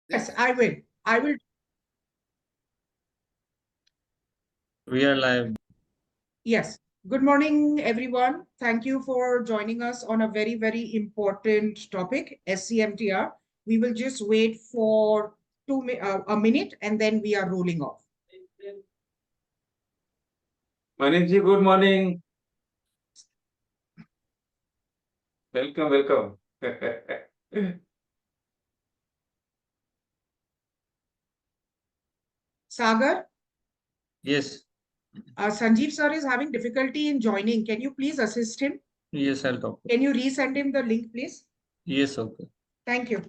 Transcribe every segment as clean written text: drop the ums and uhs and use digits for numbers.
Yes, I will. I will. We are live. Yes. Good morning, everyone. Thank you for joining us on a very, very important topic, SCMTR. We will just wait for a minute and then we are rolling off. Manishji, good morning. Welcome, welcome. Sagar, Yes, Sanjeev sir is having difficulty in joining. Can you please assist him? yes, I'll talk. Can you resend him the link, please? Yes, okay. Thank you.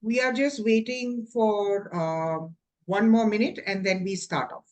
We are just waiting for one more minute and then we start off.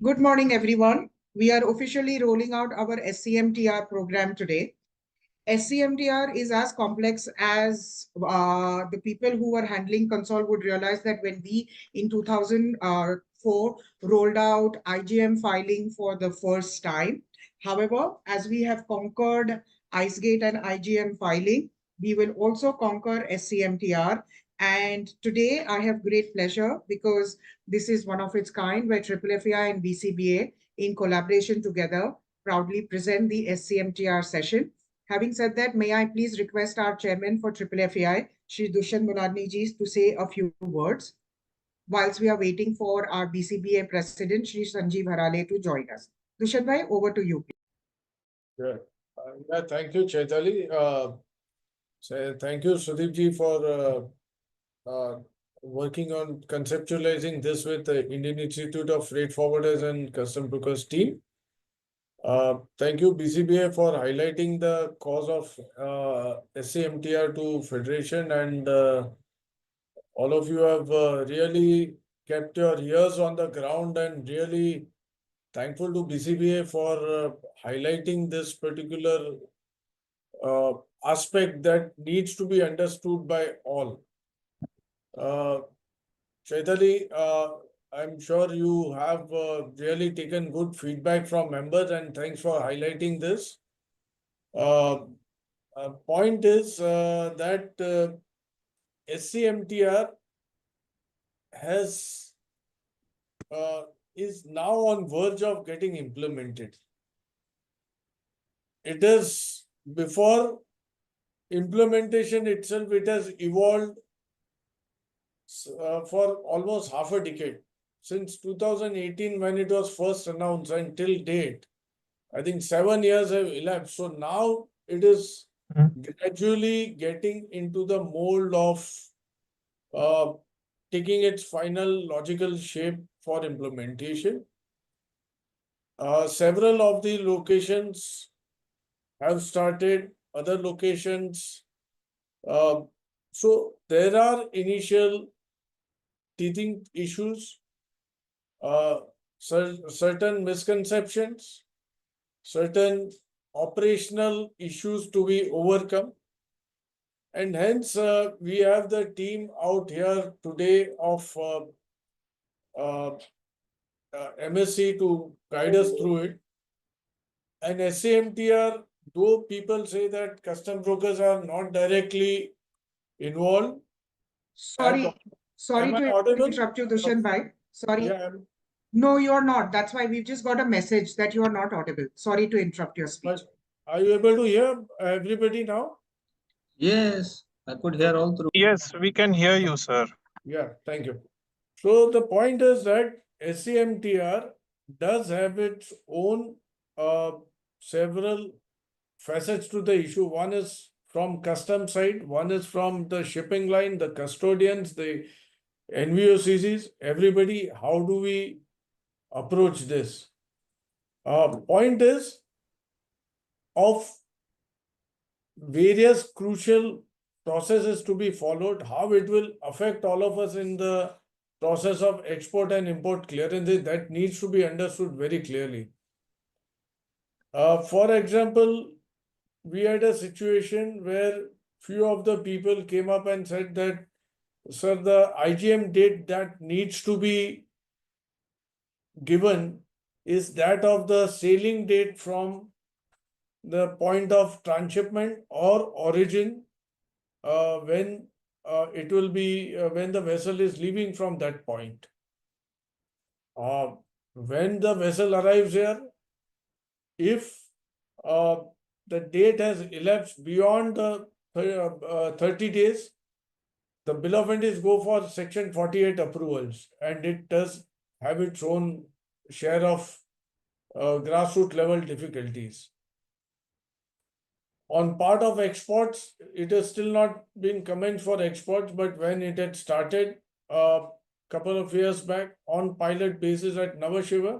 Good morning, everyone. We are officially rolling out our SCMTR program today. SCMTR is as complex as the people who were handling console would realize that when we in 2004 rolled out IGM filing for the first time. However, as we have conquered IceGate and IGM filing, we will also conquer SCMTR. And today I have great pleasure because this is one of its kind where FFI and BCBA in collaboration together proudly present the SCMTR session. Having said that, may I please request our chairman for FFI, Shri Dushyant Munadni ji, to say a few words whilst we are waiting for our BCBA president, Shri Sanjeev Harale, to join us. Dushyant bhai, over to you. Yeah, thank you, Chaitali. Thank you, Sudeep ji, for working on conceptualizing this with the Indian Institute of Freight Forwarders and Custom Brokers team. Thank you, BCBA, for highlighting the cause of SCMTR to Federation, and all of you have really kept your ears on the ground, and really thankful to BCBA for highlighting this particular aspect that needs to be understood by all. Chaitali, I'm sure you have really taken good feedback from members, and thanks for highlighting this. Point is that SCMTR has is now on verge of getting implemented. It is before implementation itself, it has evolved for almost half a decade. Since 2018, when it was first announced, until date, I think 7 years have elapsed. So now it is gradually getting into the mold of taking its final logical shape for implementation. Several of the locations have started, other locations. So there are initial teething issues, certain misconceptions, certain operational issues to be overcome. And hence, we have the team out here today of MSc to guide us through it. And SCMTR, though people say that custom brokers are not directly involved. Sorry, Am sorry I to audible? interrupt you, Dushan bhai. Sorry. Yeah, No, you're not. That's why we've just got a message that you are not audible. Sorry to interrupt your speech. but are you able to hear everybody now? Yes, I could hear all through. Yes, we can hear you, sir. Yeah, thank you. So the point is that SCMTR does have its own several facets to the issue. One is from custom side, one is from the shipping line, the custodians, the NVOCCs, everybody. How do we approach this? Point is of various crucial processes to be followed, how it will affect all of us in the process of export and import clearances, that needs to be understood very clearly. For example, we had a situation where few of the people came up and said that, sir, the IGM date that needs to be given is that of the sailing date from the point of transshipment or origin when it will be when the vessel is leaving from that point. When the vessel arrives here, if the date has elapsed beyond the 30 days, the bill of entities go for Section 48 approvals, and it does have its own share of grassroots level difficulties. On part of exports, it has still not been commenced for exports, but when it had started a couple of years back on pilot basis at Nhava Sheva,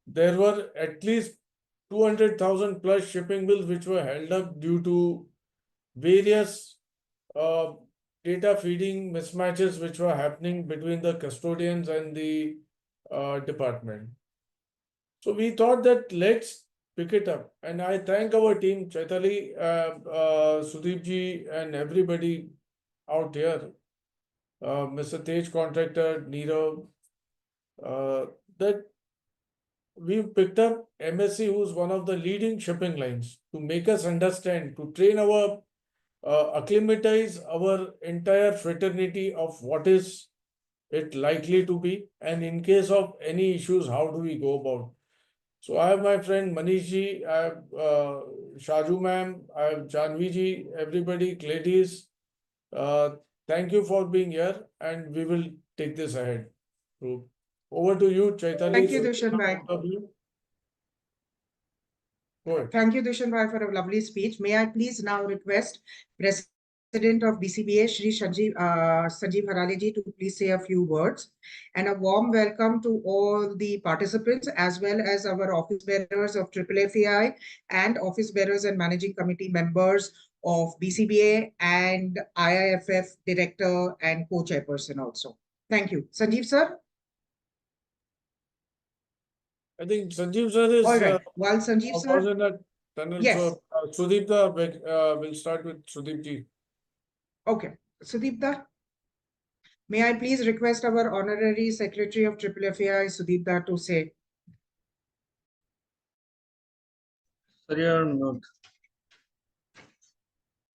there were at least 200,000 plus shipping bills which were held up due to various data feeding mismatches which were happening between the custodians and the department. So we thought that let's pick it up. And I thank our team, Chaitali, Sudeep ji, and everybody out here, Mr. Tej Contractor, Neerav, that we've picked up MSc, who's one of the leading shipping lines, to make us understand, to train our, acclimatize our entire fraternity of what is it likely to be, and in case of any issues, how do we go about. So I have my friend Manish ji, I have Shaju ma'am, I have Janvi ji, everybody, ladies. Thank you for being here, and we will take this ahead. So over to you, Chaitali. Thank you, Dushan bhai. Go ahead. Thank you, Dushan bhai, for a lovely speech. May I please now request President of BCBA, Shri Sanjeev Harale ji, to please say a few words. And a warm welcome to all the participants, as well as our office bearers of FFI and office bearers and managing committee members of BCBA and IIFF director and co-chairperson also. Thank you. Sanjeev sir? I think Sanjeev sir is All right. While Sanjeev sir, was in that tunnel. yes. So Sudeep will start with Sudeep ji. Okay. Sudeepta, may I please request our Honorary Secretary of FFI, Sudeepta, to say. Sir, you are on mute.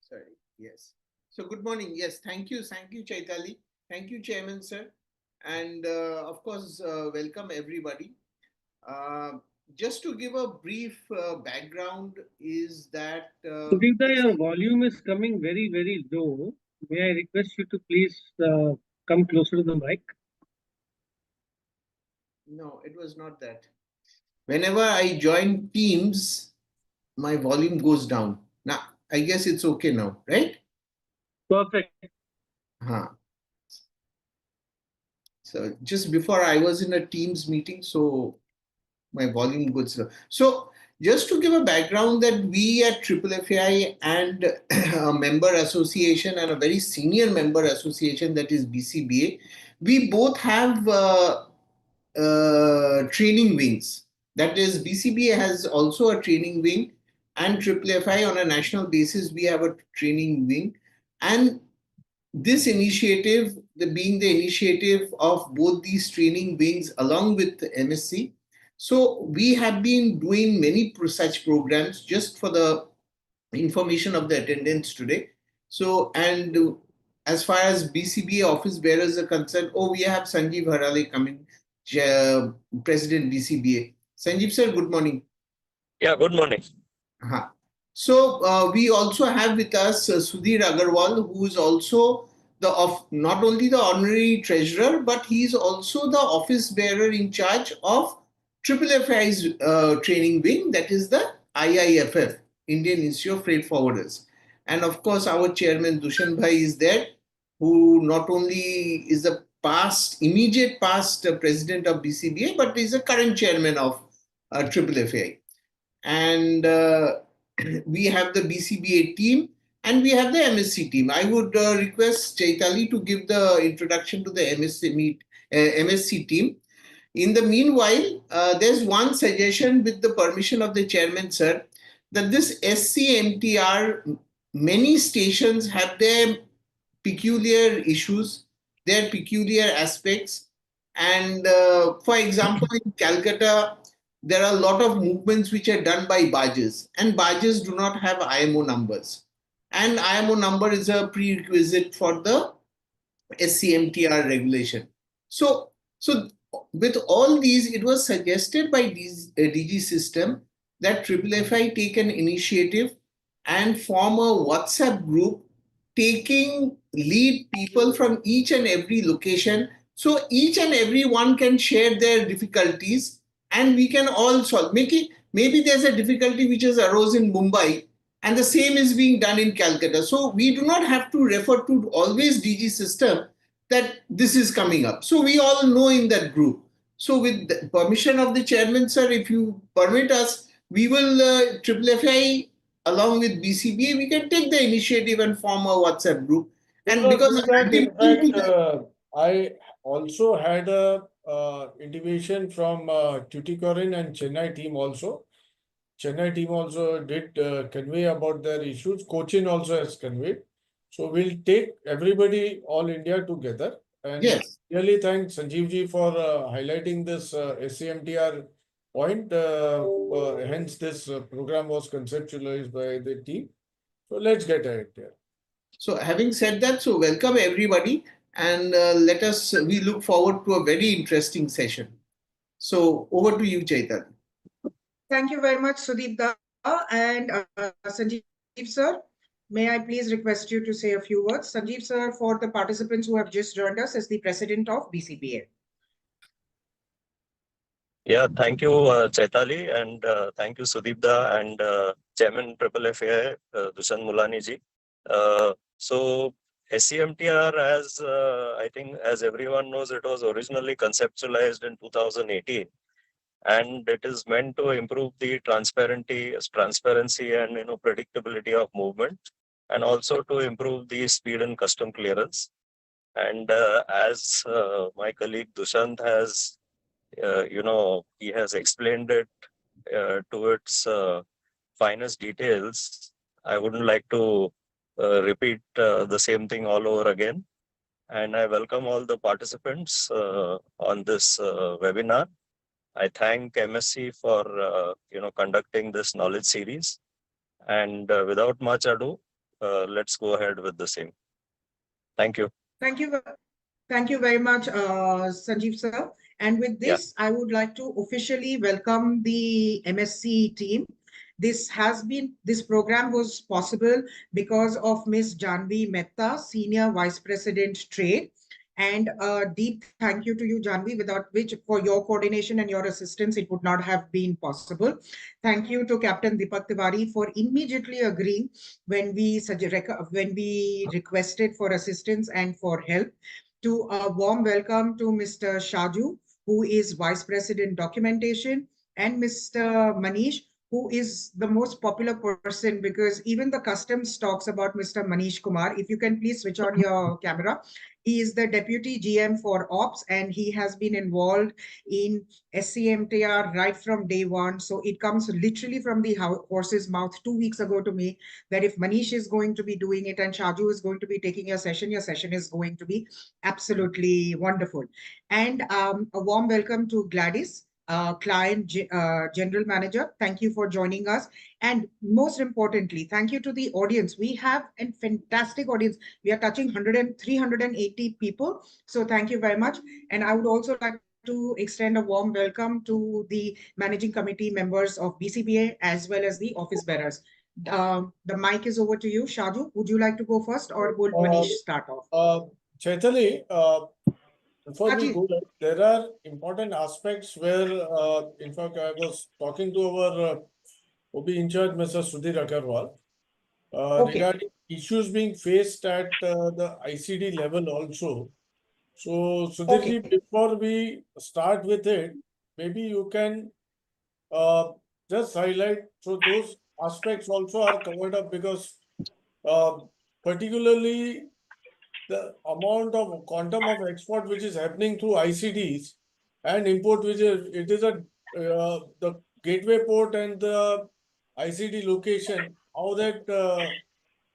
Sorry, yes. So good morning. Yes, thank you, Chaitali. Thank you, Chairman, sir. And of course, welcome everybody. Just to give a brief background is that... Sudhita, your volume is coming very, very low. May I request you to please come closer to the mic? No, it was not that. Whenever I join Teams, my volume goes down. Now, I guess it's okay now, right? Perfect. So just before I was in a Teams meeting, so my volume goes slow. So just to give a background that we at FFI and a member association and a very senior member association, that is BCBA, we both have training wings. That is, BCBA has also a training wing, and FFI on a national basis, we have a training wing. And this initiative being the initiative of both these training wings along with the MSc. So we have been doing many such programs just for the information of the attendance today. So, and as far as BCBA office bearers are concerned, oh, we have Sanjeev Harale coming, President BCBA. Sanjeev sir, good morning. Yeah, good morning. Uh-huh. So we also have with us Sudhir Agarwal, who is also not only the honorary treasurer, but he is also the office bearer in charge of FFI's training wing, that is the IIFF, Indian Institute of Freight Forwarders. And of course, our chairman Dushan Bhai is there, who not only is the immediate past president of BCBA, but is a current chairman of FFI. And we have the BCBA team and we have the MSc team. I would request Chaitali to give the introduction to the MSc team. In the meanwhile, there's one suggestion with the permission of the chairman, sir, that this SCMTR, many stations have their peculiar issues, their peculiar aspects. And for example, in Calcutta, there are a lot of movements which are done by barges, and barges do not have IMO numbers. And IMO number is a prerequisite for the SCMTR regulation. So with all these, it was suggested by DG System that FFI take an initiative and form a WhatsApp group taking lead people from each and every location. So each and every one can share their difficulties and we can all solve. Maybe there's a difficulty which has arose in Mumbai and the same is being done in Calcutta. So we do not have to refer to always DG System that this is coming up. So we all know in that group. So with the permission of the chairman, sir, if you permit us, we will FFI along with BCBA, we can take the initiative and form a WhatsApp group. And because in fact, I also had a intimation from Tuticorin and Chennai team also. Chennai team also did convey about their issues. Cochin also has conveyed. So we'll take everybody, all India together. And yes, really thank Sanjeev ji for highlighting this SCMTR point. Hence, this program was conceptualized by the team. So let's get ahead there. so having said that, so welcome everybody and we look forward to a very interesting session. So over to you, Chaitan. Thank you very much, Sudeep Da and Sanjeev sir. May I please request you to say a few words? Sanjeev sir, for the participants who have just joined us as the president of BCBA. Yeah, thank you, Chaitali, and thank you, Sudeep Da and Chairman FFI, Dushan Mulani ji. So SCMTR, as I think, as everyone knows, it was originally conceptualized in 2018. And it is meant to improve the transparency and predictability of movement, and also to improve the speed and custom clearance. And as my colleague Dushant has, he has explained it to its finest details. I wouldn't like to repeat the same thing all over again. And I welcome all the participants on this webinar. I thank MSc for conducting this knowledge series, and without much ado, let's go ahead with the same. Thank you. Thank you very much, Sanjeev sir. And with this, I would like to officially welcome the MSc team. This program was possible because of Ms. Janvi Mehta, Senior Vice President Trade. And a deep thank you to you, Janvi, without which for your coordination and your assistance, it would not have been possible. Thank you to Captain Deepak Tiwari for immediately agreeing when we requested for assistance and for help. To a warm welcome to Mr. Shaju, who is Vice President Documentation, and Mr. Manish, who is the most popular person, because even the customs talks about Mr. Manish Kumar. If you can please switch on your camera. He is the Deputy GM for Ops, and he has been involved in SCMTR right from day one. So it comes literally from the horse's mouth 2 weeks ago to me that if Manish is going to be doing it and Shaju is going to be taking your session is going to be absolutely wonderful. And a warm welcome to Gladys, General Manager. Thank you for joining us. And most importantly, thank you to the audience. We have a fantastic audience. We are touching 380 people. So thank you very much. And I would also like to extend a warm welcome to the managing committee members of BCBA as well as the office bearers. The mic is over to you. Shaju, would you like to go first, or would Manish start off? Chaitali, before we Ajit. go, there are important aspects where, in fact, I was talking to our OB in charge, Mr. Sudhir Agarwal, Okay. regarding issues being faced at the ICD level also. So, Sudhirji, Okay. before we start with it, maybe you can just highlight, so those aspects also are covered up, because particularly the amount of quantum of export which is happening through ICDs and import, which is the gateway port and the ICD location, how that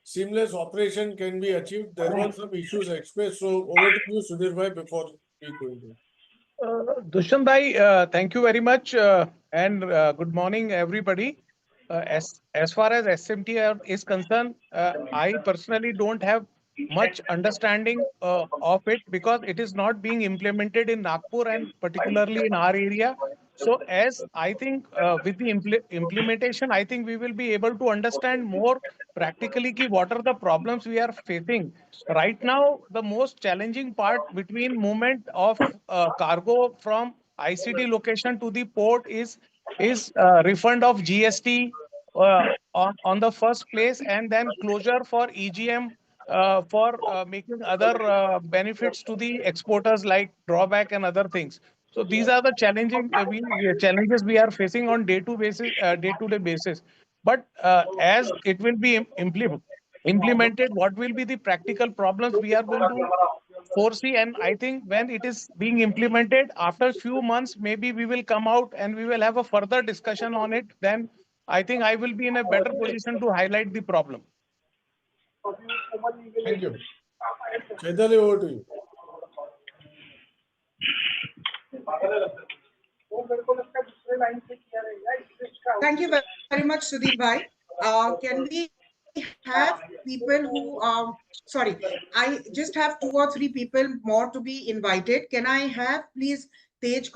seamless operation can be achieved. There were some issues expressed. So over to you, Sudhir bhai, before we go into. Dushan bhai, thank you very much, and good morning, everybody. As far as SMTR is concerned, I personally don't have much understanding of it because it is not being implemented in Nagpur and particularly in our area. So, as I think with the implementation, I think we will be able to understand more practically ki what are the problems we are facing. Right now, the most challenging part between movement of cargo from ICD location to the port is refund of GST on the first place, and then closure for EGM for making other benefits to the exporters like drawback and other things. So these are the challenges we are facing on day-to-day basis. But as it will be implemented, what will be the practical problems we are going to foresee? And I think when it is being implemented, after a few months, maybe we will come out and we will have a further discussion on it. Then I think I will be in a better position to highlight the problem. Thank you. Chaitali, over to you. Thank you very much, Sudeep bhai. Can we have people who, sorry, I just have 2 or 3 people more to be invited. Can I have, please, Tej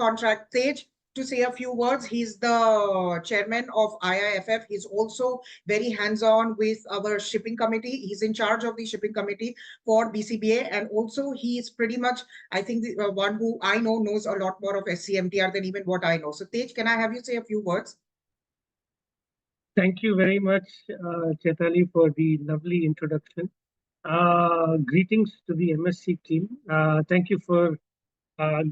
to say a few words? He's the chairman of IIFF. He's also very hands-on with our shipping committee. He's in charge of the shipping committee for BCBA. And also he is pretty much, I think, the one who I know knows a lot more of SCMTR than even what I know. So Tej, can I have you say a few words? Thank you very much, Chaitali, for the lovely introduction. Greetings to the MSC team. Thank you for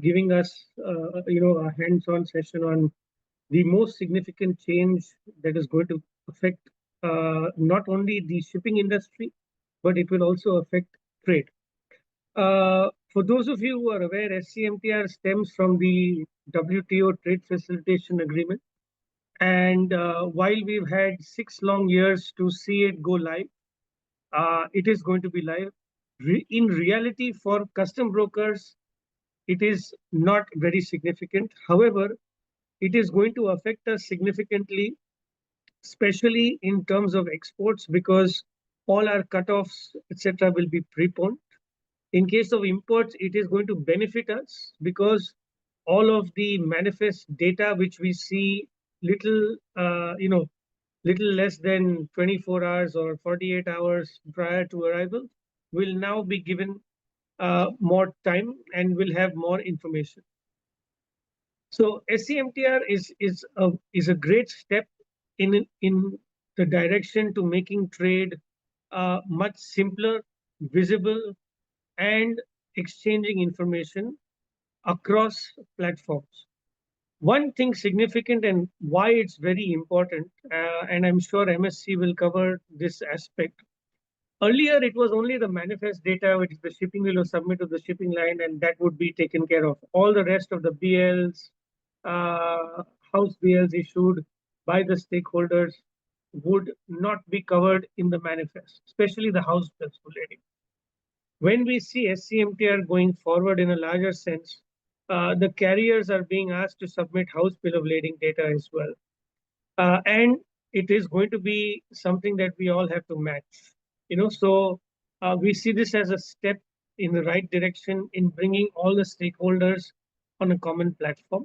giving us, a hands-on session on the most significant change that is going to affect not only the shipping industry, but it will also affect trade. For those of you who are aware, SCMTR stems from the WTO Trade Facilitation Agreement. And while we've had 6 long years to see it go live, it is going to be live. In reality, for custom brokers, it is not very significant. However, it is going to affect us significantly, especially in terms of exports, because all our cutoffs, etc., will be preponed. In case of imports, it is going to benefit us because all of the manifest data which we see little less than 24 hours or 48 hours prior to arrival will now be given more time and will have more information. So SCMTR is a great step in the direction to making trade much simpler, visible, and exchanging information across platforms. One thing significant and why it's very important, and I'm sure MSc will cover this aspect. Earlier, it was only the manifest data which the shipping will submit to the shipping line, and that would be taken care of. All the rest of the BLs, house BLs issued by the stakeholders would not be covered in the manifest, especially the house bills relating. When we see SCMTR going forward in a larger sense, the carriers are being asked to submit house bill of lading data as well. And it is going to be something that we all have to match. So we see this as a step in the right direction in bringing all the stakeholders on a common platform.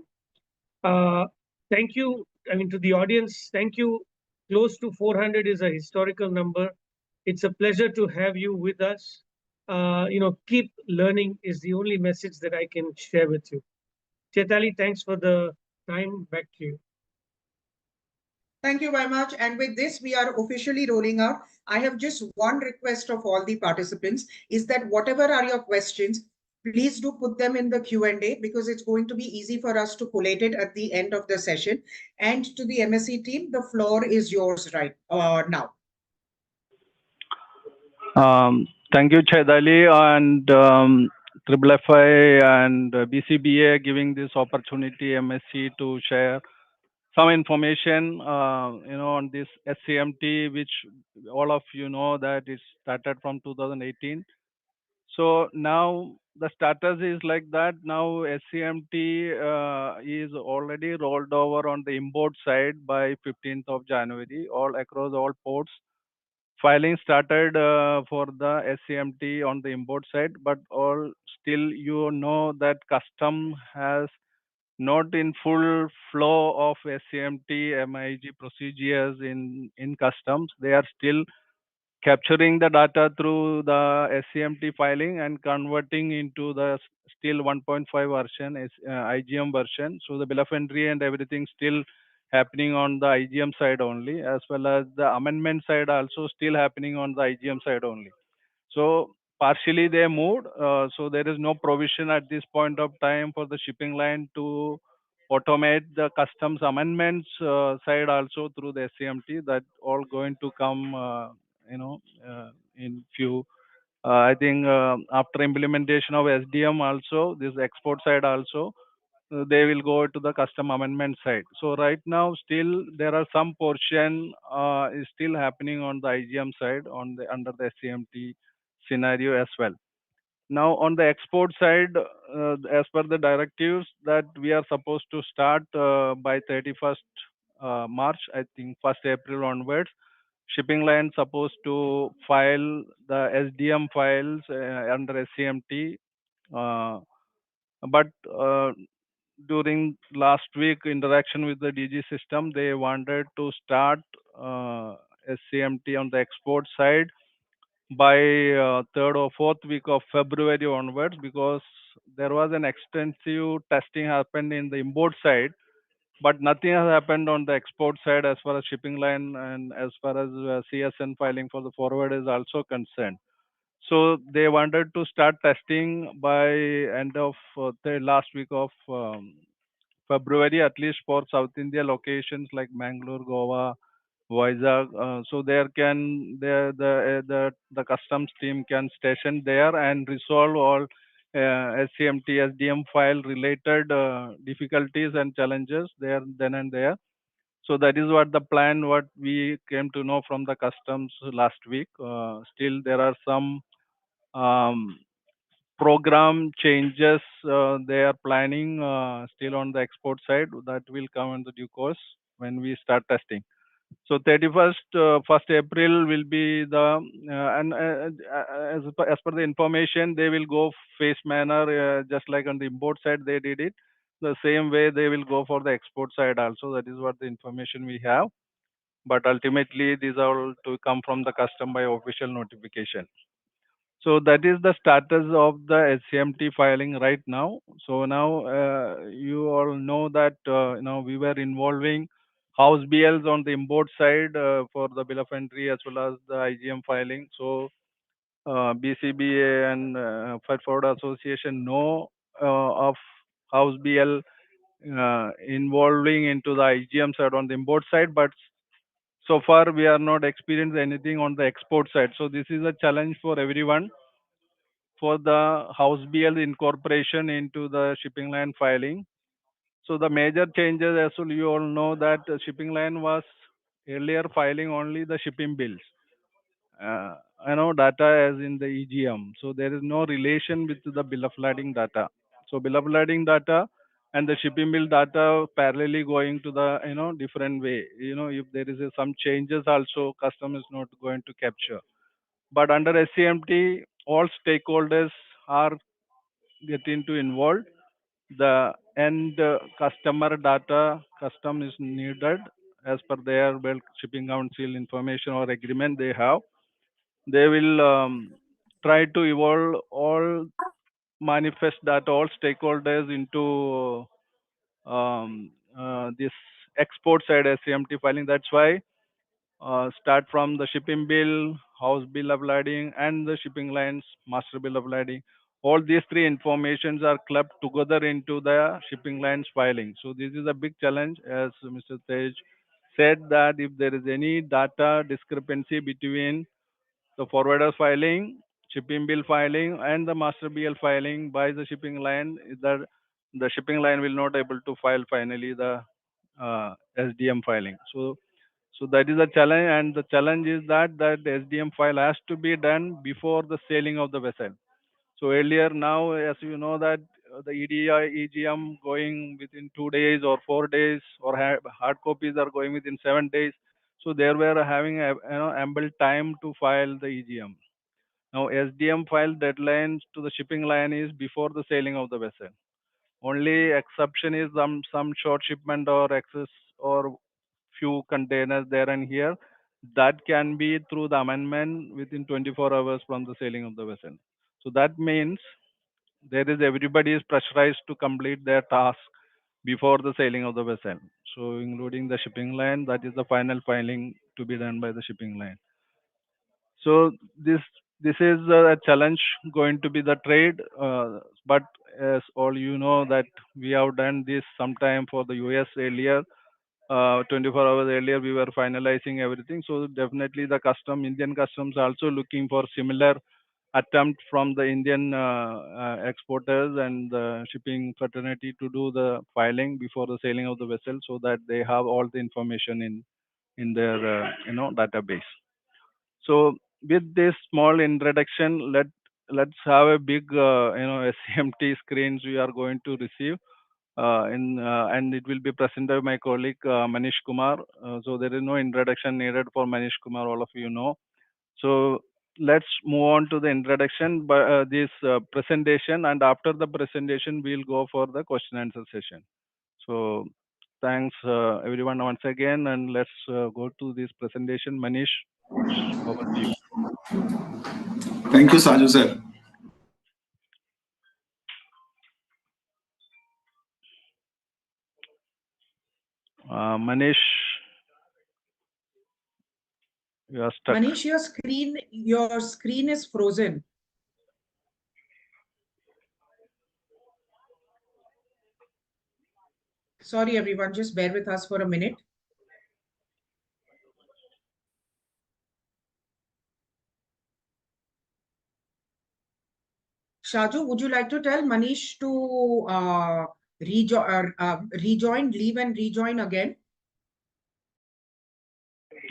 Thank you. I mean, to the audience, thank you. Close to 400 is a historical number. It's a pleasure to have you with us. Keep learning is the only message that I can share with you. Chetali, thanks for the time. Back to you. Thank you very much. And with this, we are officially rolling out. I have just one request of all the participants is that whatever are your questions, please do put them in the Q&A because it's going to be easy for us to collate it at the end of the session. And to the MSc team, the floor is yours right now. Thank you, Chaitali and Triple FI and BCBA giving this opportunity MSc to share some information, on this SCMT, which all of you know that it started from 2018. So now the status is like that. Now SCMT is already rolled over on the import side by 15th of January, all across all ports. Filing started for the SCMT on the import side, but all still that custom has not in full flow of SCMT MIG procedures in customs. They are still capturing the data through the SCMT filing and converting into the still 1.5 version, IGM version. So the bill of entry and everything still happening on the IGM side only, as well as the amendment side also still happening on the IGM side only. So partially they moved. So there is no provision at this point of time for the shipping line to automate the customs amendments side also through the SCMT. That all going to come, in few. I think after implementation of SDM also, this export side also, they will go to the custom amendment side. So right now, still there are some portion is still happening on the IGM side under the SCMT scenario as well. Now on the export side, as per the directives that we are supposed to start by 31st March, I think 1st April onwards, shipping line supposed to file the SDM files under SCMT. But during last week interaction with the DG system, they wanted to start SCMT on the export side by third or fourth week of February onwards, because there was an extensive testing happened in the import side, but nothing has happened on the export side as far as shipping line and as far as CSN filing for the forward is also concerned. So they wanted to start testing by end of the last week of February, at least for South India locations like Mangalore, Goa, Vizag. So the customs team can station there and resolve all SCMT, SDM file related difficulties and challenges there then and there. So that is what the plan, what we came to know from the customs last week. Still there are some program changes they are planning still on the export side that will come in the due course when we start testing. So 31st, 1st April will be the, as per the information, they will go phase manner, just like on the import side they did it. The same way they will go for the export side also. That is what the information we have. But ultimately, these are all to come from the custom by official notification. So that is the status of the SCMT filing right now. So now you all know that we were involving house BLs on the import side for the bill of entry as well as the IGM filing. So BCBA and Freight Forward Association know of house BL involving into the IGM side on the import side, but so far we are not experienced anything on the export side. So this is a challenge for everyone for the house BL incorporation into the shipping line filing. So the major changes, as well, you all know that shipping line was earlier filing only the shipping bills. Data as in the EGM. So there is no relation with the bill of lading data. So bill of lading data and the shipping bill data parallelly going to the different way. If there is some changes also, custom is not going to capture. But under SCMT, all stakeholders are getting to involved. The end customer data custom is needed as per their Bulk Shipping Council information or agreement they have. They will try to evolve all manifest data, all stakeholders into this export side SCMT filing. That's why start from the shipping bill, house bill of lading, and the shipping lines master bill of lading. All these three informations are clubbed together into the shipping lines filing. So this is a big challenge, as Mr. Tej said, that if there is any data discrepancy between the forwarder filing, shipping bill filing, and the master BL filing by the shipping line, that the shipping line will not able to file finally the SDM filing. So that is a challenge, and the challenge is that the SDM file has to be done before the sailing of the vessel. So earlier, now as you know that the EDI, EGM going within 2 days or 4 days, or hard copies are going within 7 days. So there were having ample time to file the EGM. Now SDM file deadlines to the shipping line is before the sailing of the vessel. Only exception is some short shipment or excess or few containers there and here. That can be through the amendment within 24 hours from the sailing of the vessel. So that means there is everybody is pressurized to complete their task before the sailing of the vessel. So including the shipping line, that is the final filing to be done by the shipping line. So this is a challenge going to be the trade, but as all you know that we have done this sometime for the US earlier. 24 hours earlier we were finalizing everything. So definitely the Indian customs also looking for similar attempt from the Indian exporters and the shipping fraternity to do the filing before the sailing of the vessel, so that they have all the information in their database. So with this small introduction, let's have a big SCMT screens we are going to receive. And it will be presented by my colleague Manish Kumar. So there is no introduction needed for Manish Kumar, all of you know. So let's move on to the introduction, this presentation, and after the presentation we'll go for the question answer session. So thanks everyone once again, and let's go to this presentation. Manish, over to you. Thank you, Saju sir. Manish, you are stuck. Manish, your screen is frozen. Sorry, everyone, just bear with us for a minute. Shaju, would you like to tell Manish to rejoin, leave and rejoin again?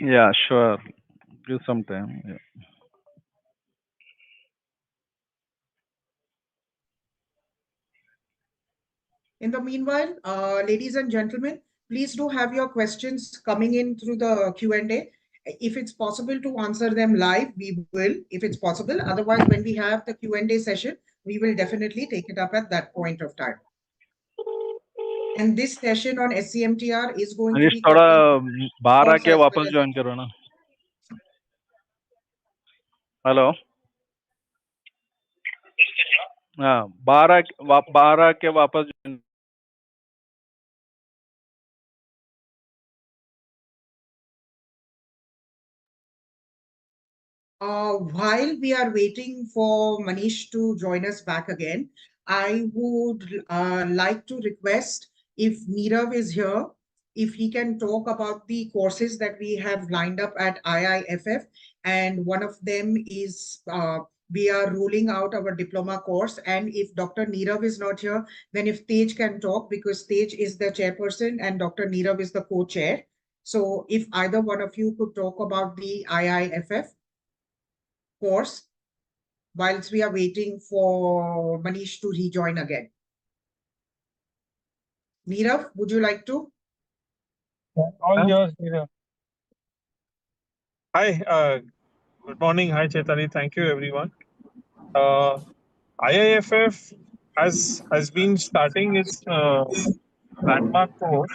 Yeah, sure. Give some time. Yeah. In the meanwhile, ladies and gentlemen, please do have your questions coming in through the Q&A. If it's possible to answer them live, we will, if it's possible. Otherwise, when we have the Q&A session, we will definitely take it up at that point of time. And this session on SCMTR is going to be थोड़ा बाहर आके as वापस well as join करो ना. Hello. हाँ, बाहर आके वापस join. While we are waiting for Manish to join us back again, I would like to request, if Nirav is here, if he can talk about the courses that we have lined up at IIFF, and one of them is we are rolling out our diploma course. And if Dr. Nirav is not here, then if Tej can talk, because Tej is the chairperson and Dr. Nirav is the co-chair. So if either one of you could talk about the IIFF course whilst we are waiting for Manish to rejoin again. Nirav, would you like to? All yours, Nirav. Hi, good morning. Hi, Chaitali. Thank you, everyone. IIFF has been starting its landmark course.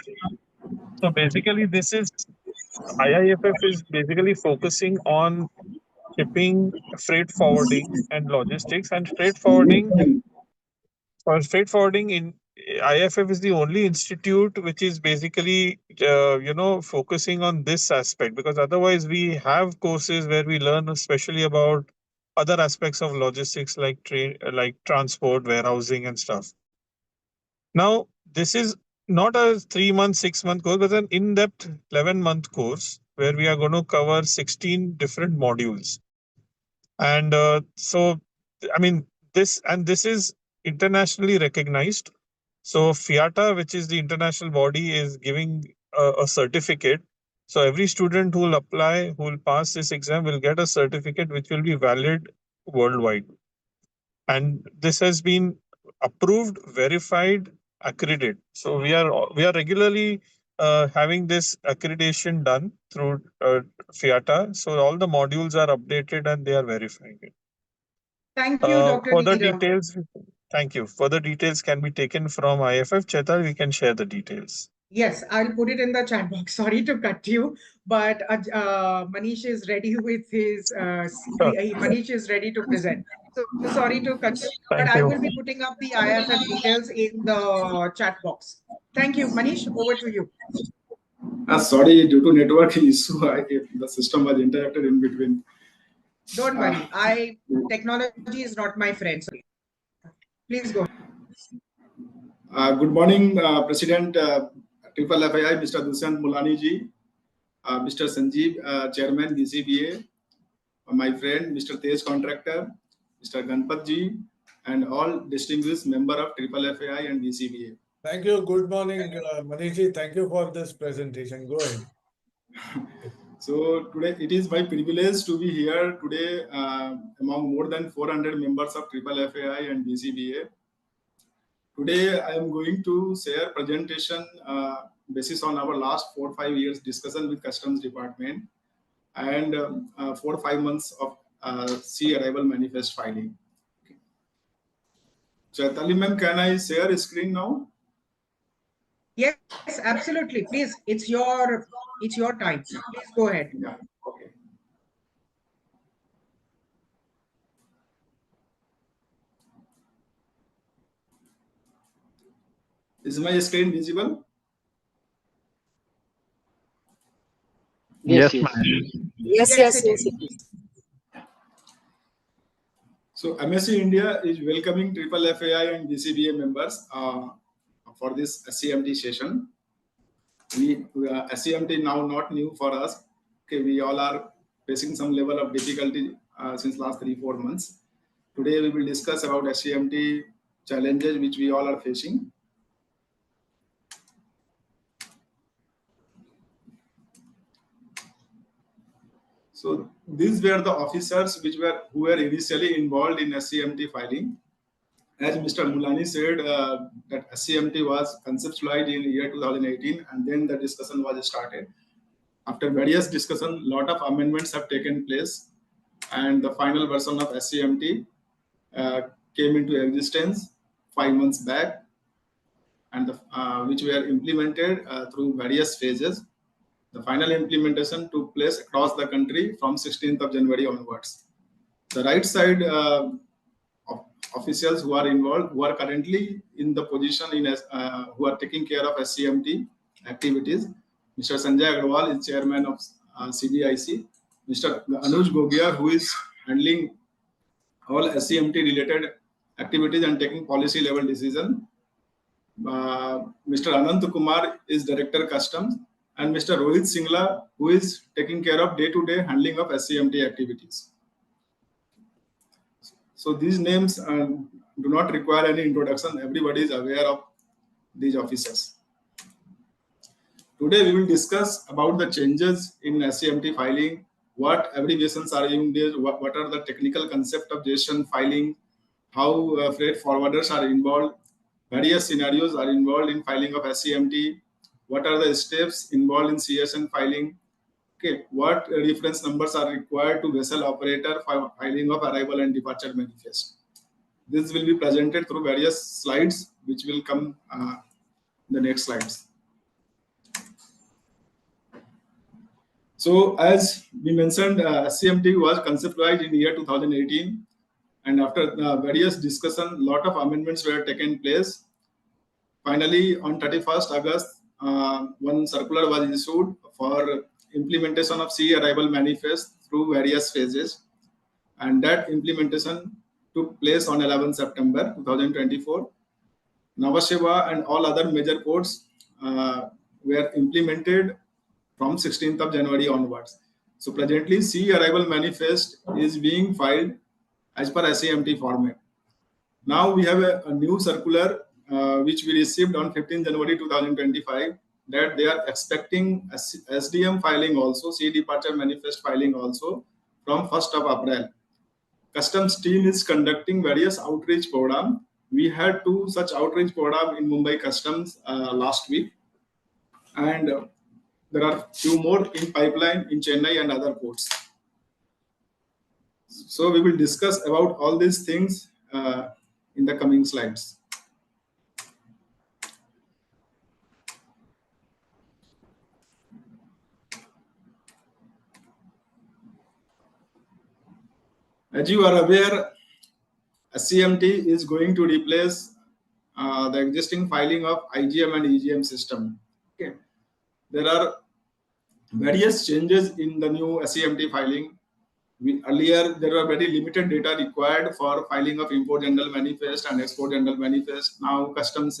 So basically, IIFF is basically focusing on shipping, freight forwarding, and logistics. And freight forwarding in IIFF is the only institute which is basically focusing on this aspect, because otherwise we have courses where we learn especially about other aspects of logistics like like transport, warehousing, and stuff. Now, this is not a 3-month, 6-month course, but an in-depth 11-month course where we are going to cover 16 different modules. And this is internationally recognized. So FIATA, which is the international body, is giving a certificate. So every student who will apply, who will pass this exam, will get a certificate which will be valid worldwide. And this has been approved, verified, accredited. So we are regularly having this accreditation done through FIATA. So all the modules are updated and they are verifying it. Thank you, Dr. Further Nirav. details, thank you. Further details can be taken from IFF. Chetal, we can share the details. Yes, I'll put it in the chat box. Sorry to cut you, but Manish is ready with his, Manish is ready to present. So sorry to cut you, but I will be putting up the IFF details in the chat box. Thank you. Manish, over to you. Sorry, due to network issue, the system was interrupted in between. Don't worry. Technology is not my friend. Sorry. Please go. Good morning, President Triple FII, Mr. Dushyant Mulani ji, Mr. Sanjeev, Chairman BCBA, my friend Mr. Tej Contractor, Mr. Ganpat ji, and all distinguished member of Triple FII and BCBA. Thank you. Good morning, Manishi. Thank you for this presentation. Go ahead. So today it is my privilege to be here today among more than 400 members of Triple FAI and BCBA. Today I am going to share presentation basis on our last 4 or 5 years discussion with Customs Department and 4 or 5 months of sea arrival manifest filing. Okay. Chaitali ma'am, can I share a screen now? Yes, absolutely. Please, it's your time. Please go ahead. Yeah. Okay. Is my screen visible? Yes, Yes. So MSc India is welcoming Triple FAI and BCBA members for this SCMT session. SCMT now not new for us. Okay, we all are facing some level of difficulty since last 3-4 months. Today we will discuss about SCMT challenges which we all are facing. So these were the officers who were initially involved in SCMT filing. As Mr. Mulani said, that SCMT was conceptualized in the year 2018, and then the discussion was started. After various discussions, a lot of amendments have taken place, and the final version of SCMT came into existence 5 months back, and which were implemented through various phases. The final implementation took place across the country from 16th of January onwards. The right side officials who are involved, who are currently in the position who are taking care of SCMT activities. Mr. Sanjay Agarwal is chairman of CBIC. Mr. Anuj Gogia, who is handling all SCMT related activities and taking policy level decision. Mr. Anant Kumar is Director Customs, and Mr. Rohit Singla, who is taking care of day-to-day handling of SCMT activities. So these names do not require any introduction. Everybody is aware of these officers. Today we will discuss about the changes in SCMT filing, what abbreviations are used, what are the technical concept of JSON filing, how freight forwarders are involved, various scenarios are involved in filing of SCMT, what are the steps involved in CSN filing, okay, what reference numbers are required to vessel operator for filing of arrival and departure manifest. This will be presented through various slides, which will come in the next slides. So as we mentioned, SCMT was conceptualized in the year 2018, and after various discussion, a lot of amendments were taken place. Finally, on 31st August, one circular was issued for implementation of sea arrival manifest through various phases, and that implementation took place on 11 September 2024. Navaseva and all other major ports were implemented from 16th of January onwards. So presently, sea arrival manifest is being filed as per SCMT format. Now we have a new circular which we received on 15 January 2025, that they are expecting SDM filing also, sea departure manifest filing also from 1st of April. Customs team is conducting various outreach program. We had 2 such outreach program in Mumbai Customs last week, and there are few more in pipeline in Chennai and other ports. So we will discuss about all these things in the coming slides. As you are aware, SCMT is going to replace the existing filing of IGM and EGM system. Okay. There are various changes in the new SCMT filing. Earlier, there were very limited data required for filing of import general manifest and export general manifest. Now, custom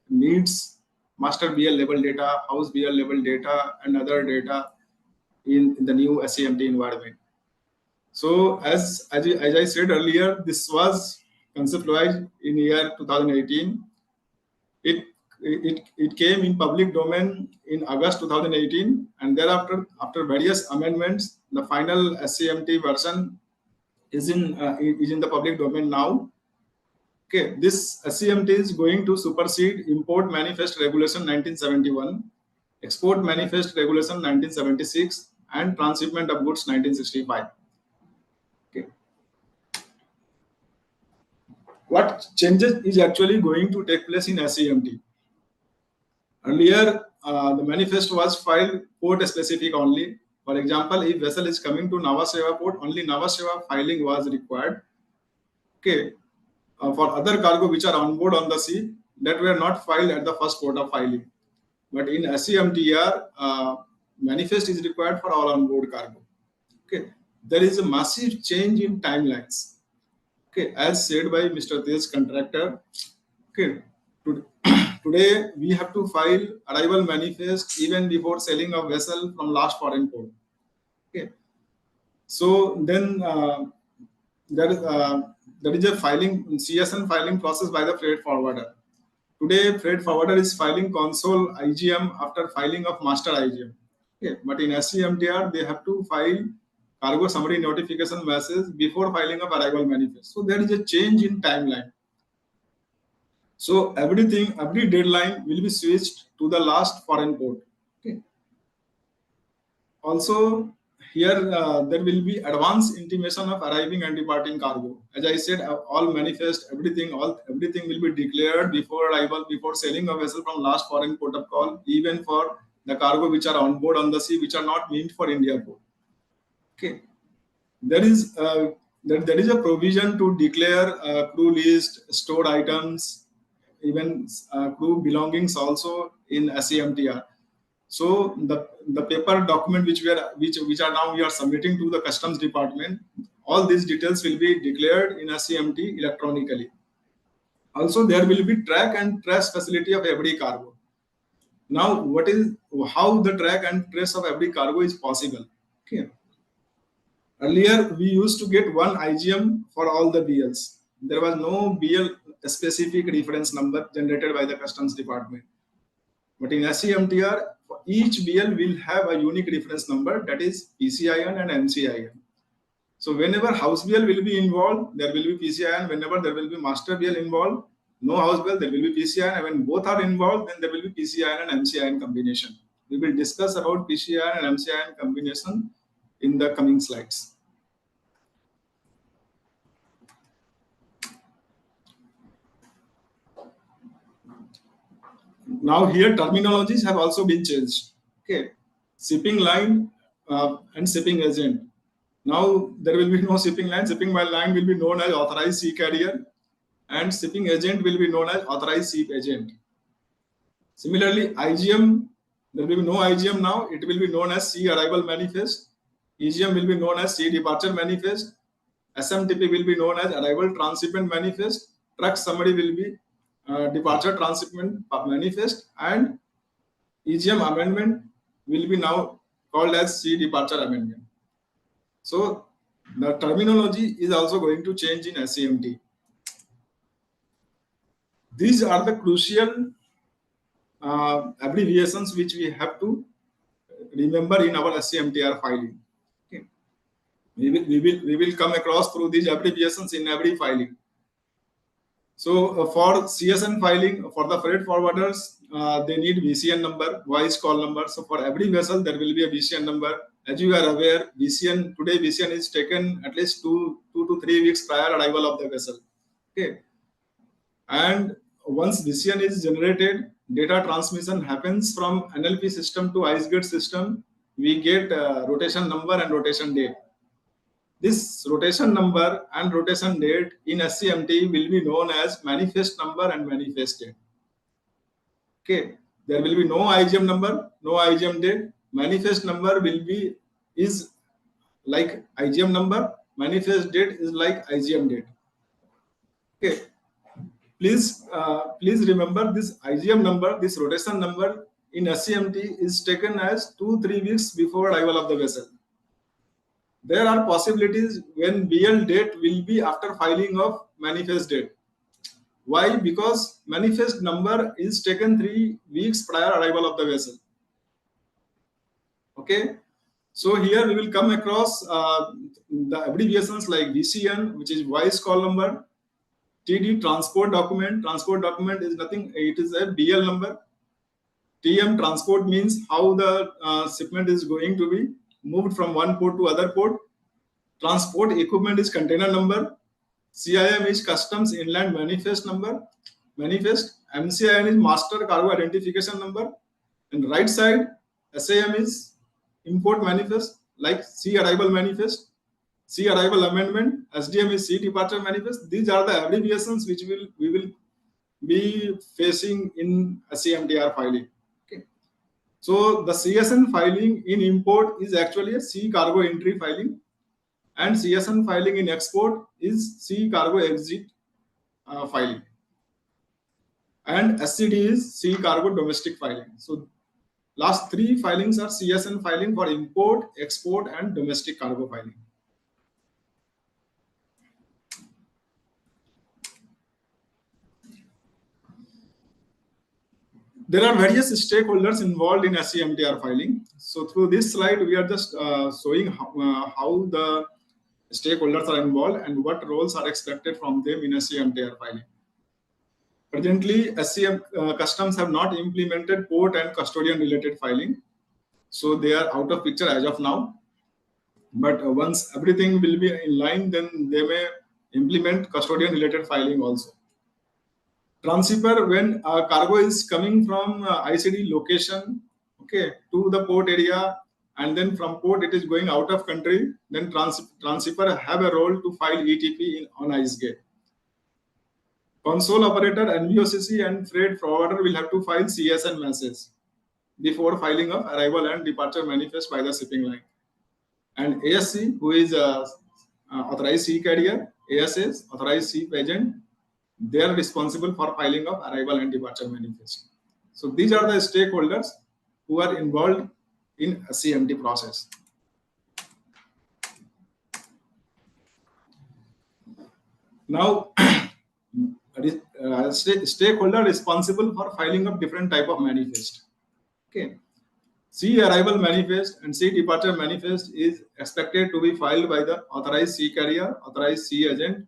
needs master BL level data, house BL level data, and other data in the new SCMT environment. So, as I said earlier, this was conceptualized in year 2018. It came in public domain in August 2018, and thereafter, after various amendments, the final SCMT version is in the public domain now. Okay, this SCMT is going to supersede Import Manifest Regulation 1971, Export Manifest Regulation 1976, and Transshipment of Goods 1965. Okay. What changes is actually going to take place in SCMT? Earlier, the manifest was filed port specific only. For example, if vessel is coming to Navaseva port, only Navaseva filing was required. Okay. For other cargo which are on board on the sea, that were not filed at the first port of filing. But in SCMTR, manifest is required for all on board cargo. Okay. There is a massive change in timelines. Okay. As said by Mr. Tej, contractor. Okay. Today, we have to file arrival manifest even before sailing of vessel from last foreign port. Okay. So then there is a filing, CSN filing process by the freight forwarder. Today, freight forwarder is filing console IGM after filing of master IGM. Okay. But in SCMTR, they have to file cargo summary notification message before filing of arrival manifest. So there is a change in timeline. So every deadline will be switched to the last foreign port. Okay. Also, here there will be advance intimation of arriving and departing cargo. As I said, all manifest, everything will be declared before arrival, before sailing a vessel from last foreign port of call, even for the cargo which are on board on the sea, which are not meant for India port. Okay. There is a provision to declare crew list, stored items, even crew belongings also in SCMTR. So the paper document which are now we are submitting to the customs department, all these details will be declared in SCMT electronically. Also, there will be track and trace facility of every cargo. Now, how the track and trace of every cargo is possible? Okay. Earlier, we used to get one IGM for all the BLs. There was no BL specific reference number generated by the customs department. But in SCMTR, for each BL will have a unique reference number, that is PCIN and MCIN. So whenever house BL will be involved, there will be PCIN. Whenever there will be master BL involved, no house BL, there will be PCIN. And when both are involved, then there will be PCIN and MCIN combination. We will discuss about PCIN and MCIN combination in the coming slides. Now here terminologies have also been changed. Okay, shipping line and shipping agent. Now there will be no shipping line. Shipping line will be known as authorized sea carrier, and shipping agent will be known as authorized ship agent. Similarly, IGM, there will be no IGM now. It will be known as sea arrival manifest. EGM will be known as sea departure manifest. SMTP will be known as arrival transshipment manifest. Truck summary will be departure transshipment manifest, and EGM amendment will be now called as sea departure amendment. So the terminology is also going to change in SCMT. These are the crucial abbreviations which we have to remember in our SCMTR filing. Okay. We will come across through these abbreviations in every filing. So for CSN filing, for the freight forwarders, they need VCN number, voice call number. So for every vessel, there will be a VCN number. As you are aware, today VCN is taken at least 2 to 3 weeks prior arrival of the vessel. Okay. And once VCN is generated, data transmission happens from NLP system to IceGate system. We get rotation number and rotation date. This rotation number and rotation date in SCMT will be known as manifest number and manifest date. Okay, there will be no IGM number, no IGM date. Manifest number is like IGM number. Manifest date is like IGM date. Okay, please remember this IGM number, this rotation number in SCMT is taken as 2-3 weeks before arrival of the vessel. There are possibilities when BL date will be after filing of manifest date. Why? Because manifest number is taken 3 weeks prior arrival of the vessel. Okay. So here we will come across the abbreviations like VCN, which is voice call number, TD transport document. Transport document is nothing, it is a BL number. TM transport means how the shipment is going to be moved from one port to other port. Transport equipment is container number. CIM is customs inland manifest number. Manifest. MCIN is master cargo identification number. And right side, SAM is import manifest, like sea arrival manifest, sea arrival amendment. SDM is sea departure manifest. These are the abbreviations which we will be facing in SCMTR filing. Okay. So the CSN filing in import is actually a sea cargo entry filing, and CSN filing in export is sea cargo exit filing, and SCD is sea cargo domestic filing. So last 3 filings are CSN filing for import, export, and domestic cargo filing. There are various stakeholders involved in SCMTR filing. So through this slide, we are just showing how the stakeholders are involved and what roles are expected from them in SCMTR filing. Presently, SCM customs have not implemented port and custodian related filing. So they are out of picture as of now. But once everything will be in line, then they may implement custodian related filing also. Transshipper, when cargo is coming from ICD location, okay, to the port area, and then from port it is going out of country, then transshipper have a role to file ETP on IceGate. Console operator, NVOCC, and freight forwarder will have to file CSN message before filing of arrival and departure manifest by the shipping line. And ASC, who is authorized sea carrier, ASS, authorized ship agent, they are responsible for filing of arrival and departure manifest. So these are the stakeholders who are involved in SCMT process. Now, stakeholder responsible for filing of different type of manifest. Okay. C arrival manifest and C departure manifest is expected to be filed by the authorized C carrier, authorized C agent,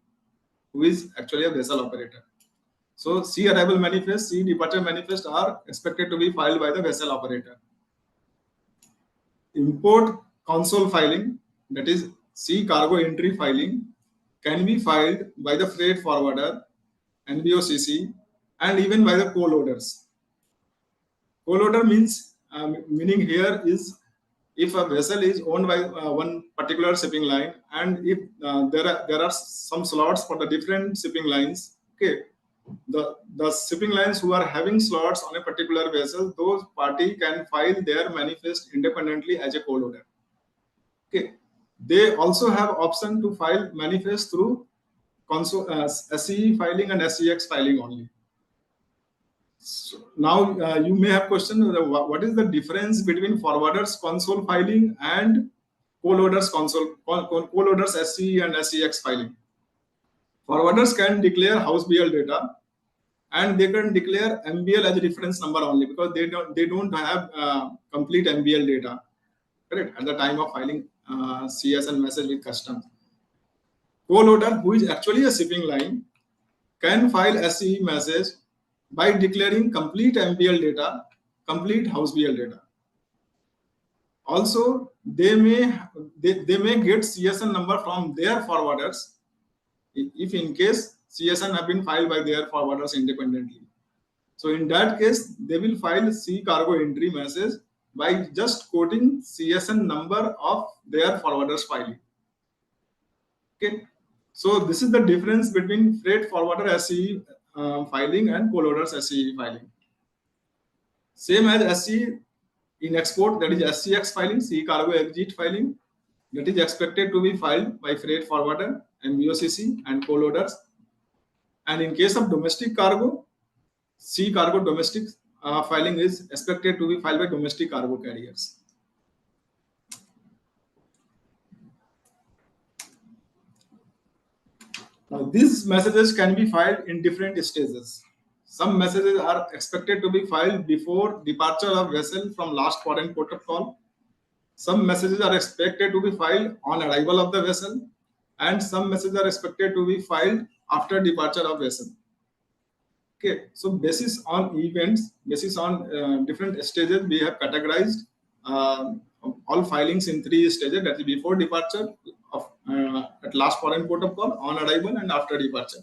who is actually a vessel operator. So C arrival manifest, C departure manifest are expected to be filed by the vessel operator. Import console filing, that is C cargo entry filing, can be filed by the freight forwarder, NBOCC, and even by the co-loaders. Co-loader meaning here is if a vessel is owned by one particular shipping line, and if there are some slots for the different shipping lines, okay, the shipping lines who are having slots on a particular vessel, those party can file their manifest independently as a co-loader. Okay, they also have option to file manifest through console SCE filing and SCX filing only. So now you may have questioned what is the difference between forwarders console filing and co-loaders co-loaders SCE and SCX filing. Forwarders can declare house BL data, and they can declare MBL as a reference number only, because they don't have complete MBL data, correct, at the time of filing CSN message with customs. Co-loader, who is actually a shipping line, can file SCE message by declaring complete MBL data, complete house BL data. Also, they may get CSN number from their forwarders if in case CSN have been filed by their forwarders independently. So in that case, they will file C cargo entry message by just quoting CSN number of their forwarders filing. Okay. So this is the difference between freight forwarder SCE filing and co-loaders SCE filing. Same as SCE in export, that is SCX filing, C cargo exit filing, that is expected to be filed by freight forwarder and MBOCC and co-loaders. And in case of domestic cargo, C cargo domestic filing is expected to be filed by domestic cargo carriers. Now, these messages can be filed in different stages. Some messages are expected to be filed before departure of vessel from last foreign port of call. Some messages are expected to be filed on arrival of the vessel, and some messages are expected to be filed after departure of vessel. Okay, so basis on events, basis on different stages, we have categorized all filings in 3 stages, that is before departure of at last foreign port of call, on arrival, and after departure.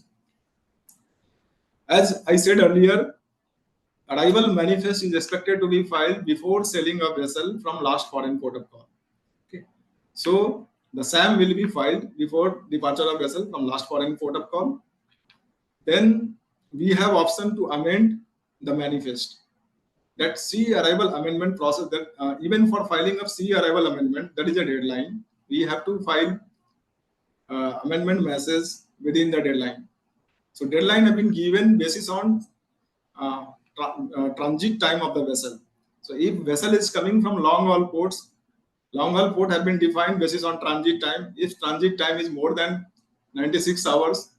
As I said earlier, arrival manifest is expected to be filed before sailing a vessel from last foreign port of call. Okay, so the SAM will be filed before departure of vessel from last foreign port of call. Then we have option to amend the manifest. That C arrival amendment process, that even for filing of C arrival amendment, that is a deadline. We have to file amendment message within the deadline. So deadline have been given basis on transit time of the vessel. So if vessel is coming from long haul ports, long haul port have been defined basis on transit time. If transit time is more than 96 hours,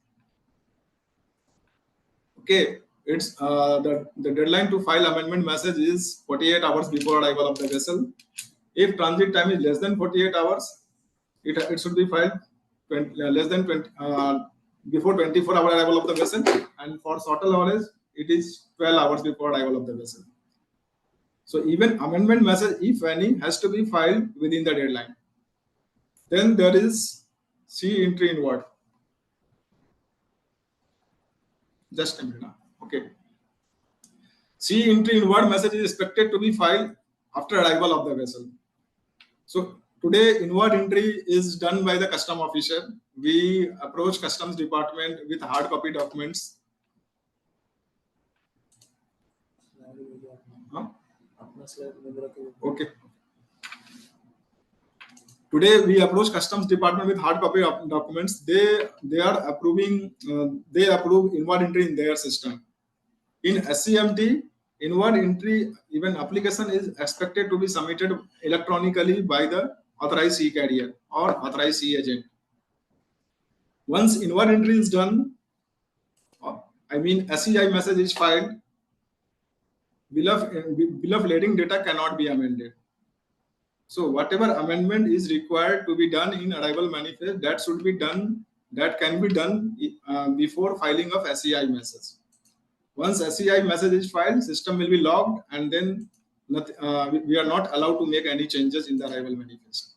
okay, it's the deadline to file amendment message is 48 hours before arrival of the vessel. If transit time is less than 48 hours, it should be filed less than 20 before 24-hour arrival of the vessel, and for shorter haulage it is 12 hours before arrival of the vessel. So even amendment message, if any, has to be filed within the deadline. Then there is C entry inward. Just a minute now. Okay. C entry inward message is expected to be filed after arrival of the vessel. So today, inward entry is done by the custom officer. We approach customs department with hard copy documents. Huh? Okay. today we approach customs department with hard copy of documents. They are approving, they approve inward entry in their system. In SCMT, inward entry, even application is expected to be submitted electronically by the authorized C carrier or authorized C agent. Once inward entry is done, I mean SCI message is filed, bill of lading data cannot be amended. So whatever amendment is required to be done in arrival manifest, that should be done, that can be done before filing of SCI message. Once SCI message is filed, system will be logged, and then we are not allowed to make any changes in the arrival manifest.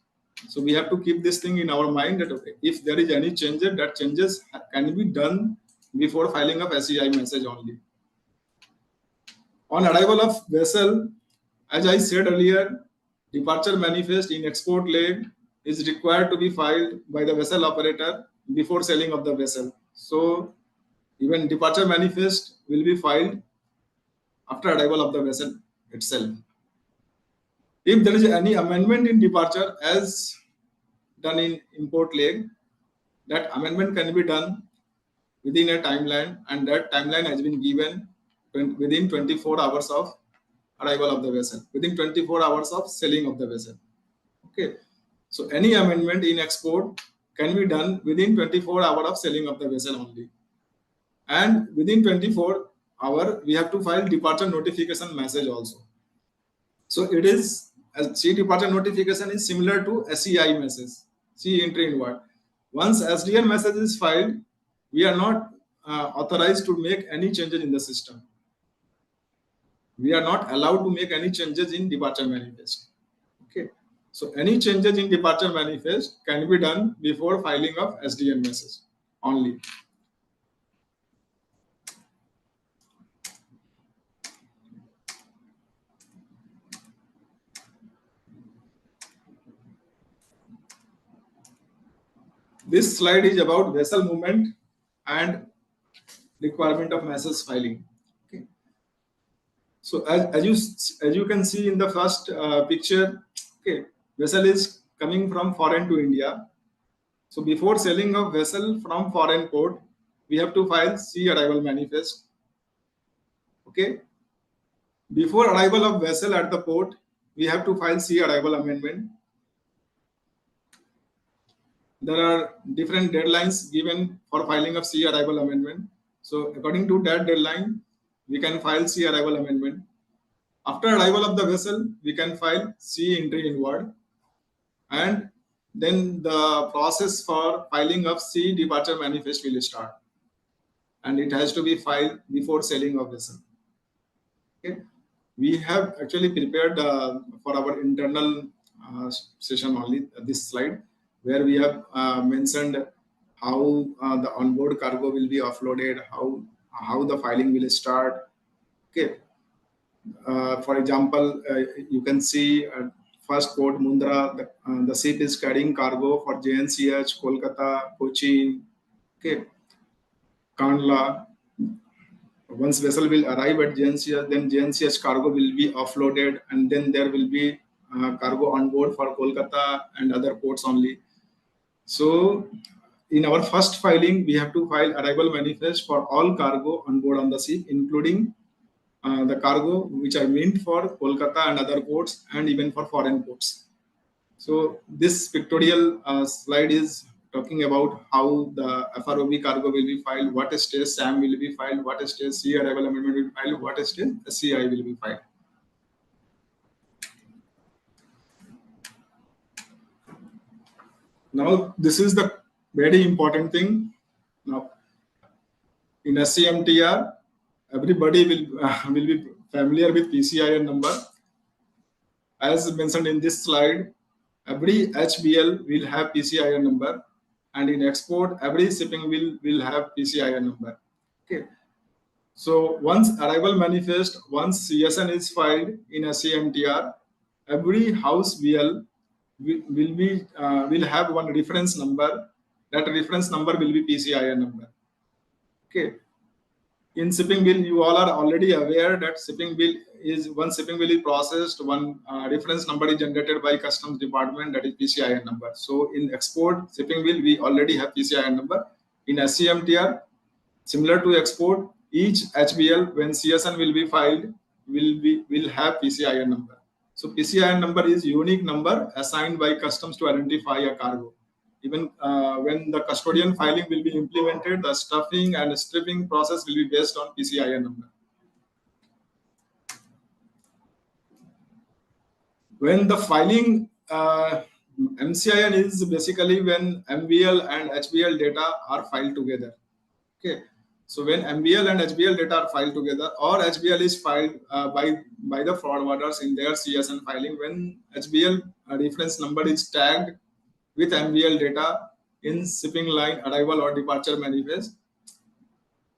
So we have to keep this thing in our mind that okay, if there is any changes, that changes can be done before filing of SCI message only. On arrival of vessel, as I said earlier, departure manifest in export leg is required to be filed by the vessel operator before sailing of the vessel. So even departure manifest will be filed after arrival of the vessel itself. If there is any amendment in departure as done in import leg, that amendment can be done within a timeline, and that timeline has been given within 24 hours of arrival of the vessel, within 24 hours of sailing of the vessel. Okay, so any amendment in export can be done within 24 hours of sailing of the vessel only, and within 24 hours we have to file departure notification message also. So it is, C departure notification is similar to SCI message, C entry inward. Once SDN message is filed, we are not authorized to make any changes in the system. We are not allowed to make any changes in departure manifest. Okay, so any changes in departure manifest can be done before filing of SDN message only. This slide is about vessel movement and requirement of message filing. Okay. So as you can see in the first picture, okay, vessel is coming from foreign to India. So before sailing of vessel from foreign port, we have to file sea arrival manifest. Okay. Before arrival of vessel at the port, we have to file sea arrival amendment. There are different deadlines given for filing of sea arrival amendment. So according to that deadline, we can file sea arrival amendment. After arrival of the vessel, we can file sea entry inward, and then the process for filing of sea departure manifest will start, and it has to be filed before sailing of vessel. Okay, we have actually prepared for our internal session only this slide, where we have mentioned how the onboard cargo will be offloaded, how the filing will start. Okay, for example, you can see first port Mundra, the ship is carrying cargo for JNCH, Kolkata, Cochin, okay, Kandla. Once vessel will arrive at JNCH, then JNCH cargo will be offloaded, and then there will be cargo on board for Kolkata and other ports only. So in our first filing, we have to file arrival manifest for all cargo on board on the ship, including the cargo which are meant for Kolkata and other ports, and even for foreign ports. So this pictorial slide is talking about how the FROB cargo will be filed, what stage SAM will be filed, what stage sea arrival amendment will be filed, what stage SCI will be filed. Now this is the very important thing. Now in SCMTR, everybody will be familiar with PCIN number. As mentioned in this slide, every HBL will have PCIN number, and in export, every shipping will have PCIN number. Okay. So once arrival manifest, once CSN is filed in SCMTR, every house BL will have one reference number. That reference number will be PCIN number. Okay. in shipping bill, you all are already aware that shipping bill is one shipping bill is processed, one reference number is generated by customs department, that is PCIN number. So in export shipping bill, we already have PCIN number. In SCMTR, similar to export, each HBL when CSN will be filed will have PCIN number. So PCIN number is unique number assigned by customs to identify a cargo. Even when the custodian filing will be implemented, the stuffing and stripping process will be based on PCIN number. When the filing MCIN is basically when MBL and HBL data are filed together. Okay, so when MBL and HBL data are filed together, or HBL is filed by the forwarders in their CSN filing, when HBL reference number is tagged with MBL data in shipping line arrival or departure manifest,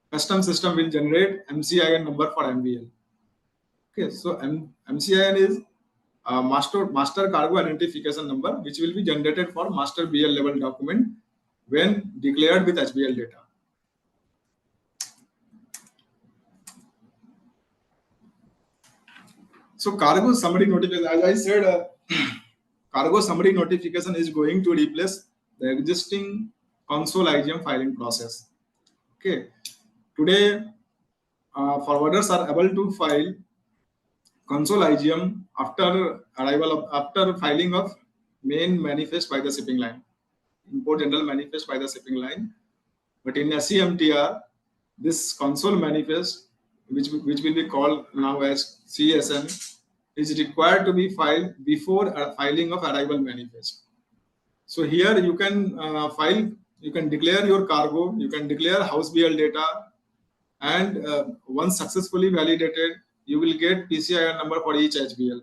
custom system will generate MCIN number for MBL. Okay, so MCIN is master cargo identification number, which will be generated for master BL level document when declared with HBL data. So cargo summary notification, as I said, cargo summary notification is going to replace the existing console IGM filing process. Okay, today forwarders are able to file console IGM after filing of main manifest by the shipping line, import general manifest by the shipping line. But in SCMTR, this console manifest, which will be called now as CSN, is required to be filed before filing of arrival manifest. So here you can you can declare your cargo, you can declare house BL data, and once successfully validated, you will get PCIN number for each HBL.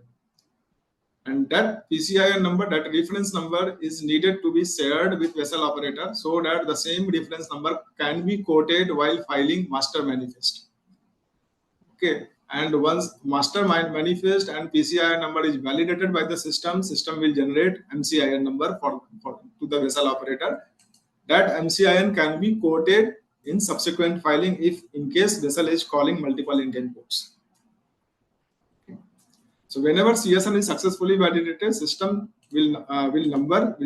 And that PCIN number, that reference number, is needed to be shared with vessel operator so that the same reference number can be quoted while filing master manifest. Okay, and once master manifest and PCIN number is validated by the system will generate MCIN number to the vessel operator. That MCIN can be quoted in subsequent filing if in case vessel is calling multiple intent ports. So whenever CSN is successfully validated, system will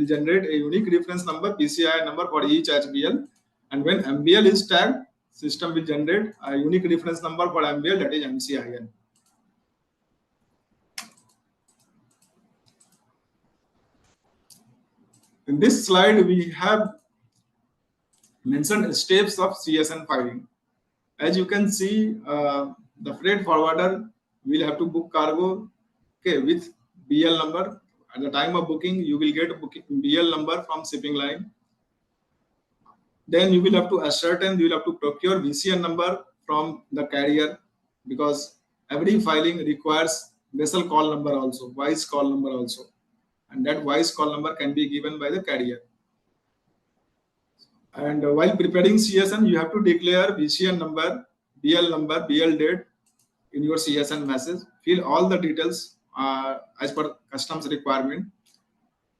generate a unique reference number, PCIN number for each HBL, and when MBL is tagged, system will generate a unique reference number for MBL, that is MCIN. In this slide, we have mentioned steps of CSN filing. As you can see, the freight forwarder will have to book cargo, okay, with BL number. At the time of booking, you will get a BL number from shipping line. Then you will have to ascertain, you will have to procure VCN number from the carrier, because every filing requires vessel call number also, voice call number also, and that voice call number can be given by the carrier. And while preparing CSN, you have to declare VCN number, BL date in your CSN message. Fill all the details as per customs requirement.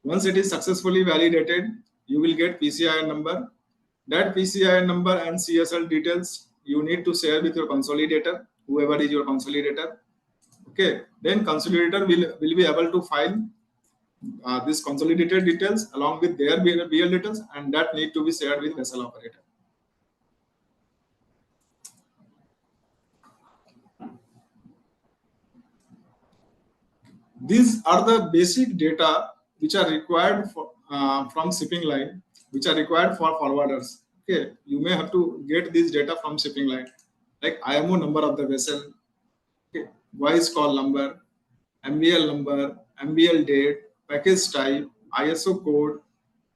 Once it is successfully validated, you will get PCIN number. That PCIN number and CSL details you need to share with your consolidator, whoever is your consolidator. Okay, then consolidator will be able to file this consolidated details along with their BL details, and that need to be shared with vessel operator. These are the basic data which are required for, from shipping line, which are required for forwarders. Okay, you may have to get this data from shipping line, like IMO number of the vessel, okay, voice call number, MBL number, MBL date, package type, ISO code,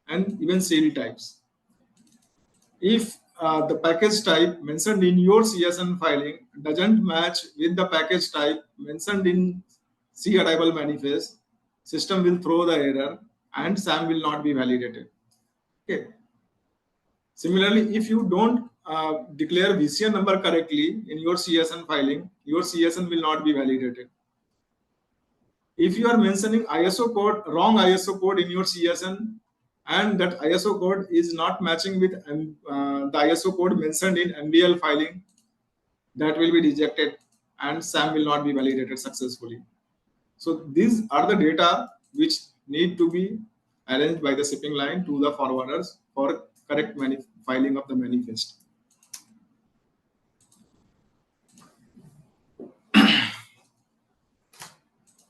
and even seal types. If the package type mentioned in your CSN filing doesn't match with the package type mentioned in C arrival manifest, system will throw the error and SAM will not be validated. Okay. Similarly, if you don't declare VCN number correctly in your CSN filing, your CSN will not be validated. If you are mentioning ISO code, wrong ISO code in your CSN, and that ISO code is not matching with the ISO code mentioned in MBL filing, that will be rejected and SAM will not be validated successfully. So these are the data which need to be arranged by the shipping line to the forwarders for correct filing of the manifest.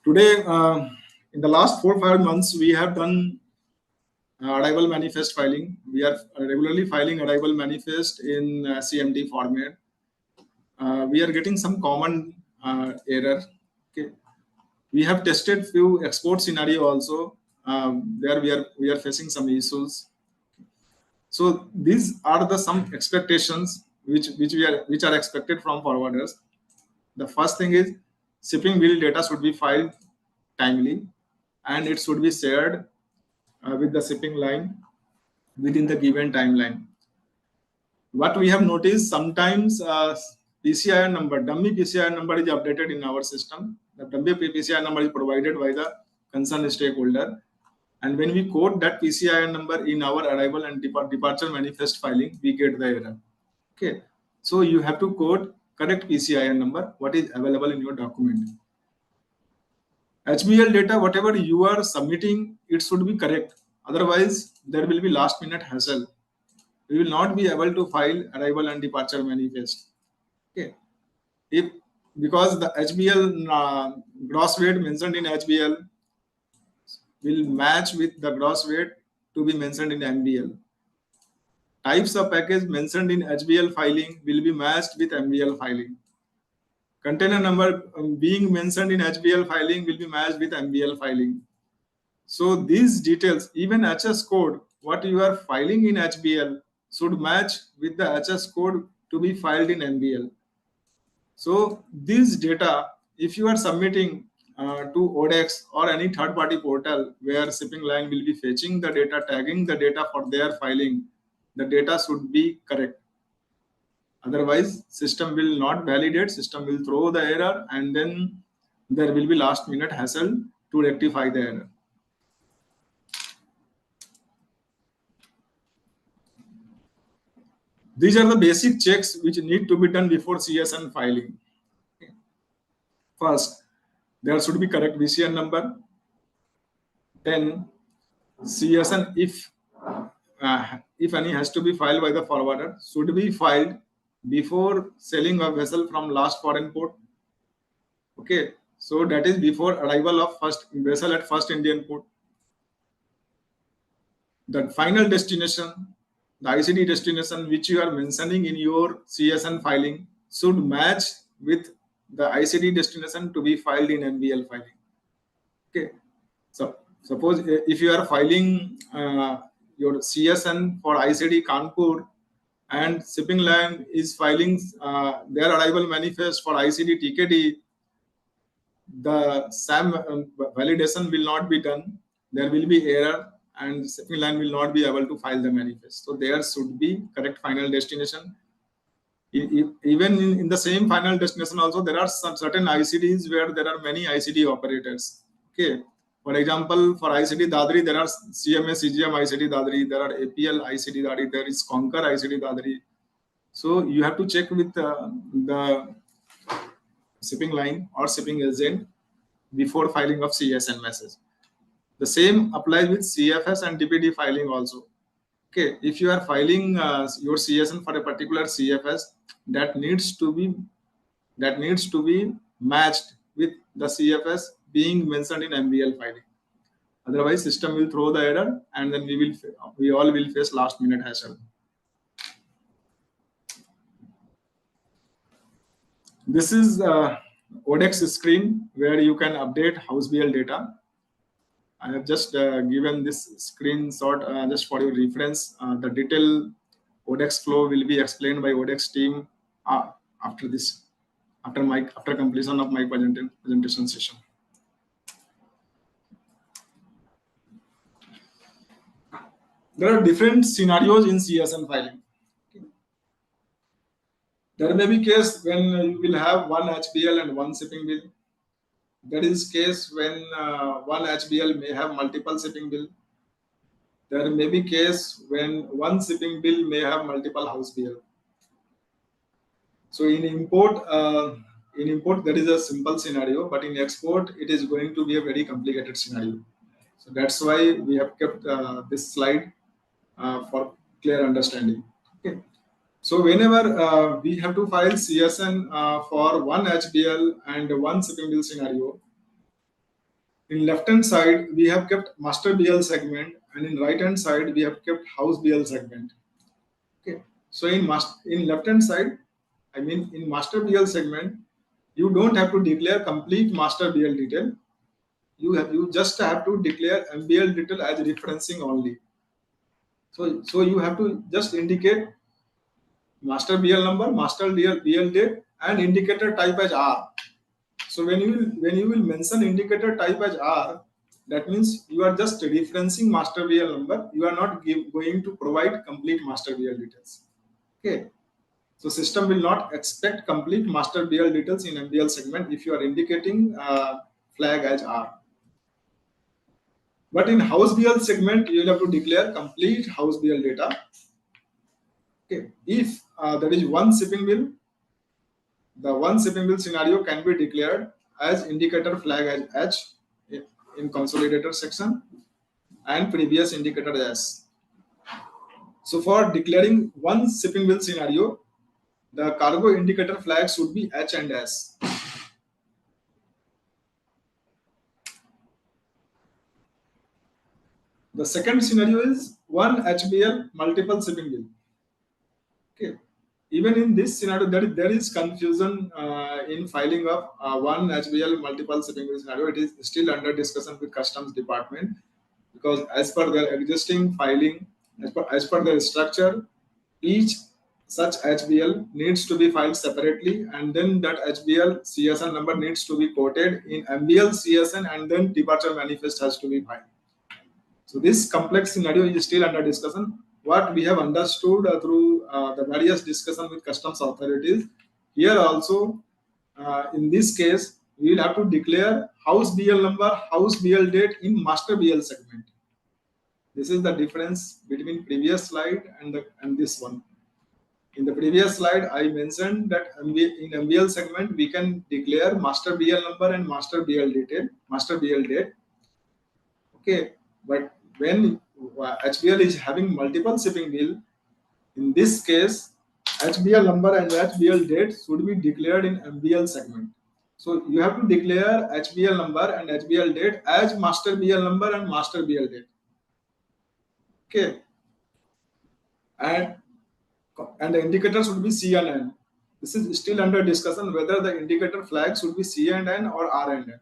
Today, in the last 4 or 5 months, we have done arrival manifest filing. We are regularly filing arrival manifest in CMD format. We are getting some common error. Okay. We have tested few export scenario also. There we are facing some issues. So these are the some expectations which are expected from forwarders. The first thing is shipping bill data should be filed timely and it should be shared with the shipping line within the given timeline. What we have noticed, sometimes PCI number, dummy PCI number is updated in our system. The dummy PCI number is provided by the concerned stakeholder. And when we code that PCI number in our arrival and departure manifest filing, we get the error. Okay. So you have to code correct PCI number, what is available in your document. HBL data, whatever you are submitting, it should be correct. Otherwise, there will be last minute hassle. We will not be able to file arrival and departure manifest. Okay. Because the HBL gross weight mentioned in HBL will match with the gross weight to be mentioned in MBL. Types of package mentioned in HBL filing will be matched with MBL filing. Container number being mentioned in HBL filing will be matched with MBL filing. So these details, even HS code, what you are filing in HBL should match with the HS code to be filed in MBL. So these data, if you are submitting to ODEX or any third-party portal where shipping line will be fetching the data, tagging the data for their filing, the data should be correct. Otherwise, system will not validate, system will throw the error, and then there will be last minute hassle to rectify the error. These are the basic checks which need to be done before CSN filing. First, there should be correct VCN number. Then CSN, if any has to be filed by the forwarder, should be filed before selling a vessel from last foreign port. Okay, so that is before arrival of first vessel at first Indian port. The final destination, the ICD destination which you are mentioning in your CSN filing should match with the ICD destination to be filed in MBL filing. Okay, so suppose if you are filing your CSN for ICD Kanpur and shipping line is filing their arrival manifest for ICD TKD, the SAM validation will not be done. There will be error and shipping line will not be able to file the manifest. So there should be correct final destination. Even in the same final destination also, there are some certain ICDs where there are many ICD operators. Okay. For example, for ICD Dadri, there are CMA, CGM ICD Dadri, there are APL ICD Dadri, there is Concur ICD Dadri. So you have to check with the shipping line or shipping agent before filing of CSN message. The same applies with CFS and DPD filing also. Okay, if you are filing your CSN for a particular CFS, that needs to be matched with the CFS being mentioned in MBL filing. Otherwise, system will throw the error, and then we all will face last minute hassle. This is ODEX screen where you can update house BL data. I have just given this screenshot just for your reference. The detailed ODEX flow will be explained by ODEX team after completion of my presentation session. There are different scenarios in CSN filing. There may be case when you will have one HBL and one shipping bill. There is case when one HBL may have multiple shipping bill. There may be case when one shipping bill may have multiple house bill. So in import that is a simple scenario, but in export it is going to be a very complicated scenario. So that's why we have kept this slide for clear understanding. Okay. So whenever we have to file CSN for one HBL and one shipping bill scenario, in left hand side we have kept master BL segment, and in right hand side we have kept house BL segment. Okay. So in left hand side, I mean in master BL segment, you don't have to declare complete master BL detail. You just have to declare MBL detail as referencing only. So you have to just indicate master BL number, master BL date, and indicator type as R. So when you will mention indicator type as R, that means you are just referencing master BL number. You are not going to provide complete master BL details. Okay. So system will not expect complete master BL details in MBL segment if you are indicating flag as R. But in house BL segment, you will have to declare complete house BL data. Okay. If there is one shipping bill, the one shipping bill scenario can be declared as indicator flag as H in consolidator section and previous indicator as. So for declaring one shipping bill scenario, the cargo indicator flag should be H and S. The second scenario is one HBL multiple shipping bill. Okay. Even in this scenario, there is confusion in filing of one HBL multiple shipping bill scenario. It is still under discussion with Customs Department, because as per their existing filing, as per their structure, each such HBL needs to be filed separately, and then that HBL CSN number needs to be quoted in MBL CSN, and then departure manifest has to be filed. So this complex scenario is still under discussion. What we have understood through the various discussion with customs authorities, here also in this case, we will have to declare house BL number, house BL date in master BL segment. This is the difference between previous slide and this one. In the previous slide, I mentioned that in MBL segment, we can declare master BL number and master BL detail, master BL date. Okay, but when HBL is having multiple shipping bill, in this case, HBL number and HBL date should be declared in MBL segment. So you have to declare HBL number and HBL date as master BL number and master BL date. Okay, and the indicator should be C and N. This is still under discussion whether the indicator flag should be C and N or R and N.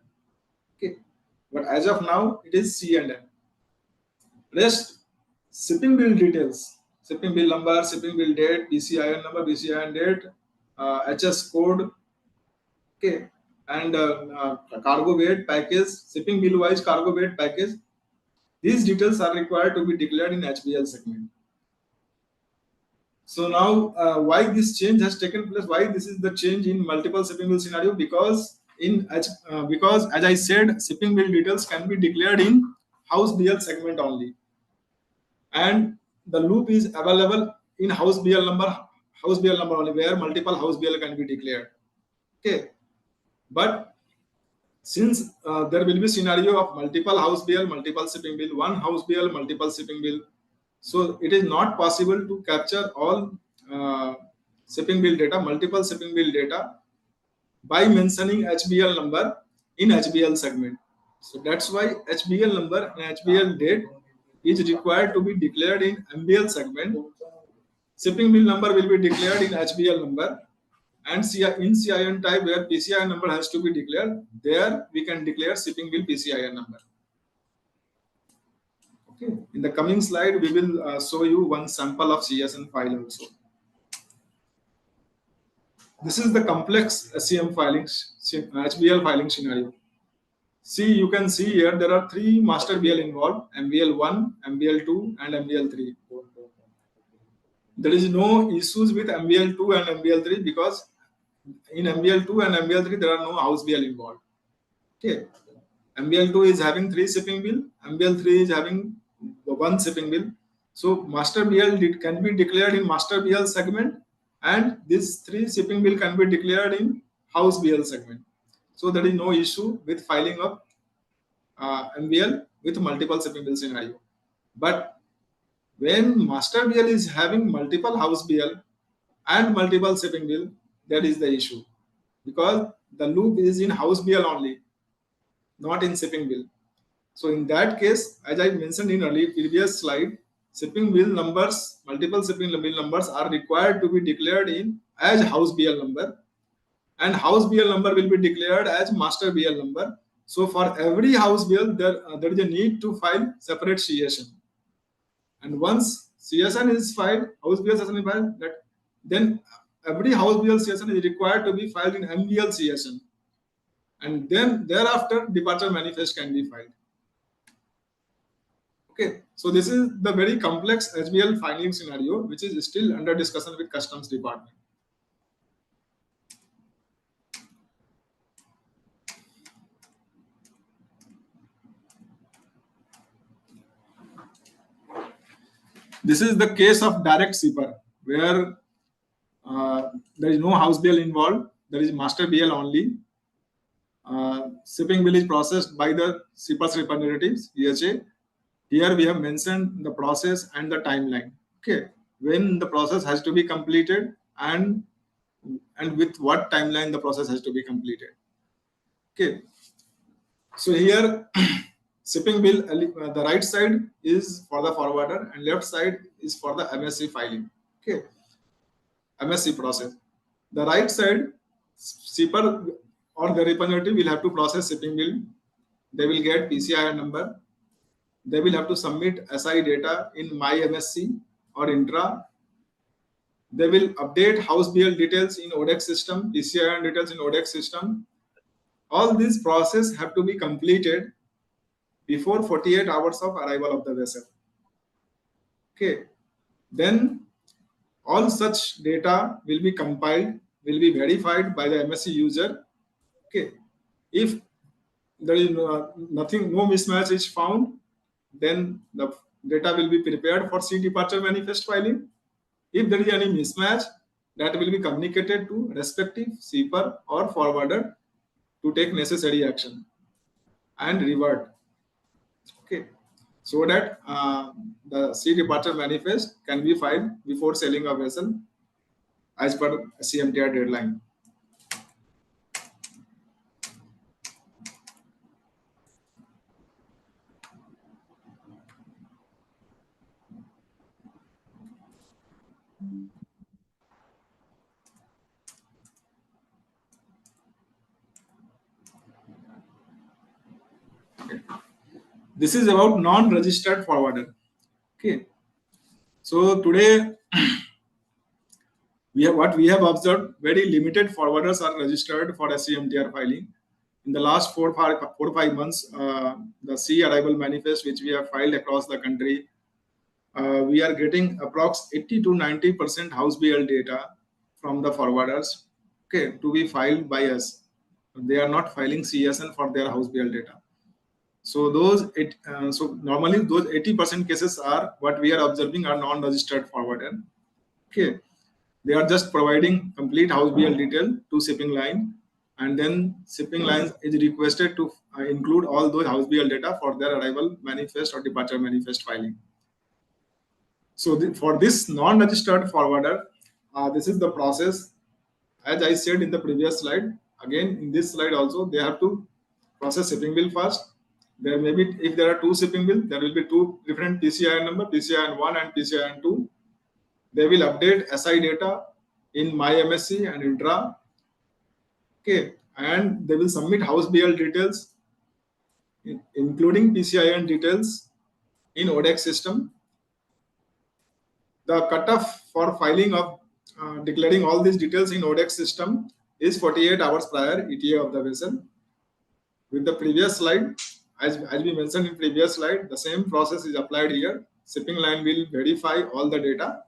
Okay, but as of now, it is C and N. Rest shipping bill details, shipping bill number, shipping bill date, BCIN number, BCIN date, HS code, okay, and cargo weight package, shipping bill wise cargo weight package. These details are required to be declared in HBL segment. So now, why this change has taken place? Why this is the change in multiple shipping bill scenario? Because as I said, shipping bill details can be declared in house BL segment only, and the loop is available in house BL number only, where multiple house BL can be declared. Okay, but since there will be scenario of multiple house BL, multiple shipping bill, one house BL, multiple shipping bill, so it is not possible to capture all shipping bill data, multiple shipping bill data, by mentioning HBL number in HBL segment. So that's why HBL number and HBL date is required to be declared in MBL segment. Shipping bill number will be declared in HBL number, and in CIN type where PCIN number has to be declared, there we can declare shipping bill PCIN number. Okay. In the coming slide, we will show you one sample of CSN file also. This is the complex SCM filings, HBL filing scenario. See, you can see here there are three master BL involved: MBL1, MBL2, and MBL3. There is no issues with MBL2 and MBL3 because in MBL2 and MBL3 there are no house BL involved. Okay, MBL2 is having 3 shipping bill, MBL3 is having the 1 shipping bill. So master BL can be declared in master BL segment, and these 3 shipping bill can be declared in house BL segment. So there is no issue with filing of MBL with multiple shipping bill scenario. But when master BL is having multiple house BL and multiple shipping bill, that is the issue, because the loop is in house BL only, not in shipping bill. So in that case, as I mentioned in previous slide, shipping bill numbers, multiple shipping bill numbers are required to be declared in as house BL number, and house BL number will be declared as master BL number. So for every house BL, there is a need to file separate CSN. And once CSN is filed, house BL CSN is filed, then every house BL CSN is required to be filed in MBL CSN. And then thereafter, departure manifest can be filed. Okay, so this is the very complex HBL filing scenario, which is still under discussion with Customs Department. This is the case of direct shipper, where there is no house BL involved, there is master BL only. Shipping bill is processed by the shipper's representatives, EHA. Here we have mentioned the process and the timeline. Okay, when the process has to be completed and with what timeline the process has to be completed. Okay, so here shipping bill, the right side is for the forwarder and left side is for the MSC filing. Okay, MSC process. The right side, shipper or the representative will have to process shipping bill. They will get PCI number. They will have to submit SI data in My MSC or Intra. They will update house BL details in ODEX system, PCI details in ODEX system. All these processes have to be completed before 48 hours of arrival of the vessel. Okay, then all such data will be compiled, will be verified by the MSC user. Okay, if there is no mismatch is found, then the data will be prepared for sea departure manifest filing. If there is any mismatch, that will be communicated to respective shipper or forwarder to take necessary action and revert. Okay, so that the sea departure manifest can be filed before sailing a vessel as per SCMTR deadline. This is about non-registered forwarder. Okay, so today what we have observed, very limited forwarders are registered for SCMTR filing. In the last 4 to 5 months, the sea arrival manifest which we have filed across the country, we are getting approx 80 to 90% house BL data from the forwarders, okay, to be filed by us. They are not filing CSN for their house BL data. So so normally those 80% cases are what we are observing are non-registered forwarder. Okay, they are just providing complete house BL detail to shipping line, and then shipping lines is requested to include all those house BL data for their arrival manifest or departure manifest filing. So for this non-registered forwarder, this is the process. As I said in the previous slide, again in this slide also, they have to process shipping bill first. There may be, if there are 2 shipping bill, there will be 2 different PCI number, PCI 1 and PCI 2. They will update SI data in My MSC and Intra. Okay, and they will submit house BL details, including PCI details in ODEX system. The cutoff for filing of declaring all these details in ODEX system is 48 hours prior ETA of the vessel. With the previous slide, as we mentioned in previous slide, the same process is applied here. Shipping line will verify all the data.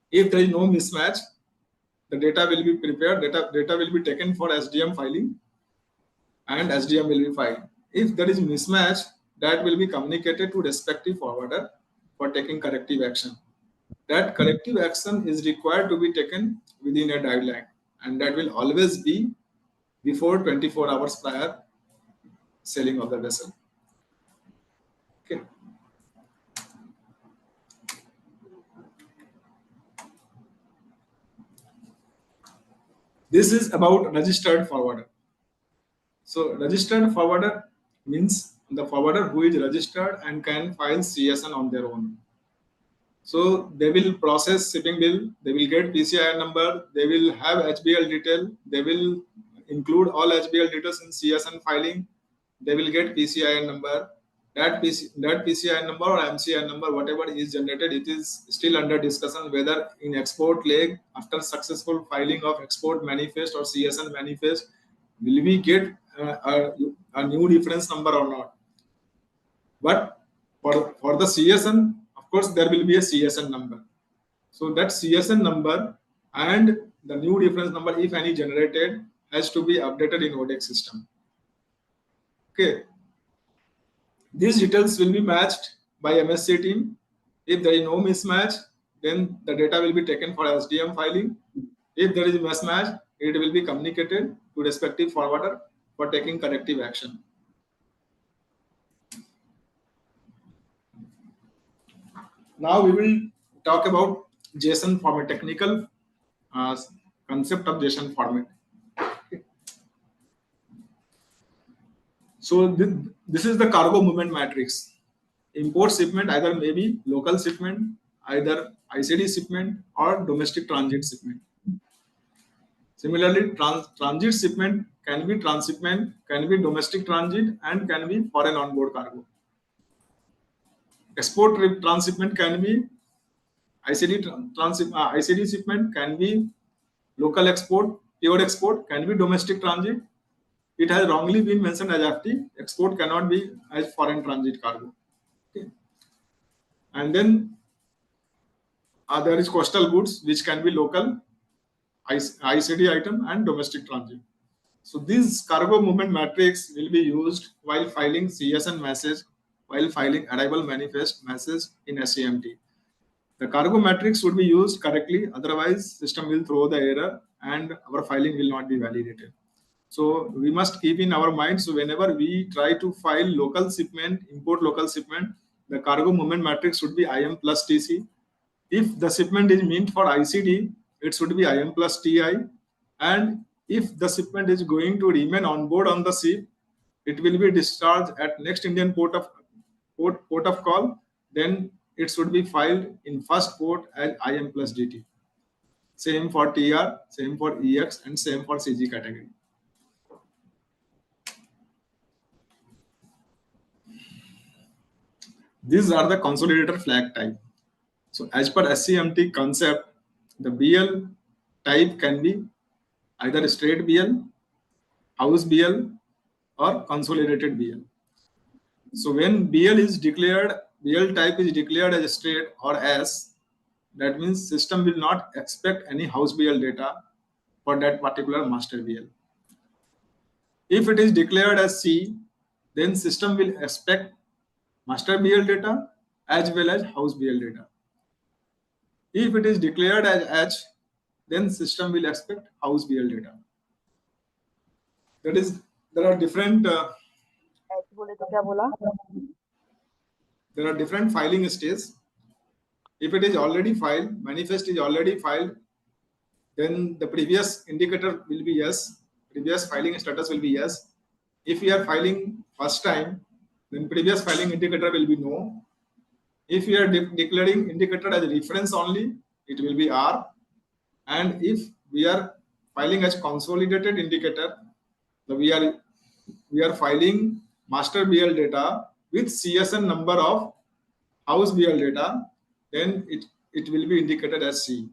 If there is no mismatch, the data will be prepared, data will be taken for SDM filing, and SDM will be filed. If there is mismatch, that will be communicated to respective forwarder for taking corrective action. that corrective action is required to be taken within a deadline, and that will always be before 24 hours prior sailing of the vessel. Okay. This is about registered forwarder. So registered forwarder means the forwarder who is registered and can file CSN on their own. So they will process shipping bill, they will get PCI number, they will have HBL detail, they will include all HBL details in CSN filing, they will get PCI number. That PCI number or MCI number, whatever is generated, it is still under discussion whether in export leg, after successful filing of export manifest or CSN manifest, will we get a new reference number or not. But for the CSN, of course, there will be a CSN number. So that CSN number and the new reference number, if any generated, has to be updated in ODEX system. Okay. These details will be matched by MSC team. If there is no mismatch, then the data will be taken for SDM filing. If there is a mismatch, it will be communicated to respective forwarder for taking corrective action. Now we will talk about JSON format, technical concept of JSON format. Okay. So this is the cargo movement matrix. Import shipment either may be local shipment, either ICD shipment or domestic transit shipment. Similarly, transit shipment can be transshipment, can be domestic transit, and can be foreign onboard cargo. Export transshipment can be ICD shipment, can be local export, pure export, can be domestic transit. It has wrongly been mentioned as FT. Export cannot be as foreign transit cargo. Okay. And then there is coastal goods, which can be local, ICD item, and domestic transit. So this cargo movement matrix will be used while filing CSN message, while filing arrival manifest message in SCMT. The cargo matrix should be used correctly, otherwise system will throw the error and our filing will not be validated. So we must keep in our mind, so whenever we try to file local shipment, import local shipment, the cargo movement matrix should be IM plus TC. If the shipment is meant for ICD, it should be IM plus TI. And if the shipment is going to remain on board on the ship, it will be discharged at next Indian port of call, then it should be filed in first port as IM plus DT. Same for TR, same for EX, and same for CG category. These are the consolidator flag type. So as per SCMT concept, the BL type can be either straight BL, house BL, or consolidated BL. So when BL is declared, BL type is declared as straight or S, that means system will not expect any house BL data for that particular master BL. If it is declared as C, then system will expect master BL data as well as house BL data. If it is declared as H, then system will expect house BL data. That is, there are different filing stages. If it is already filed, manifest is already filed, then the previous indicator will be yes, previous filing status will be yes. If we are filing first time, then previous filing indicator will be no. If we are declaring indicator as a reference only, it will be R. And if we are filing as consolidated indicator, so we are filing master BL data with CSN number of house BL data, then it will be indicated as C.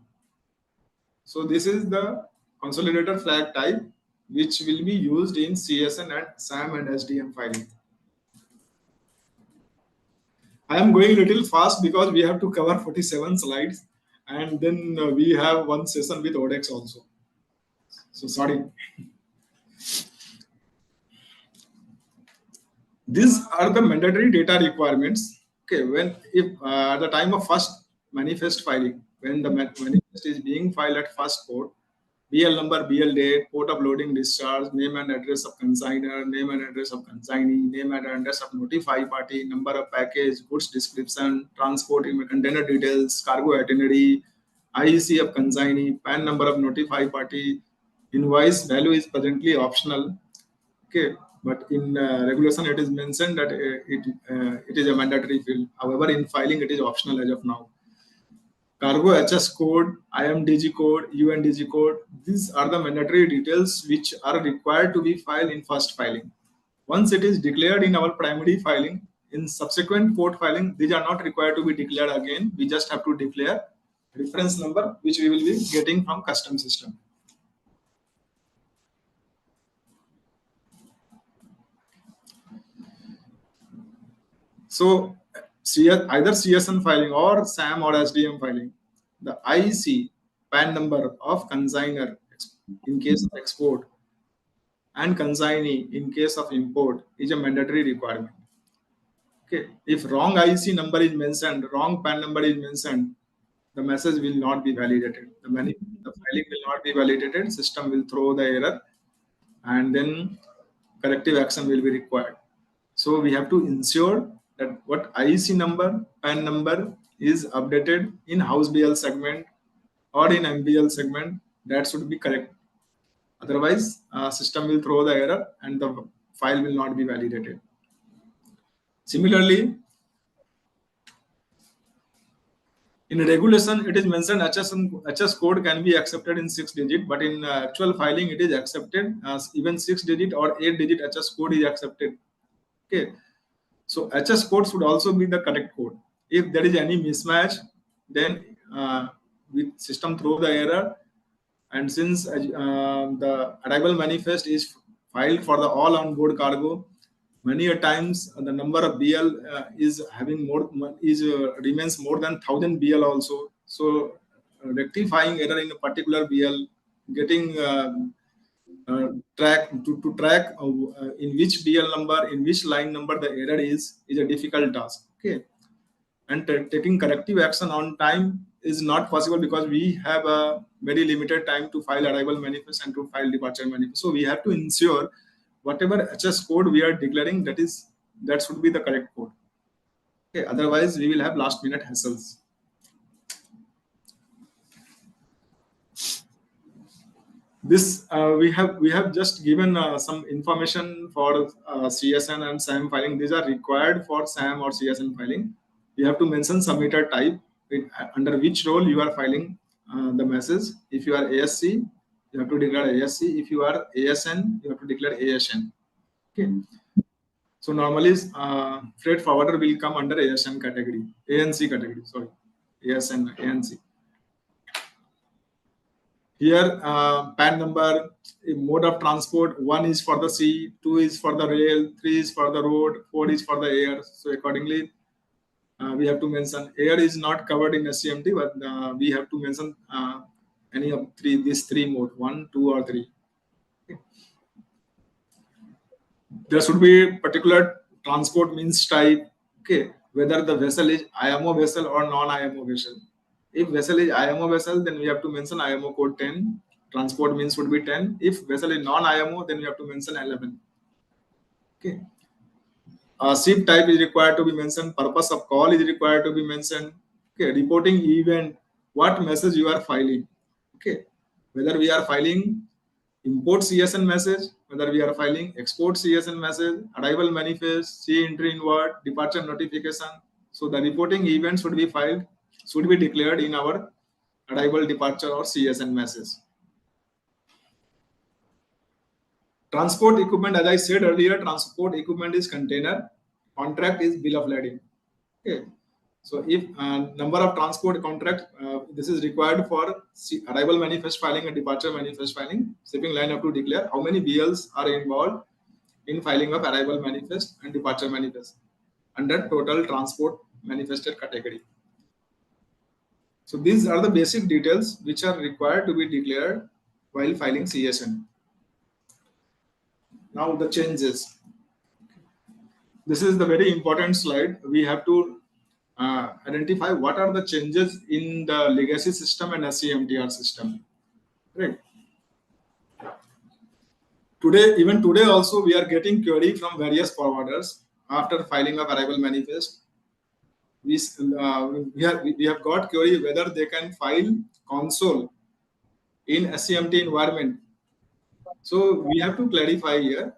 So this is the consolidator flag type which will be used in CSN and SAM and SDM filing. I am going a little fast because we have to cover 47 slides and then we have one session with ODEX also. So sorry. These are the mandatory data requirements. Okay, if at the time of first manifest filing, when the manifest is being filed at first port, BL number, BL date, port of loading discharge, name and address of consignor, name and address of consignee, name and address of notified party, number of package, goods description, transport container details, cargo itinerary, IEC of consignee, PAN number of notified party, invoice value is presently optional. Okay, but in regulation it is mentioned that it is a mandatory field. However, in filing it is optional as of now. Cargo HS code, IMDG code, UNDG code, these are the mandatory details which are required to be filed in first filing. Once it is declared in our primary filing, in subsequent port filing, these are not required to be declared again. We just have to declare reference number which we will be getting from custom system. So either CSN filing or SAM or SDM filing, the IEC PAN number of consignor in case of export and consignee in case of import is a mandatory requirement. Okay, if wrong IEC number is mentioned, wrong PAN number is mentioned, the message will not be validated. The filing will not be validated. System will throw the error, and then corrective action will be required. So we have to ensure that what IEC number, PAN number is updated in house BL segment or in MBL segment, that should be correct. Otherwise, system will throw the error and the file will not be validated. Similarly, in regulation, it is mentioned HS code can be accepted in 6 digit, but in actual filing, it is accepted as even 6 digit or 8 digit HS code is accepted. Okay, so HS code should also be the correct code. If there is any mismatch, then with system throw the error. And since the arrival manifest is filed for the all on board cargo, many a times the number of BL is having more remains more than 1000 BL also. So rectifying error in a particular BL, getting track in which BL number, in which line number the error is a difficult task. Okay, and taking corrective action on time is not possible because we have a very limited time to file arrival manifest and to file departure manifest. So we have to ensure whatever HS code we are declaring, that should be the correct code. Okay, otherwise we will have last minute hassles. This we have just given some information for CSN and SAM filing. These are required for SAM or CSN filing. You have to mention submitter type, under which role you are filing the message. If you are ASC, you have to declare ASC. If you are ASN, you have to declare ASN. Okay. So normally freight forwarder will come under ASN category, ANC category. Sorry, ASN, ANC. Here, PAN number, mode of transport, 1 is for the sea, 2 is for the rail, 3 is for the road, 4 is for the air. So accordingly, we have to mention air is not covered in SCMT, but we have to mention any of these three mode, 1, 2, or 3. Okay. There should be particular transport means type. Okay, whether the vessel is IMO vessel or non-IMO vessel. If vessel is IMO vessel, then we have to mention IMO code 10. Transport means would be 10. If vessel is non-IMO, then we have to mention 11. Okay. Ship type is required to be mentioned. Purpose of call is required to be mentioned. Okay. Reporting event, what message you are filing. Okay. Whether we are filing import CSN message, whether we are filing export CSN message, arrival manifest, sea entry inward, departure notification. So the reporting event should be filed, should be declared in our arrival, departure, or CSN message. Transport equipment, as I said earlier, transport equipment is container, contract is bill of lading. Okay. So if number of transport contract, this is required for arrival manifest filing and departure manifest filing. Shipping line have to declare how many BLs are involved in filing of arrival manifest and departure manifest under total transport manifested category. So these are the basic details which are required to be declared while filing CSN. Now the changes. This is the very important slide. We have to identify what are the changes in the legacy system and SCMTR system. Right. Even today also, we are getting query from various forwarders after filing of arrival manifest. We have got query whether they can file console in SCMT environment. So we have to clarify here.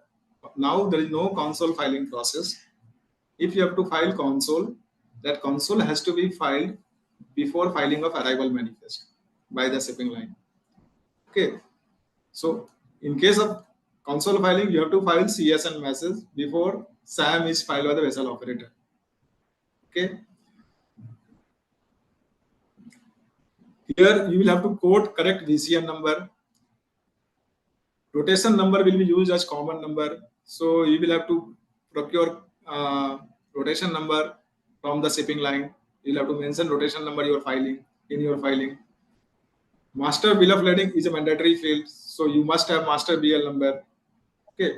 Now there is no console filing process. If you have to file console, that console has to be filed before filing of arrival manifest by the shipping line. Okay. So in case of console filing, you have to file CSN message before SAM is filed by the vessel operator. Okay. Here you will have to quote correct VCN number. Rotation number will be used as common number. So you will have to procure rotation number from the shipping line. You'll have to mention rotation number you are filing in your filing. Master bill of lading is a mandatory field, so you must have master BL number. Okay.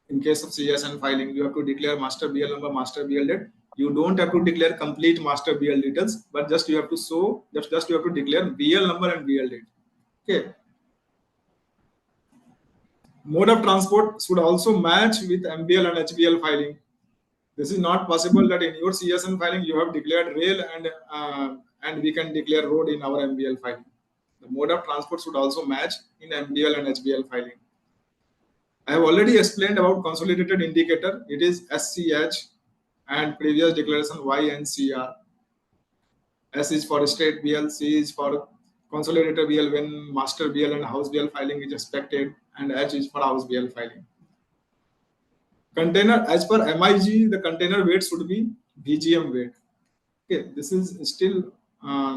In case of CSN filing, you have to declare master BL number, master BL date. You don't have to declare complete master BL details, but just you have to show, just you have to declare BL number and BL date. Okay. Mode of transport should also match with MBL and HBL filing. This is not possible that in your CSN filing you have declared rail and we can declare road in our MBL filing. The mode of transport should also match in MBL and HBL filing. I have already explained about consolidated indicator. It is SCH and previous declaration Y and CR. S is for state BL, C is for consolidated BL when master BL and house BL filing is expected, and H is for house BL filing. Container, as per MIG, the container weight should be BGM weight. Okay, this is still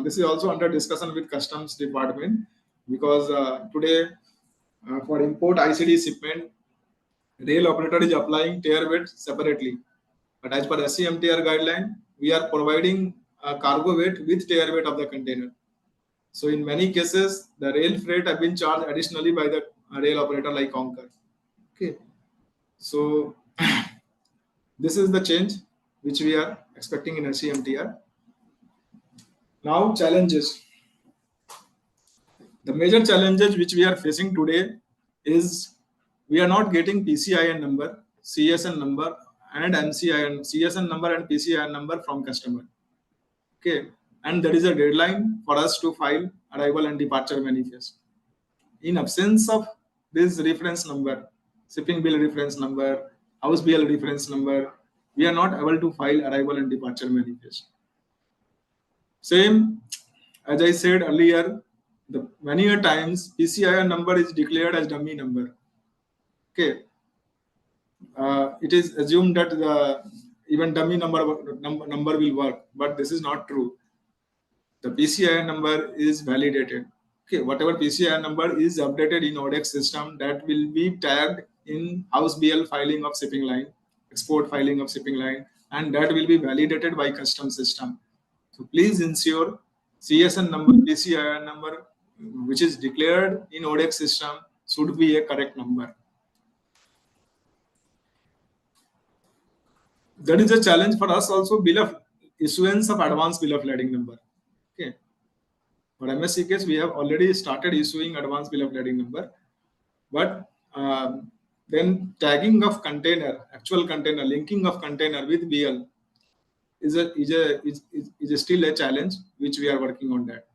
this is also under discussion with customs department, because today for import ICD shipment, rail operator is applying tier weight separately, but as per SCMTR guideline, we are providing cargo weight with tier weight of the container. So in many cases, the rail freight have been charged additionally by the rail operator like Concur. Okay, so this is the change which we are expecting in SCMTR. Now challenges. The major challenges which we are facing today is we are not getting PCIN number, CSN number, and MCIN, CSN number and PCIN number from customer. Okay, and there is a deadline for us to file arrival and departure manifest. In absence of this reference number, shipping bill reference number, house bill reference number, we are not able to file arrival and departure manifest. Same, as I said earlier, many a times PCIN number is declared as dummy number. Okay, it is assumed that even dummy number will work, but this is not true. The PCIN number is validated. Okay, whatever PCIN number is updated in ODEX system, that will be tagged in house BL filing of shipping line, export filing of shipping line, and that will be validated by customs system. So please ensure CSN number, PCIN number, which is declared in ODEX system, should be a correct number. That is a challenge for us also, bill of issuance of advance bill of lading number. Okay. For MSC case, we have already started issuing advance bill of lading number, but then tagging of container, actual container, linking of container with BL is still a challenge which we are working on that.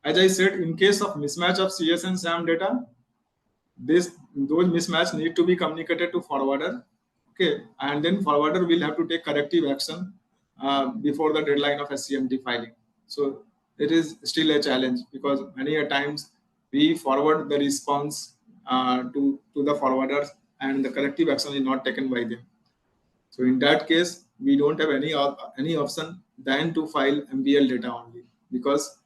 As I said, in case of mismatch of CS and SAM data, those mismatch need to be communicated to forwarder. Okay, and then forwarder will have to take corrective action before the deadline of SCMT filing. So it is still a challenge, because many a times we forward the response to the forwarders and the corrective action is not taken by them. So in that case, we don't have any option than to file MBL data only, because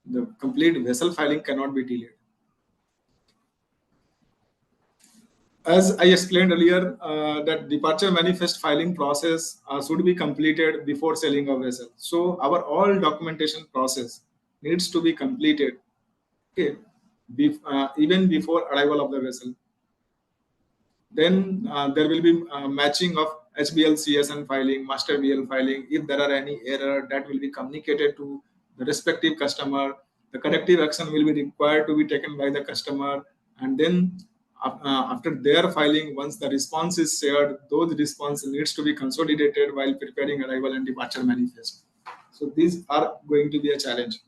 the complete vessel filing cannot be delayed. As I explained earlier, that departure manifest filing process should be completed before selling a vessel. So our all documentation process needs to be completed, okay, even before arrival of the vessel. Then there will be matching of HBL CSN filing, master BL filing. If there are any error, that will be communicated to the respective customer. The corrective action will be required to be taken by the customer, and then after their filing, once the response is shared, those response needs to be consolidated while preparing arrival and departure manifest. So these are going to be a challenge.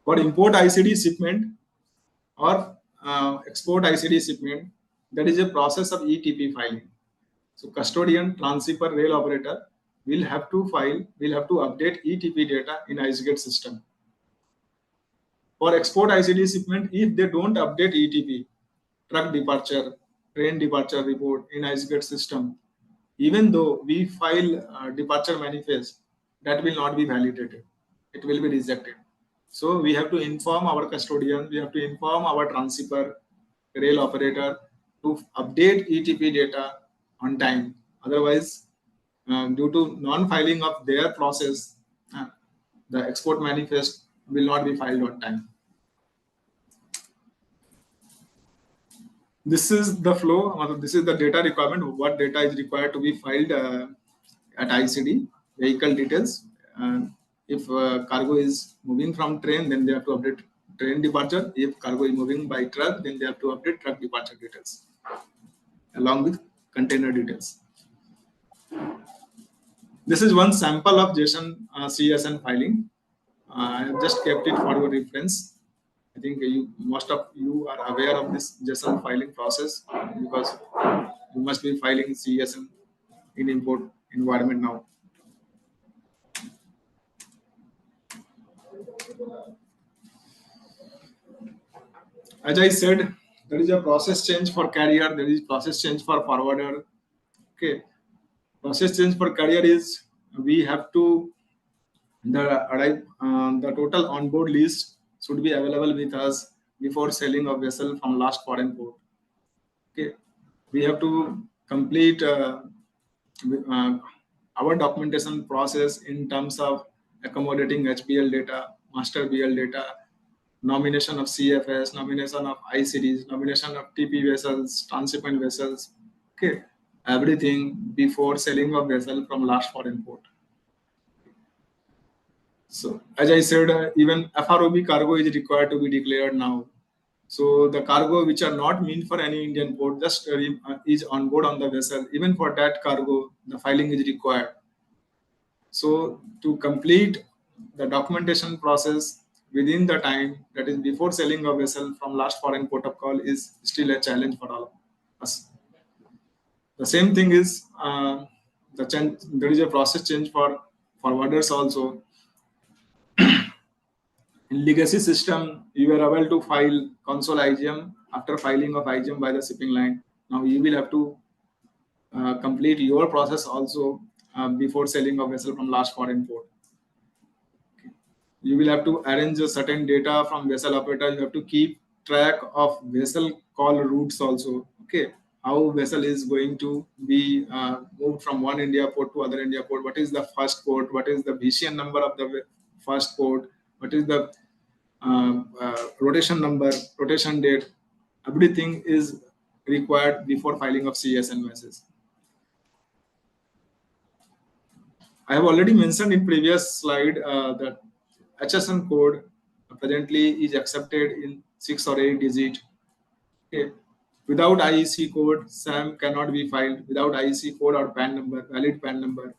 For import ICD shipment or export ICD shipment, that is a process of ETP filing. So custodian, transhipper, rail operator will have to update ETP data in IceGate system. For export ICD shipment, if they don't update ETP, truck departure, train departure report in IceGate system, even though we file departure manifest, that will not be validated. It will be rejected. So we have to inform our custodian, we have to inform our transhipper, rail operator to update ETP data on time. Otherwise, due to non-filing of their process, the export manifest will not be filed on time. This is the flow, this is the data requirement, what data is required to be filed at ICD, vehicle details. If cargo is moving from train, then they have to update train departure. If cargo is moving by truck, then they have to update truck departure details along with container details. This is one sample of JSON CSN filing. I have just kept it for your reference. I think most of you are aware of this JSON filing process because you must be filing CSN in import environment now. As I said, there is a process change for carrier, there is process change for forwarder. Okay, process change for carrier is we have to the total onboard list should be available with us before selling a vessel from last foreign port. Okay, we have to complete our documentation process in terms of accommodating HBL data, master BL data, nomination of CFS, nomination of ICDs, nomination of TP vessels, transshipment vessels. Okay, everything before selling a vessel from last foreign port. So as I said, even FROB cargo is required to be declared now. So the cargo which are not meant for any Indian port just is on board on the vessel. Even for that cargo, the filing is required. So to complete the documentation process within the time, that is before selling a vessel from last foreign port of call, is still a challenge for all of us. The same thing is there is a process change for forwarders also. In legacy system, you are able to file console IGM after filing of IGM by the shipping line. Now you will have to complete your process also before selling a vessel from last foreign port. Okay. You will have to arrange a certain data from vessel operator. You have to keep track of vessel call routes also. Okay, how vessel is going to be moved from one India port to other India port. What is the first port? What is the VCN number of the first port? What is the rotation number, rotation date? Everything is required before filing of CSN message. I have already mentioned in previous slide that HSN code presently is accepted in 6 or 8 digit. Okay. Without IEC code, SAM cannot be filed. Without IEC code or PAN number, valid PAN number,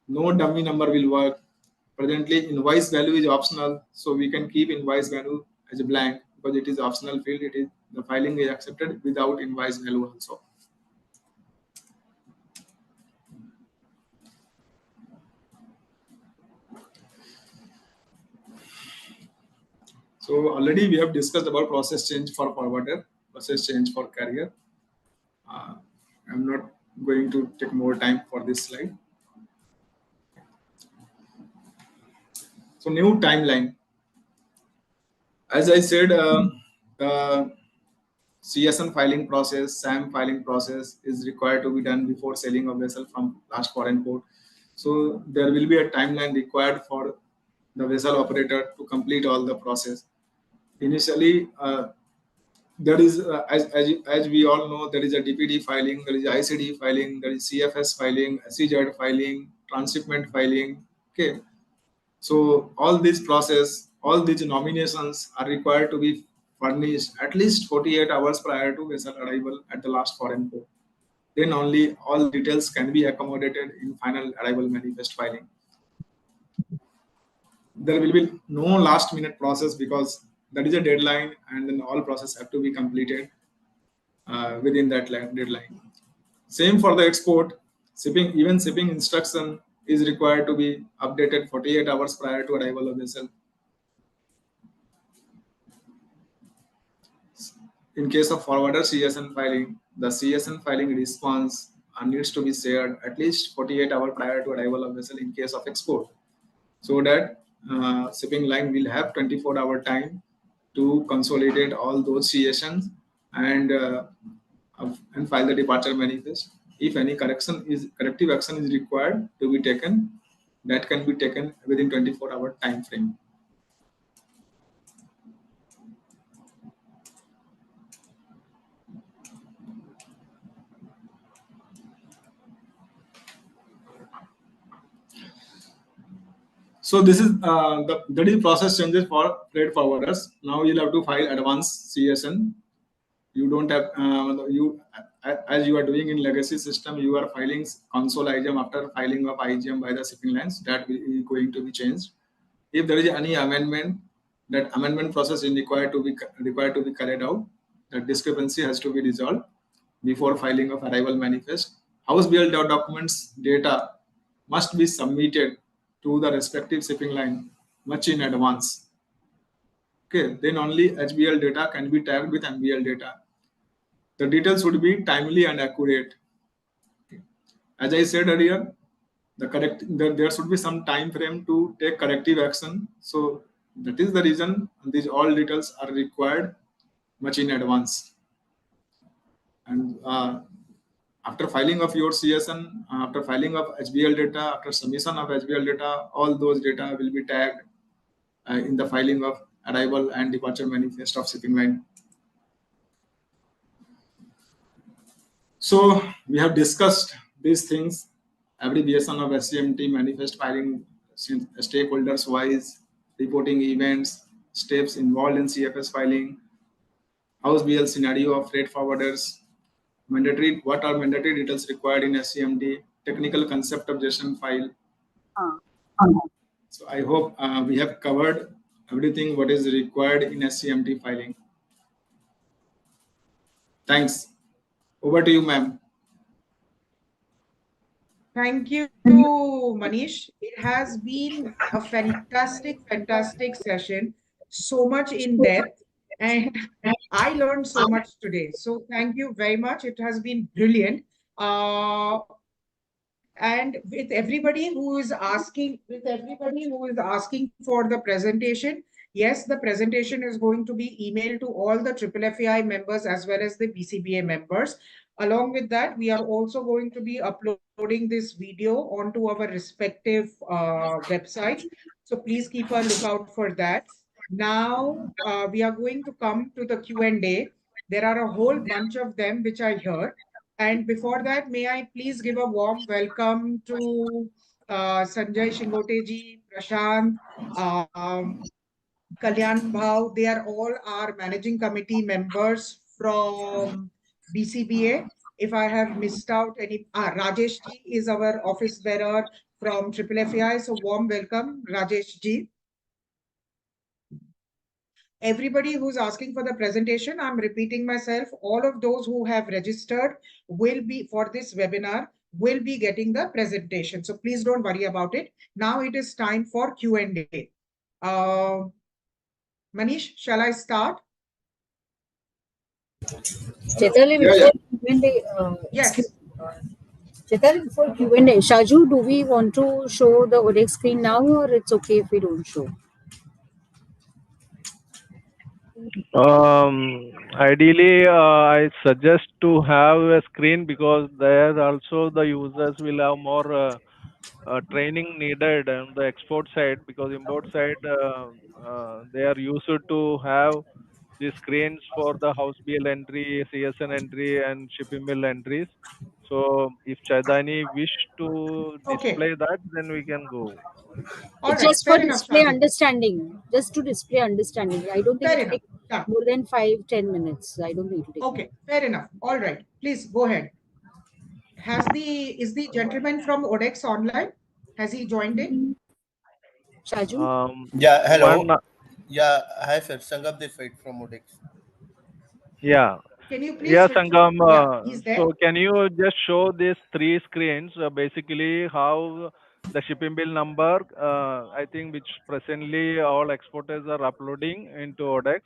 no dummy number will work. Presently, invoice value is optional, so we can keep invoice value as a blank because it is optional field. It is the filing is accepted without invoice value also. So already we have discussed about process change for forwarder, process change for carrier. I'm not going to take more time for this slide. So new timeline. As I said, the CSN filing process, SAM filing process is required to be done before selling a vessel from last foreign port. So there will be a timeline required for the vessel operator to complete all the process. Initially, there is, as we all know, there is a DPD filing, there is ICD filing, there is CFS filing, SEZ filing, transshipment filing. Okay. So all this process, all these nominations are required to be furnished at least 48 hours prior to vessel arrival at the last foreign port. Then only all details can be accommodated in final arrival manifest filing. There will be no last minute process because that is a deadline, and then all process have to be completed within that deadline. Same for the export. Even shipping instruction is required to be updated 48 hours prior to arrival of vessel. In case of forwarder CSN filing, the CSN filing response needs to be shared at least 48 hours prior to arrival of vessel in case of export, so that shipping line will have 24-hour time to consolidate all those CSNs and file the departure manifest. If any corrective action is required to be taken, that can be taken within 24-hour time frame. So this is that is process changes for freight forwarders. Now you'll have to file advance CSN. You don't have as you are doing in legacy system, you are filing console IGM after filing of IGM by the shipping lines. That is going to be changed. If there is any amendment, that amendment process is required to be carried out. That discrepancy has to be resolved before filing of arrival manifest. House BL documents data must be submitted to the respective shipping line much in advance. Okay, then only HBL data can be tagged with MBL data. The details should be timely and accurate. As I said earlier, there should be some time frame to take corrective action. So that is the reason these all details are required much in advance. And after filing of your CSN, after filing of HBL data, after submission of HBL data, all those data will be tagged in the filing of arrival and departure manifest of shipping line. So we have discussed these things, abbreviation of SCMT, manifest filing, stakeholders wise, reporting events, steps involved in CFS filing, House BL scenario of freight forwarders, what are mandatory details required in SCMT, technical concept of JSON file. So I hope we have covered everything what is required in SCMT filing. Thanks. Over to you, ma'am. Thank you, Manish. It has been a fantastic session, so much in depth, and I learned so much today. So thank you very much. It has been brilliant. And with everybody who is asking, for the presentation, yes, the presentation is going to be emailed to all the FFI members as well as the BCBA members. Along with that, we are also going to be uploading this video onto our respective websites. So please keep a lookout for that. Now we are going to come to the Q&A. There are a whole bunch of them which I heard. And before that, may I please give a warm welcome to Sanjay Shingote-ji, Prashant, Kalyan Bhau. They are all our managing committee members from BCBA. If I have missed out any, Rajesh ji is our office bearer from FFI. So warm welcome, Rajesh ji. Everybody who's asking for the presentation, I'm repeating myself, all of those who have registered will be for this webinar will be getting the presentation. So please don't worry about it. Now it is time for Q&A. Manish, shall I start? Chetali, before Q&A, yes. Chetali, before Q&A, Shaju, do we want to show the ODEX screen now, or it's okay if we don't show? Ideally, I suggest to have a screen because there also the users will have more training needed on the export side, because import side they are used to have the screens for the house BL entry, CSN entry, and shipping bill entries. So if Chaitani wish to Okay. display that, then we can go. All It's right. just for Fair enough, display Shaju. understanding. Just to display understanding. I don't think Fair it will enough. take Yeah. more than 5-10 minutes. I don't think it will take. Okay. Fair enough. All right. Please go ahead. Is the gentleman from Odex online? Has he joined in? Shaju? Yeah, hello. One, Yeah, hi sir. Sangam this side from Odex. yeah. Can you please Yeah, switch? Sangam. Yeah, he's there. So can you just show these three screens, basically how the shipping bill number, I think which presently all exporters are uploading into Odex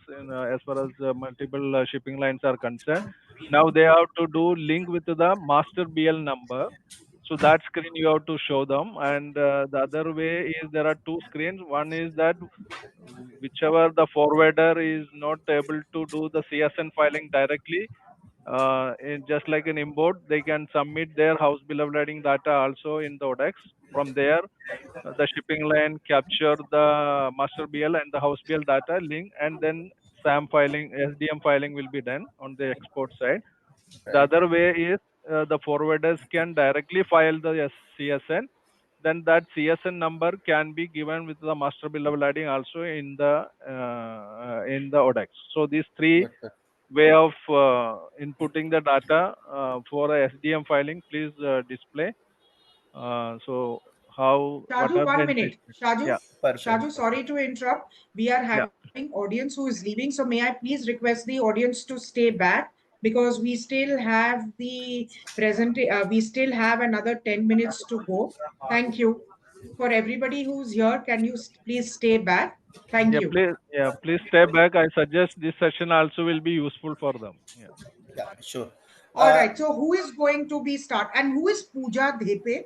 as far as multiple shipping lines are concerned. Now they have to do link with the master BL number. So that screen you have to show them. And the other way is there are two screens. One is that whichever the forwarder is not able to do the CSN filing directly, just like an import, they can submit their house bill of lading data also in the ODEX. From there, the shipping line capture the master BL and the house BL data link, and then SAM filing, SDM filing will be done on the export side. The Right. other way is the forwarders can directly file the CSN. Then that CSN number can be given with the master bill of lading also in the ODEX. So these three Good. way of inputting the data for a SDM filing, please display. So what Shaju, are the 1 entries? minute. Shaju, Yeah, Shaju, sorry to interrupt. We are yeah. having audience who is leaving. So may I please request the audience to stay back because we still have we still have another 10 minutes to go. Thank you. For everybody who's here, can you please stay back? Thank you. Please stay back. I suggest this session also will be useful for them. Yeah. Yeah, sure. All right. So who is going to be start and who is Pooja Dhepe?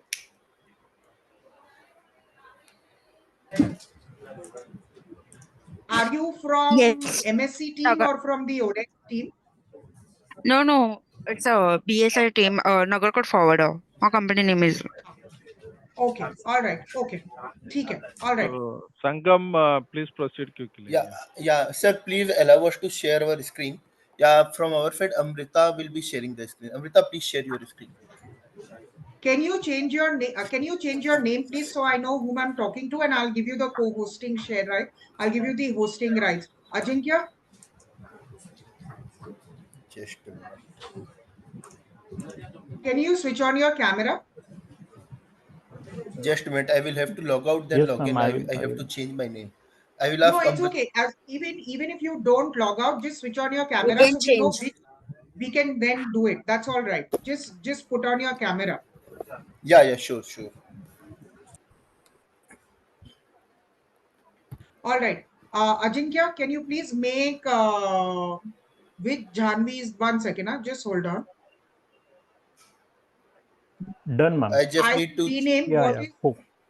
Are you from Yes. MSC team or from the ODEX team? No. It's a BSI team, Nagarkot Forwarder. Our company name is. Okay. All right. Okay. ठीक है. All right. So Sangam, please proceed quickly. Yeah, sir. Please allow us to share our screen. Yeah, from our side, Amrita will be sharing the screen. Amrita, please share your screen. Can you change your name? Can you change your name, please, so I know whom I'm talking to, and I'll give you the co-hosting share right. I'll give you the hosting rights. Ajinkya, Just a minute. can you switch on your camera? Just a minute. I will have to log out, then Yes, log ma'am. in. I I will. have to change my name. I will No, ask it's Amrita. okay. Even if you don't log out, just switch on your You camera can so we know change. which we can then do it. That's all right. Just put on your camera. Yeah, sure. All right. Ajinkya, can you please make with Janvi's 1 second? Just hold on. Done, ma'am. I just I need to. rename Yeah.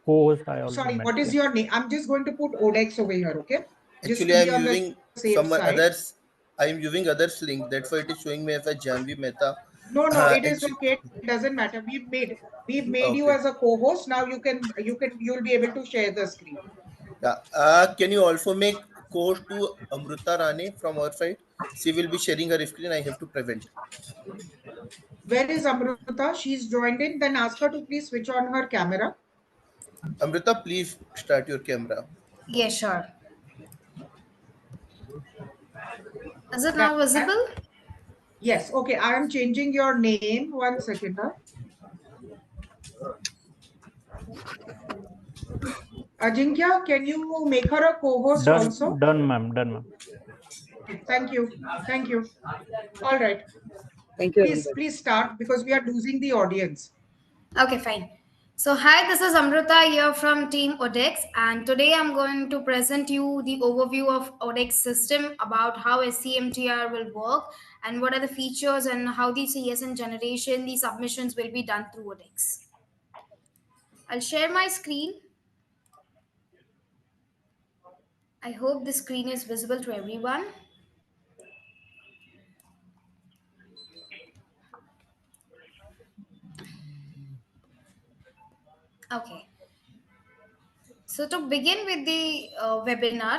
Co-host I already sorry, met. what is your name? I'm just going to put Odex over here, okay? Just Actually, to I'm be on the using safe some side. others. I'm using others link. That's why it is showing me as a Janvi Mehta. No, it is Actually, okay. It doesn't matter. We've made you okay. as a co-host. Now you'll be able to share the screen. Yeah. Can you also make course to Amrita Rane from our side? She will be sharing her screen. I have to prevent. Where is Amruta? She's joined in. Then ask her to please switch on her camera. Amrita, please start your camera. Yes, sure. Is it Yeah. now visible? Yes. Okay. I am changing your name. 1 second. Ajinkya, can you make her a co-host also? Done, ma'am. Done, ma'am. Thank you. All right. Thank you, everybody. Please start because we are losing the audience. Okay, fine. So, hi, this is Amrita here from Team Odex, and today I'm going to present you the overview of Odex system about how SCMTR will work and what are the features and how the CSN generation, the submissions will be done through Odex. I'll share my screen. I hope the screen is visible to everyone. Okay. So to begin with the webinar,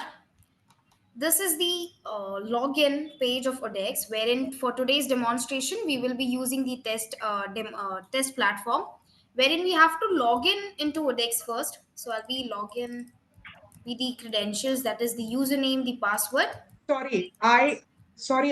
This is the login page of ODEX, wherein for today's demonstration, we will be using the test platform, wherein we have to log in into ODEX first. So I'll be login with the credentials, that is the username, the password. Sorry,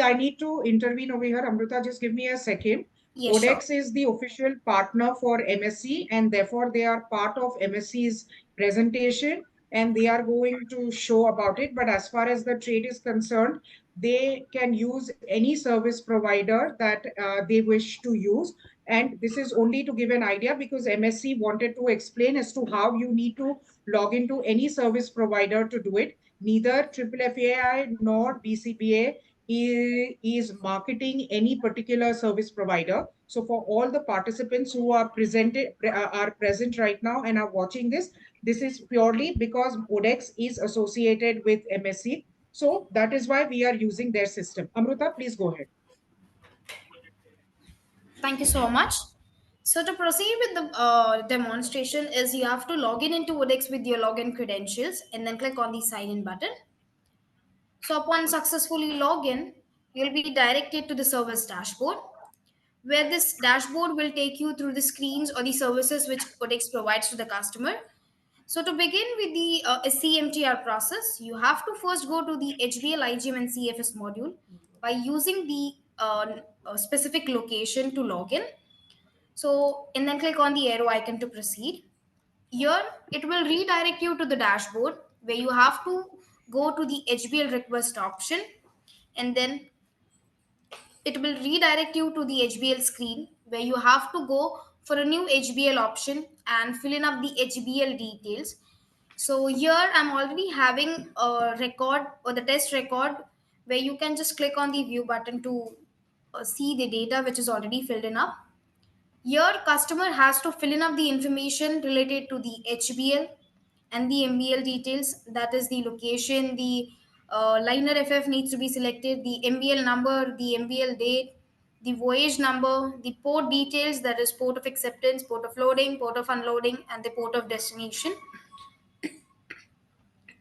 I need to intervene over here. Amrita, just give me a second. Yes, sure. ODEX is the official partner for MSc, and therefore they are part of MSc's presentation, and they are going to show about it. But as far as the trade is concerned, they can use any service provider that they wish to use. And this is only to give an idea because MSc wanted to explain as to how you need to log into any service provider to do it. Neither FFAI nor BCBA is marketing any particular service provider. So for all the participants who are present right now and are watching this, this is purely because ODEX is associated with MSc. So that is why we are using their system. Amrita, please go ahead. Thank you so much. So to proceed with the demonstration is you have to log in into ODEX with your login credentials and then click on the sign in button. So upon successfully login, you'll be directed to the service dashboard, where this dashboard will take you through the screens or the services which ODEX provides to the customer. So to begin with the SCMTR process, you have to first go to the HBL, IGM and CFS module by using the specific location to log in. So, and then click on the arrow icon to proceed. Here, it will redirect you to the dashboard where you have to go to the HBL request option, and then it will redirect you to the HBL screen where you have to go for a new HBL option and fill in up the HBL details. So here I'm already having a record or the test record where you can just click on the view button to see the data which is already filled in up. Your customer has to fill in up the information related to the HBL and the MBL details. That is the location, the liner FF needs to be selected, the MBL number, the MBL date, the voyage number, the port details, that is port of acceptance, port of loading, port of unloading, and the port of destination.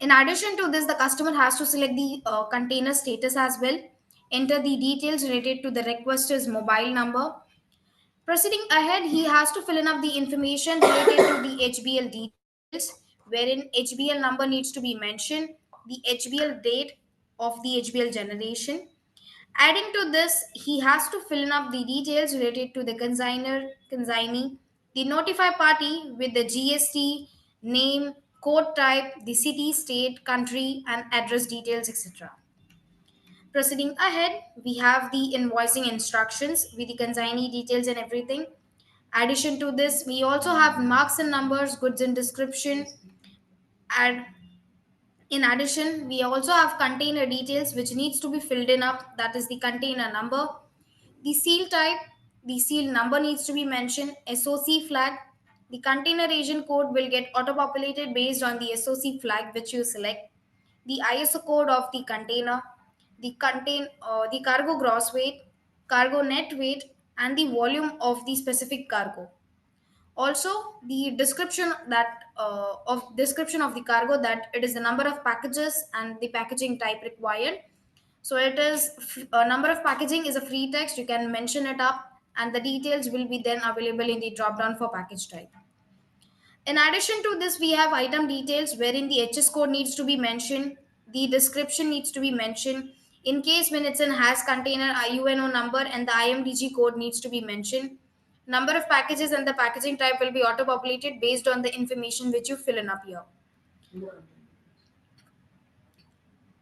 In addition to this, the customer has to select the container status as well, enter the details related to the requester's mobile number. Proceeding ahead, he has to fill in up the information related to the HBL details, wherein HBL number needs to be mentioned, the HBL date of the HBL generation. Adding to this, he has to fill in up the details related to the consigner, consignee, the notify party with the GST, name, code type, the city, state, country, and address details, etc. Proceeding ahead, we have the invoicing instructions with the consignee details and everything. Addition to this, we also have marks and numbers, goods and description. And in addition, we also have container details which needs to be filled in up. That is the container number, the seal type, the seal number needs to be mentioned, SOC flag. The container agent code will get auto-populated based on the SOC flag which you select. The ISO code of the container, the cargo gross weight, cargo net weight, and the volume of the specific cargo. Also, the description of the cargo, that it is the number of packages and the packaging type required. So it is a number of packaging is a free text, you can mention it up, and the details will be then available in the drop down for package type. In addition to this, we have item details wherein the HS code needs to be mentioned, the description needs to be mentioned. In case when it's in has container, IUNO number and the IMDG code needs to be mentioned. Number of packages and the packaging type will be auto populated based on the information which you fill in up here.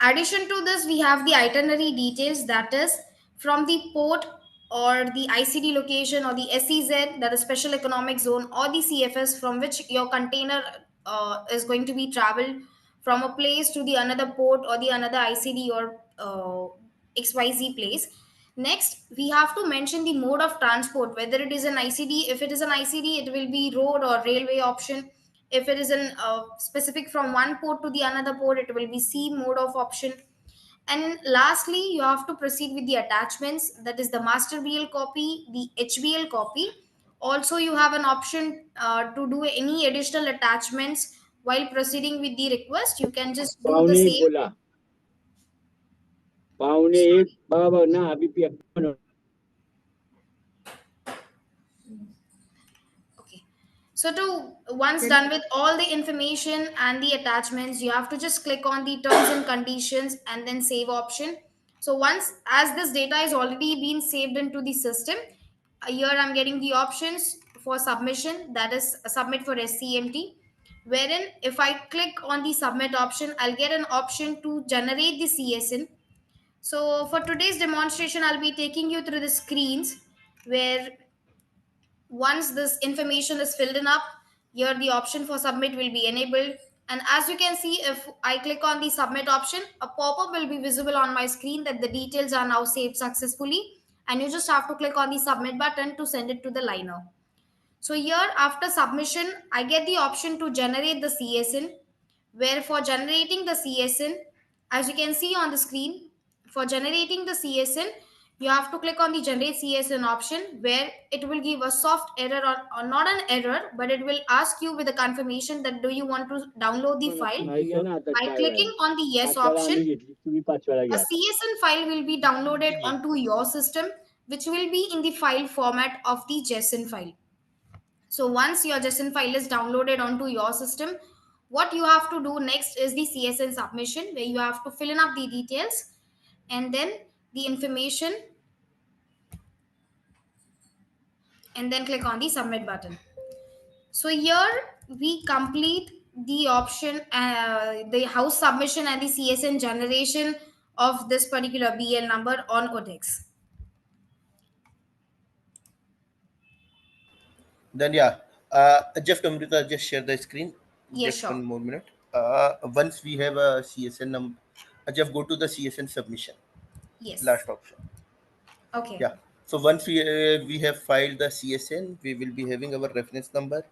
Addition to this, we have the itinerary details, that is from the port or the ICD location or the SEZ, that is special economic zone, or the CFS from which your container is going to be traveled from a place to the another port or the another ICD or XYZ place. Next, we have to mention the mode of transport, whether it is an ICD. If it is an ICD, it will be road or railway option. If it is an specific from one port to the another port, it will be C mode of option. And lastly, you have to proceed with the attachments, that is the master BL copy, the HBL copy. Also, you have an option to do any additional attachments while proceeding with the request. You can just do the same. Okay. So to once done with all the information and the attachments, you have to just click on the terms and conditions and then save option. So once as this data is already been saved into the system, here I'm getting the options for submission, that is submit for SCMT, wherein if I click on the submit option, I'll get an option to generate the CSN. So for today's demonstration, I'll be taking you through the screens where once this information is filled in up, here the option for submit will be enabled. And as you can see, if I click on the submit option, a pop-up will be visible on my screen that the details are now saved successfully. And you just have to click on the submit button to send it to the liner. So here after submission, I get the option to generate the CSN, where for generating the CSN, as you can see on the screen, for generating the CSN, you have to click on the generate CSN option, where it will give a soft error or not an error, but it will ask you with a confirmation that do you want to download the file. By clicking on the yes option, a CSN file will be downloaded onto your system, which will be in the file format of the JSON file. So once your JSON file is downloaded onto your system, what you have to do next is the CSN submission, where you have to fill in up the details and then the information and then click on the submit button. So here we complete the option, the house submission and the CSN generation of this particular BL number on ODEX. Then just Amrita, just share the screen. Yes, Just sure. 1 more minute. Once we have a CSN number, just go to the CSN submission. Yes. Last option. Okay. Yeah. So once we have filed the CSN, we will be having our reference number,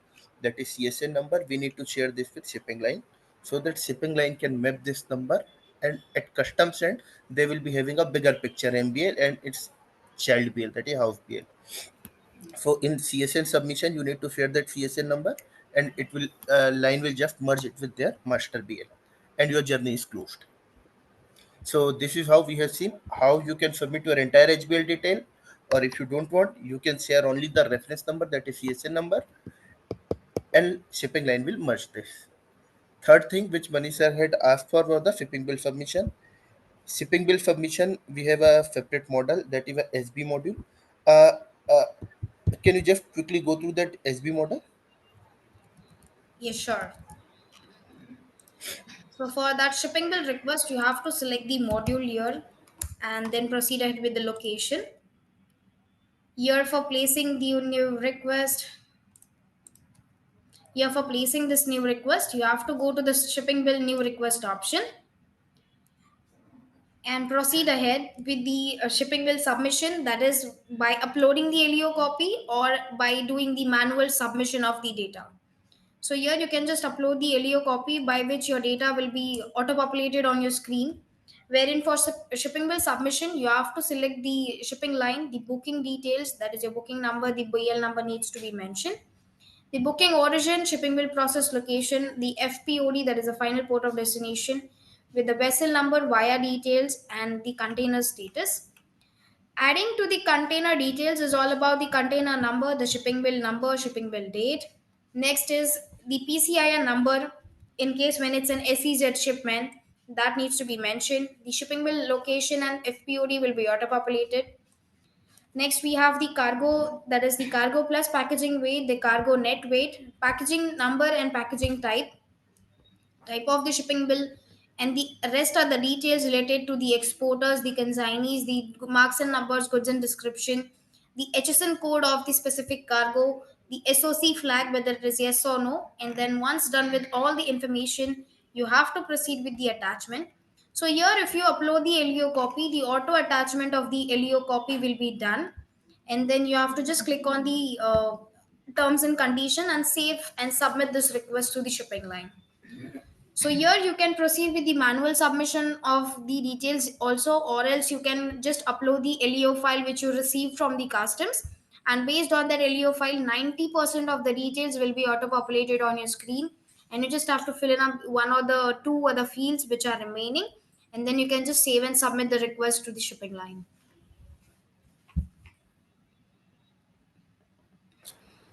that is CSN number. We need to share this with shipping line so that shipping line can map this number, and at customs end they will be having a bigger picture MBL and its child BL, that is house BL. So in CSN submission, you need to share that CSN number, and it will line will just merge it with their master BL, and your journey is closed. So this is how we have seen how you can submit your entire HBL detail, or if you don't want, you can share only the reference number, that is CSN number, and shipping line will merge this. Third thing which Manisha had asked for was the shipping bill submission. Shipping bill submission, we have a separate model, that is a SB module. Uh, uh, can you just quickly go through that SB model? Yes, sure. So for that shipping bill request, you have to select the module here and then proceed ahead with the location. Here for placing the new request, here for placing this new request, you have to go to the shipping bill new request option and proceed ahead with the shipping bill submission, that is by uploading the LEO copy or by doing the manual submission of the data. So here you can just upload the LEO copy, by which your data will be auto-populated on your screen, wherein for shipping bill submission, you have to select the shipping line, the booking details, that is your booking number, the BL number needs to be mentioned. The booking origin, shipping bill process location, the FPOD, that is the final port of destination, with the vessel number, via details, and the container status. Adding to the container details is all about the container number, the shipping bill number, shipping bill date. Next is the PCIN number in case when it's an SEZ shipment, that needs to be mentioned. The shipping bill location and FPOD will be auto populated. Next, we have the cargo, that is the cargo plus packaging weight, the cargo net weight, packaging number, and packaging type of the shipping bill, and the rest are the details related to the exporters, the consignees, the marks and numbers, goods and description, the HSN code of the specific cargo, the SOC flag, whether it is yes or no. And then once done with all the information, you have to proceed with the attachment. So here, if you upload the LEO copy, the auto attachment of the LEO copy will be done. And then you have to just click on the terms and condition and save and submit this request to the shipping line. So here you can proceed with the manual submission of the details also, or else you can just upload the LEO file which you received from the customs, and based on that LEO file, 90% of the details will be auto populated on your screen, and you just have to fill in up one or the two other fields which are remaining, and then you can just save and submit the request to the shipping line.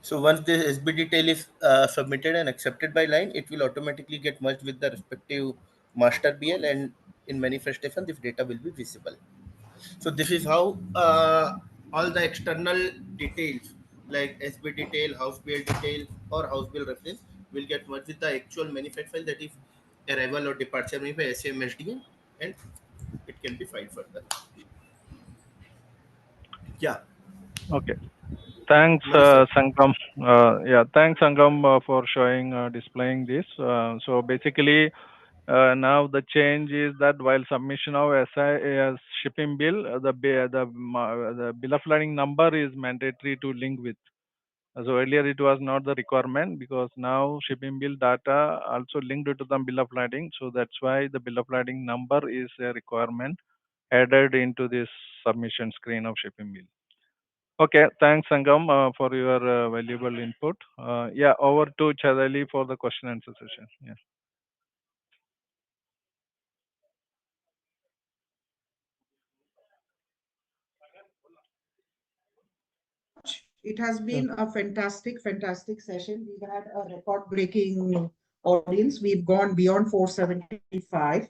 So once the SB detail is submitted and accepted by line, it will automatically get merged with the respective master BL, and in manifestation this data will be visible. So this is how all the external details like SB detail, house BL detail or house BL reference will get merged with the actual manifest file, that is arrival or departure by SCMSDN, and it can be filed further. Yeah. Okay. Thanks, Sangam. Thanks, Sangam, for showing, displaying this. So basically, now the change is that while submission of SI shipping bill, the bill of lading number is mandatory to link with. So earlier it was not the requirement, because now shipping bill data also linked to the bill of lading. So that's why the bill of lading number is a requirement added into this submission screen of shipping bill. Okay, thanks Sangam for your valuable input. Over to Chadali for the question and answer session. Yeah. It has been a fantastic session. We've had a record-breaking audience. We've gone beyond 475.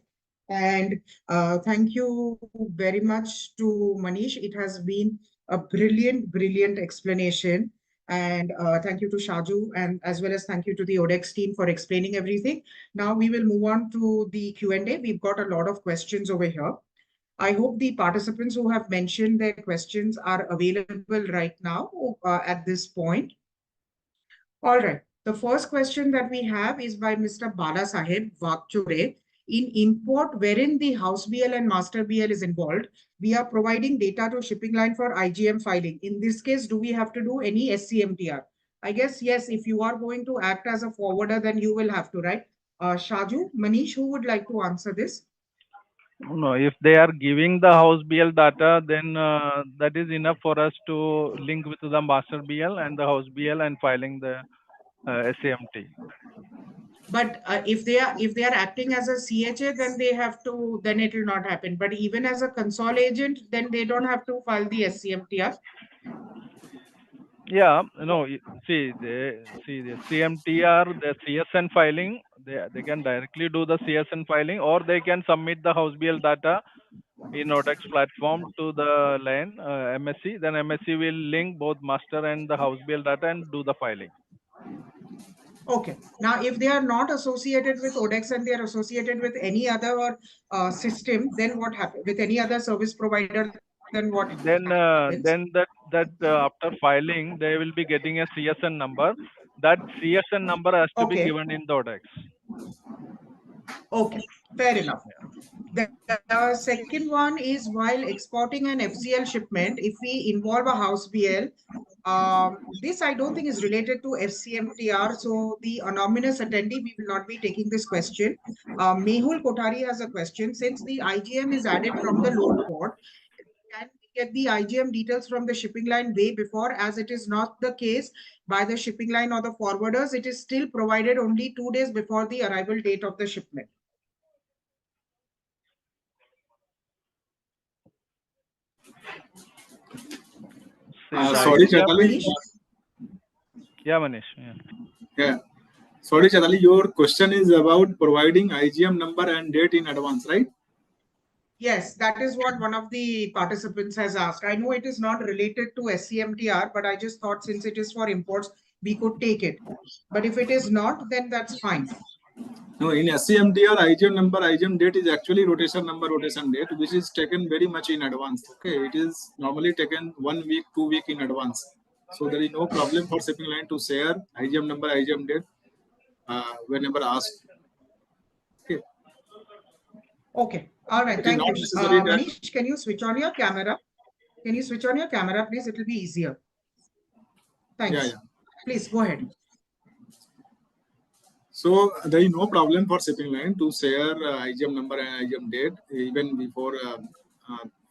And thank you very much to Manish. It has been a brilliant explanation. And thank you to Shaju, and as well as thank you to the ODEX team for explaining everything. Now we will move on to the Q&A. We've got a lot of questions over here. I hope the participants who have mentioned their questions are available right now at this point. All right. The first question that we have is by Mr. Bala Sahib Vakchure. In import, wherein the house BL and master BL is involved, we are providing data to shipping line for IGM filing. In this case, do we have to do any SCMTR? I guess, yes, if you are going to act as a forwarder, then you will have to, right? Shaju, Manish, who would like to answer this? No, if they are giving the house BL data, then that is enough for us to link with the master BL and the house BL and filing the SCMT. But if they are acting as a CHA, then they have to, then it will not happen. But even as a console agent, then they don't have to file the SCMTR. Yeah, no, see the CMTR, the CSN filing, they can directly do the CSN filing, or they can submit the house BL data in ODEX platform to the line MSC. Then MSC will link both master and the house BL data and do the filing. Okay. Now, if they are not associated with ODEX and they are associated with any other system, then what happens? With any other service provider, then what happens? Then that after filing, they will be getting a CSN number. That CSN number has to be given in the ODEX. Okay, fair enough. The second one is, while exporting an FCL shipment, if we involve a house BL, this I don't think is related to SCMTR. So the anonymous attendee, we will not be taking this question. Mehul Kothari has a question. Since the IGM is added from the load port, can we get the IGM details from the shipping line way before, as it is not the case by the shipping line or the forwarders? It is still provided only 2 days before the arrival date of the shipment. Sorry, Chetali. Yeah, Manish. Yeah. Sorry, Chetali, your question is about providing IGM number and date in advance, right? Yes, that is what one of the participants has asked. I know it is not related to SCMTR, but I just thought since it is for imports, we could take it. But if it is not, then that's fine. No, in SCMTR, IGM number, IGM date is actually rotation number, rotation date, which is taken very much in advance. Okay, it is normally taken 1 week, 2 weeks in advance. So there is no problem for shipping line to share IGM number, IGM date whenever asked. Okay. Okay. All right. Thank you. Manish, can you switch on your camera? Can you switch on your camera, please? It will be easier. Thanks. Yeah. Please go ahead. So there is no problem for shipping line to share IGM number and IGM date even before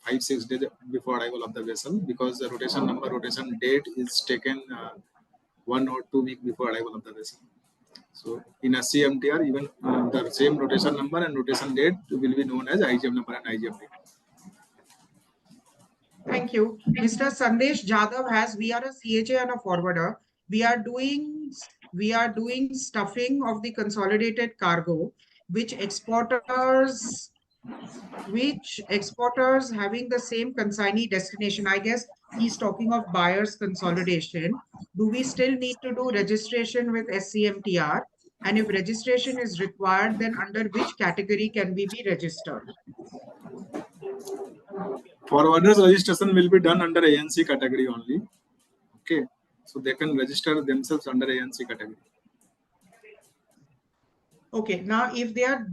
5-6 days before arrival of the vessel, because the rotation number, rotation date is taken 1 or 2 weeks before arrival of the vessel. So in SCMTR, even the same notation number and notation date will be known as IGM number and IGM date. Thank you. Mr. Sandesh Jadhav has, we are a CHA and a forwarder. We are doing stuffing of the consolidated cargo, which exporters having the same consignee destination. I guess he's talking of buyers consolidation. Do we still need to do registration with SCMTR? And if registration is required, then under which category can we be registered? Forwarders registration will be done under ANC category only. Okay, so they can register themselves under ANC category. Okay, now if they are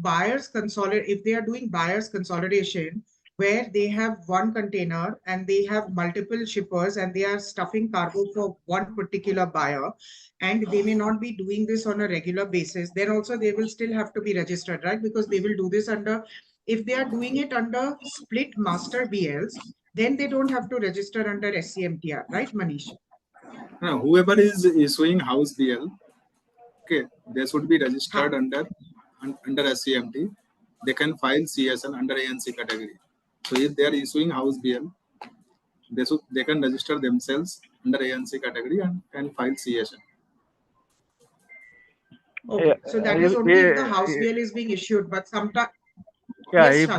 doing buyers consolidation, where they have one container and they have multiple shippers and they are stuffing cargo for one particular buyer, and they may not be doing this on a regular basis, then also they will still have to be registered, right? Because they will do this under, if they are doing it under split master BLs, then they don't have to register under SCMTR, right, Manish? Now, whoever is issuing house BL, okay, they should be registered under SCMT. They can file CSN under ANC category. So if they are issuing house BL, they can register themselves under ANC category and file CSN. Okay, so that is only if the house BL is being issued, but sometimes. Yeah, Yes,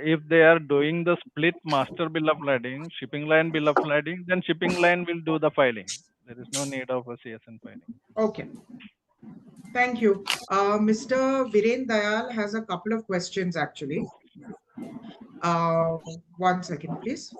if they are doing the split master bill of lading, shipping line bill of lading, then shipping line will do the filing. There is no need of a CSN filing. Okay. Thank you. Mr. Viren Dayal has a couple of questions actually. 1 second, please.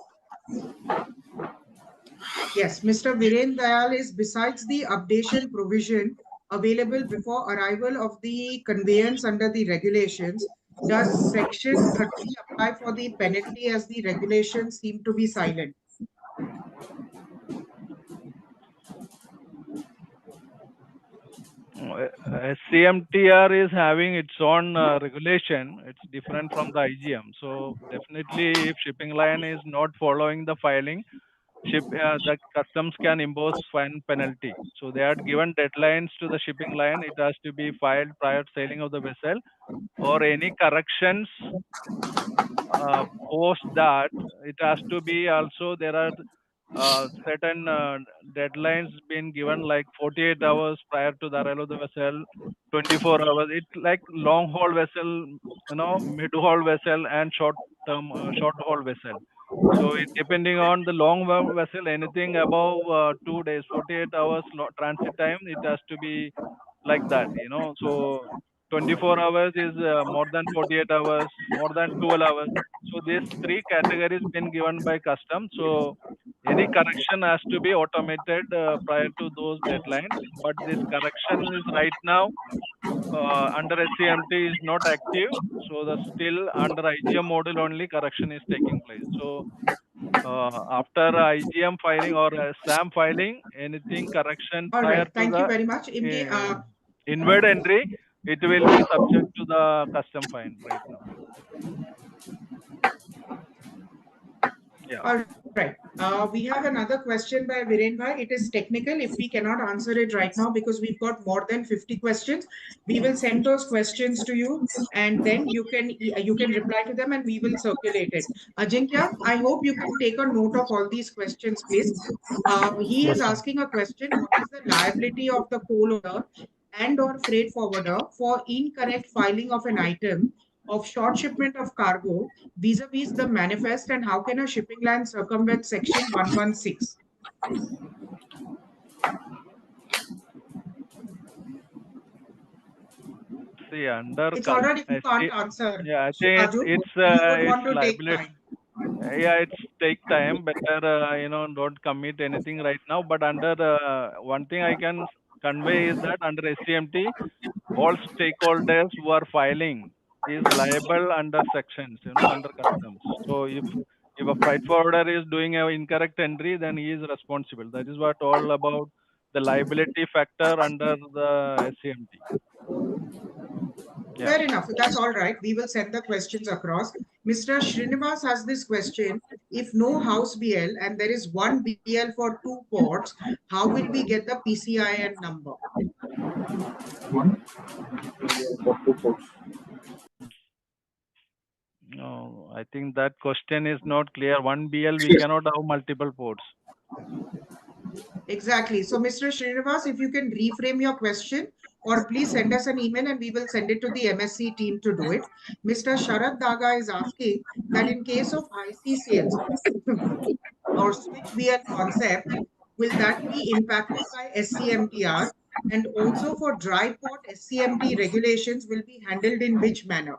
Yes, Mr. Viren Dayal is, besides the updation provision available before arrival of the conveyance under the regulations, does section 30 apply for the penalty, as the regulations seem to be silent? SCMTR is having its own regulation. It's different from the IGM. So definitely, if shipping line is not following the filing, the customs can impose fine penalty. So they had given deadlines to the shipping line. It has to be filed prior to sailing of the vessel, or any corrections post that. It has to be also, there are certain deadlines been given, like 48 hours prior to the arrival of the vessel, 24 hours. It's like long haul vessel, mid haul vessel, and short haul vessel. So depending on the long vessel, anything above 2 days, 48 hours transit time, it has to be like that. So 24 hours is more than 48 hours, more than 12 hours. So these three categories been given by customs. So any correction has to be automated prior to those deadlines. But this correction is right now under SCMT is not active. So the still under IGM model only correction is taking place. So after IGM filing or SAM filing, anything correction All prior right. to Thank you the very much. inward entry, it will be subject to the custom fine right now. Yeah. All right. We have another question by Viren Bhai. It is technical. If we cannot answer it right now, because we've got more than 50 questions, we will send those questions to you, and then you can reply to them, and we will circulate it. Ajinkya, I hope you can take a note of all these questions, please. He is asking a question: what is the liability of the co-loader and or freight forwarder for incorrect filing of an item of short shipment of cargo vis-a-vis the manifest, and how can a shipping line circumvent section 116? See, under It's all right if you can't answer. yeah, I think Raju, it's we would want it's to take liability. time. Yeah, it's take time. Better don't commit anything right now. But under one thing I can convey is that under SCMT, all stakeholders who are filing is liable under sections, under customs. So if a freight forwarder is doing an incorrect entry, then he is responsible. That is what all about the liability factor under the SCMT. Yeah. Fair enough. That's all right. We will send the questions across. Mr. Srinivas has this question. If no house BL and there is one BL for 2 ports, how will we get the PCIN number? One. No, I think that question is not clear. One BL, we cannot have multiple ports. Exactly. So, Mr. Srinivas, if you can reframe your question, or please send us an email and we will send it to the MSc team to do it. Mr. Sharad Daga is asking that in case of IC sales or switch BL concept, will that be impacted by SCMTR? And also for dry port, SCMT regulations will be handled in which manner?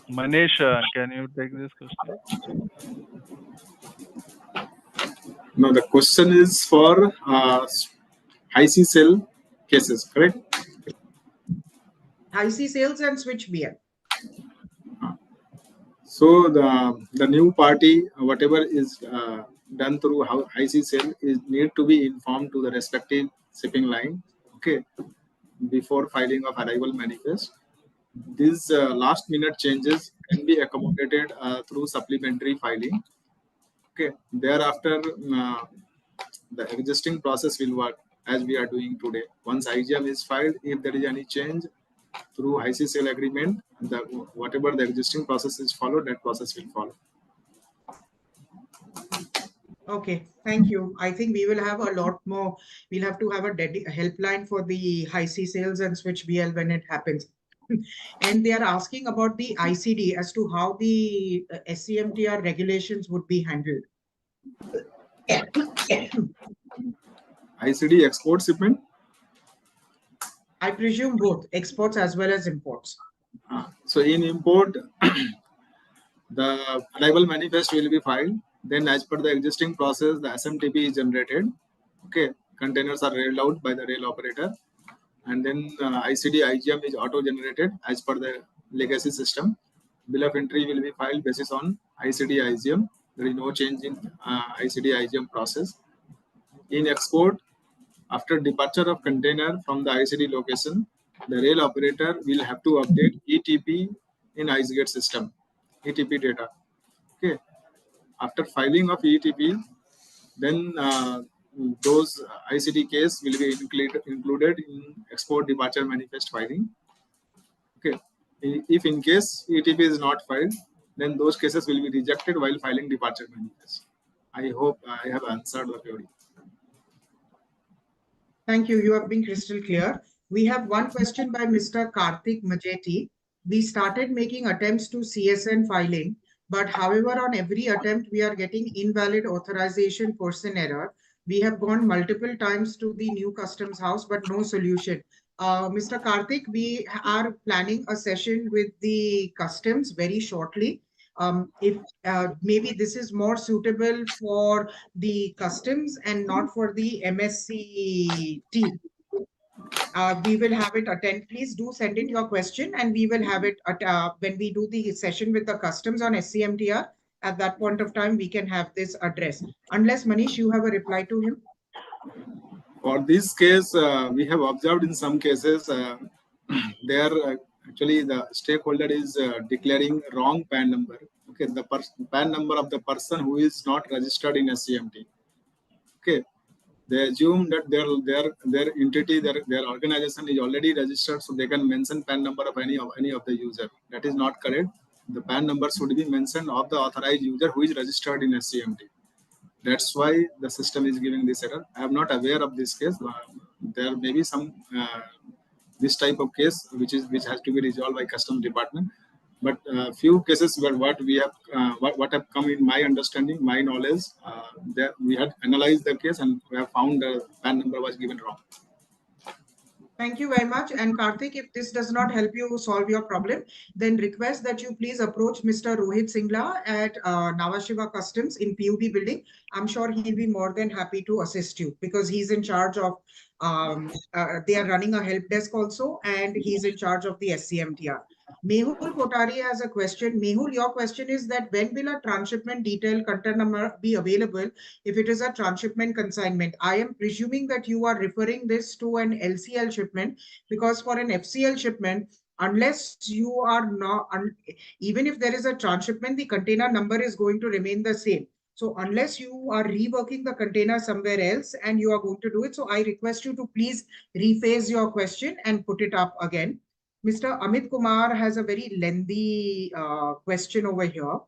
Manish, can you take this question? No, the question is for IC cell cases, correct? IC sales and switch BL. So the new party, whatever is done through IC cell, is need to be informed to the respective shipping line. Okay, before filing of arrival manifest. These last minute changes can be accommodated through supplementary filing. Okay, thereafter the existing process will work as we are doing today. Once IGM is filed, if there is any change through ICCL agreement, whatever the existing process is followed, that process will follow. Okay, thank you. I think we will have a lot more. We'll have to have a helpline for the high C sales and switch BL when it happens. And they are asking about the ICD as to how the SCMTR regulations would be handled. ICD export shipment? I presume both exports as well as imports. So in import, the arrival manifest will be filed. Then as per the existing process, the SMTP is generated. Okay, containers are railed out by the rail operator. And then ICD IGM is auto-generated as per the legacy system. Bill of entry will be filed basis on ICD IGM. There is no change in ICD IGM process. In export, after departure of container from the ICD location, the rail operator will have to update ETP in IceGate system, ETP data. Okay. After filing of ETP, then those ICD case will be included in export departure manifest filing. Okay. If in case ETP is not filed, then those cases will be rejected while filing departure manifest. I hope I have answered the query. Thank you. You have been crystal clear. We have one question by Mr. Karthik Majeti. We started making attempts to CSN filing, but however, on every attempt, we are getting invalid authorization person error. We have gone multiple times to the new customs house, but no solution. Mr. Karthik, we are planning a session with the customs very shortly. If maybe this is more suitable for the customs and not for the MSc team. We will have it attend. Please do send in your question and we will have it at, when we do the session with the customs on SCMTR. At that point of time, we can have this address. Unless Manish, you have a reply to him. For this case, we have observed in some cases, there actually the stakeholder is declaring wrong PAN number. Okay, the PAN number of the person who is not registered in SCMT. Okay, they assume that their entity, their organization is already registered, so they can mention PAN number of any of the user. That is not correct. The PAN number should be mentioned of the authorized user who is registered in SCMT. That's why the system is giving this error. I am not aware of this case. There may be some this type of case which has to be resolved by customs department. But few cases where what have come in my understanding, my knowledge, that we had analyzed the case and we have found the PAN number was given wrong. Thank you very much. And Karthik, if this does not help you solve your problem, then request that you please approach Mr. Rohit Singla at Navashiva Customs in PUB building. I'm sure he'll be more than happy to assist you because he's in charge of, they are running a help desk also, and he's in charge of the SCMTR. Mehul Kotari has a question. Mehul, your question is that when will a transshipment detail container number be available if it is a transshipment consignment? I am presuming that you are referring this to an LCL shipment because for an FCL shipment, unless you are not, even if there is a transshipment, the container number is going to remain the same. So unless you are reworking the container somewhere else and you are going to do it, so I request you to please rephrase your question and put it up again. Mr. Amit Kumar has a very lengthy question over here.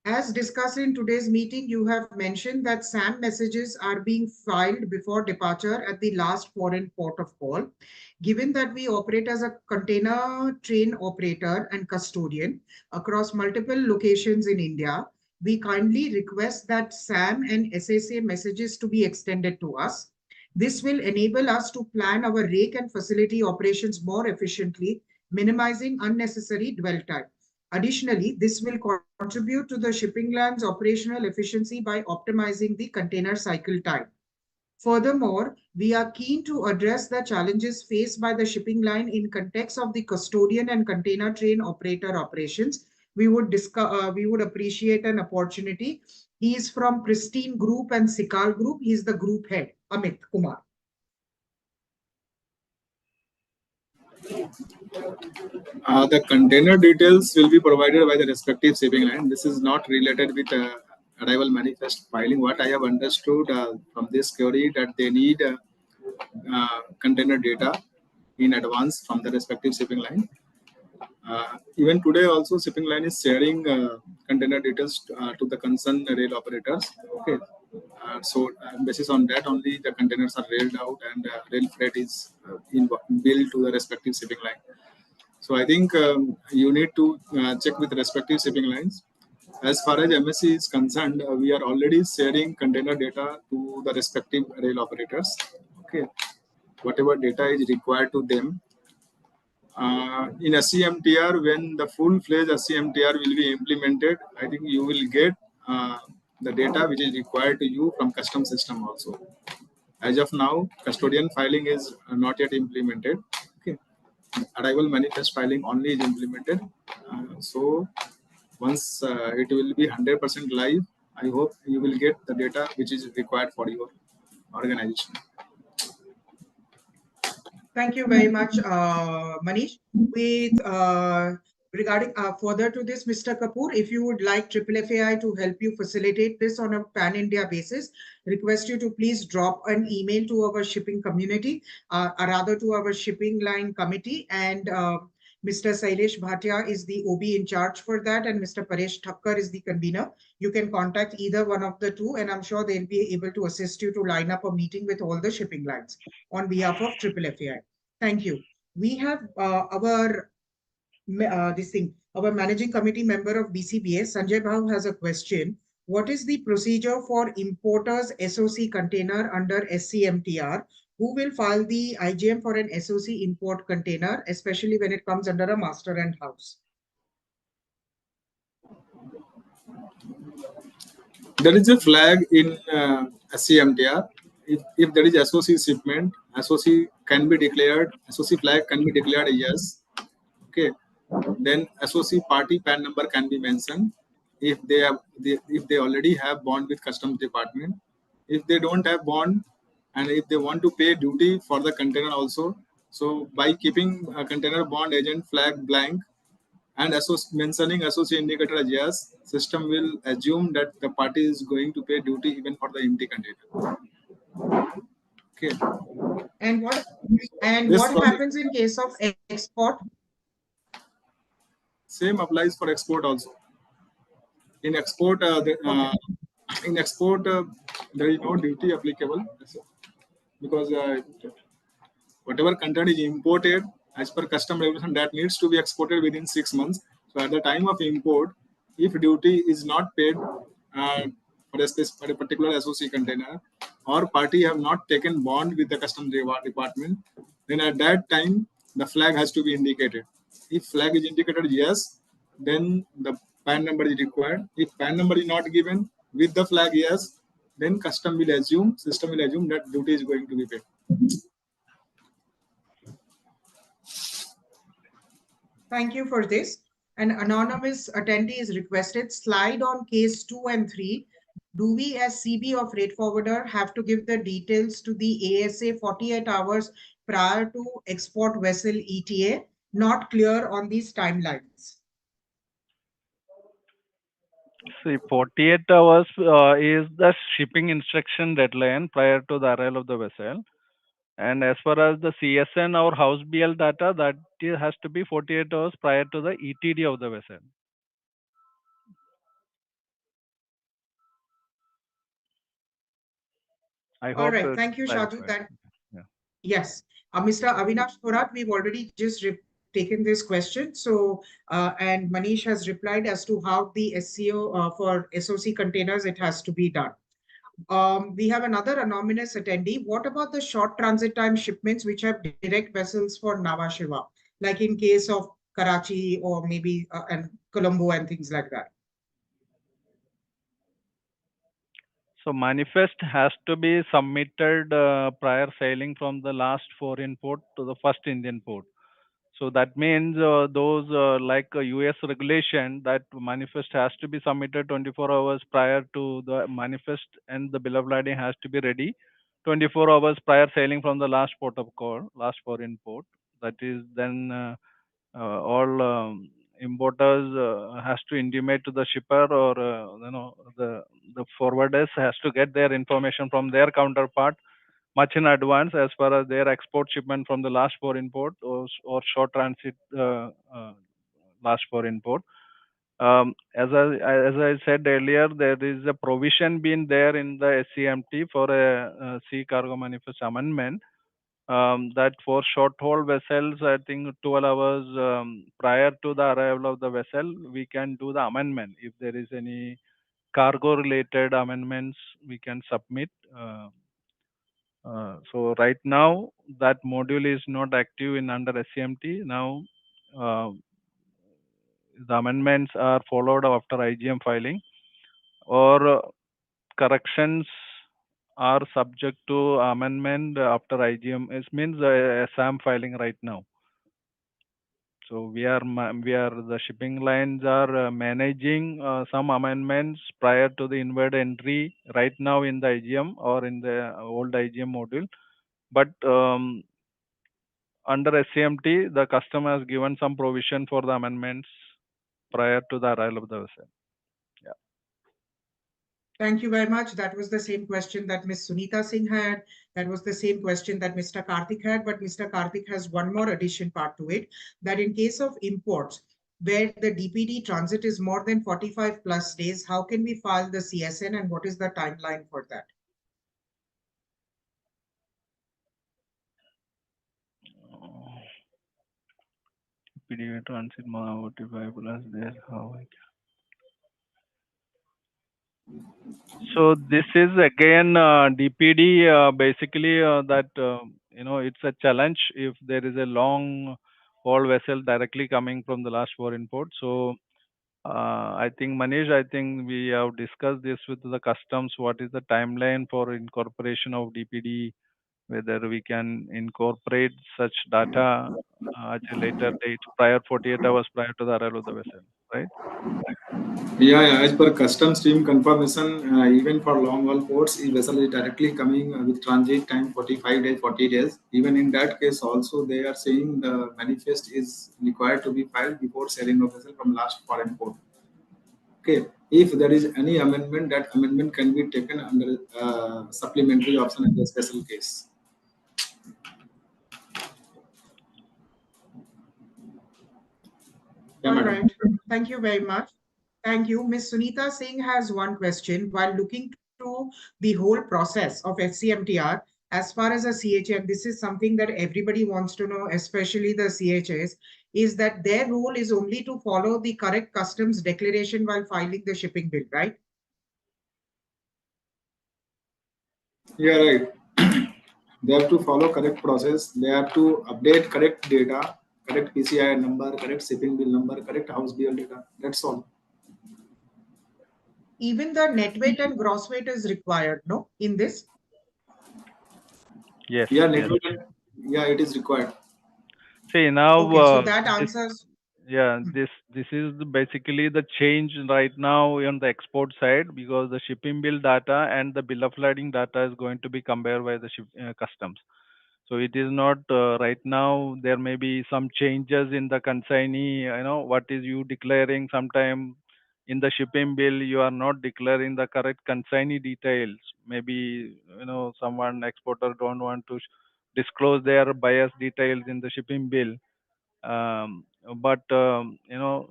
As discussed in today's meeting, you have mentioned that SAM messages are being filed before departure at the last foreign port of call. Given that we operate as a container train operator and custodian across multiple locations in India, we kindly request that SAM and SSA messages to be extended to us. This will enable us to plan our rake and facility operations more efficiently, minimizing unnecessary dwell time. Additionally, this will contribute to the shipping line's operational efficiency by optimizing the container cycle time. Furthermore, we are keen to address the challenges faced by the shipping line in context of the custodian and container train operator operations. We would appreciate an opportunity. He is from Pristine Group and Sikal Group. He is the group head, Amit Kumar. The container details will be provided by the respective shipping line. This is not related with arrival manifest filing. What I have understood from this query that they need container data in advance from the respective shipping line. Even today also shipping line is sharing container details to the concerned rail operators. Okay. So basis on that only the containers are railed out and rail freight is billed to the respective shipping line. So I think you need to check with respective shipping lines. As far as MSC is concerned, we are already sharing container data to the respective rail operators. Okay, whatever data is required to them. In SCMTR, when the full-fledged SCMTR will be implemented, I think you will get the data which is required to you from custom system also. As of now, custodian filing is not yet implemented. Okay. Arrival manifest filing only is implemented. So once it will be 100% live, I hope you will get the data which is required for your organization. Thank you very much, Manish. With regarding further to this, Mr. Kapoor, if you would like FFFAI to help you facilitate this on a pan-India basis, request you to please drop an email to our shipping community, or rather to our shipping line committee, and Mr. Sailesh Bhatia is the OB in charge for that, and Mr. Paresh Thakkar is the convener. You can contact either one of the two, and I'm sure they'll be able to assist you to line up a meeting with all the shipping lines on behalf of FFFAI. Thank you. We have our managing committee member of BCBA, Sanjay Bhav, has a question. What is the procedure for importers SOC container under SCMTR? Who will file the IGM for an SOC import container, especially when it comes under a master and house? There is a flag in SCMTR. If there is SOC shipment, SOC can be declared, SOC flag can be declared yes. Okay. Then SOC party PAN number can be mentioned if they already have bond with Customs Department. If they don't have bond and if they want to pay duty for the container also, so by keeping a container bond agent flag blank and mentioning SOC indicator as yes, system will assume that the party is going to pay duty even for the empty container. Okay. And what happens in case of export? Same applies for export also. In export, there is no duty applicable because whatever content is imported as per custom regulation that needs to be exported within 6 months. So at the time of import, if duty is not paid for a particular SOC container or party have not taken bond with the Customs Department, then at that time the flag has to be indicated. If flag is indicated yes, then the PAN number is required. If PAN number is not given with the flag yes, then system will assume that duty is going to be paid. Thank you for this. An anonymous attendee is requested. Slide on case 2 and 3 do we as CB or freight forwarder have to give the details to the ASA 48 hours prior to export vessel ETA? Not clear on these timelines. See, 48 hours is the shipping instruction deadline prior to the arrival of the vessel. And as far as the CSN or house BL data, that has to be 48 hours prior to the ETD of the vessel. I All hope. right. Thank you, Shaju. Clarified. That yes, Mr. Avinash Thorat, we've already just taken this question. So, and Manish has replied as to how the SCO for SOC containers it has to be done. We have another anonymous attendee. What about the short transit time shipments which have direct vessels for Nhava Sheva, like in case of Karachi or maybe and Colombo and things like that? So manifest has to be submitted prior sailing from the last foreign port to the first Indian port. So that means those like US regulation, that manifest has to be submitted 24 hours prior to the manifest, and the bill of lading has to be ready 24 hours prior sailing from the last port of call, last foreign port. That is then all importers has to intimate to the shipper, or the forwarders has to get their information from their counterpart much in advance as far as their export shipment from the last foreign port or short transit last foreign port. As I said earlier, there is a provision being there in the SCMT for a sea cargo manifest amendment. That for short haul vessels, I think 12 hours prior to the arrival of the vessel, we can do the amendment. If there is any cargo related amendments, we can submit. So right now that module is not active in under SCMT. Now the amendments are followed after IGM filing, or corrections are subject to amendment after IGM. It means SAM filing right now. So we are the shipping lines are managing some amendments prior to the inward entry right now in the IGM or in the old IGM module. But under SCMT, the customer has given some provision for the amendments prior to the arrival of the vessel. Yeah. Thank you very much. That was the same question that Ms. Sunita Singh had. That was the same question that Mr. Karthik had, but Mr. Karthik has one more addition part to it, that in case of imports, where the DPD transit is more than 45 plus days, how can we file the CSN and what is the timeline for that? DPD transit more 45 plus days, how I can. So this is again DPD basically that it's a challenge if there is a long haul vessel directly coming from the last foreign port. So I think Manish, I think we have discussed this with the customs. What is the timeline for incorporation of DPD? Whether we can incorporate such data at a later date, prior 48 hours prior to the arrival of the vessel, right? Yeah, as per customs team confirmation, even for long haul ports, if vessel is directly coming with transit time 45 days, 40 days, even in that case also they are saying the manifest is required to be filed before sailing of vessel from last foreign port. Okay, if there is any amendment, that amendment can be taken under supplementary option in the special case. Yeah, all madam. right. Thank you very much. Thank you. Ms. Sunita Singh has one question. While looking to the whole process of SCMTR, as far as a CHA, and this is something that everybody wants to know, especially the CHAs, is that their role is only to follow the correct customs declaration while filing the shipping bill, right? Yeah, right. They have to follow correct process. They have to update correct data, correct PCI number, correct shipping bill number, correct house bill data. That's all. Even the net weight and gross weight is required, no, in this? Yes. Yeah, Yes. yeah, it is required. See now. Okay, so that answers. Yeah, this is basically the change right now on the export side, because the shipping bill data and the bill of lading data is going to be compared by the customs. So it is not right now. There may be some changes in the consignee. What is you declaring? Sometime in the shipping bill you are not declaring the correct consignee details. Maybe someone exporter don't want to disclose their buyer's details in the shipping bill, but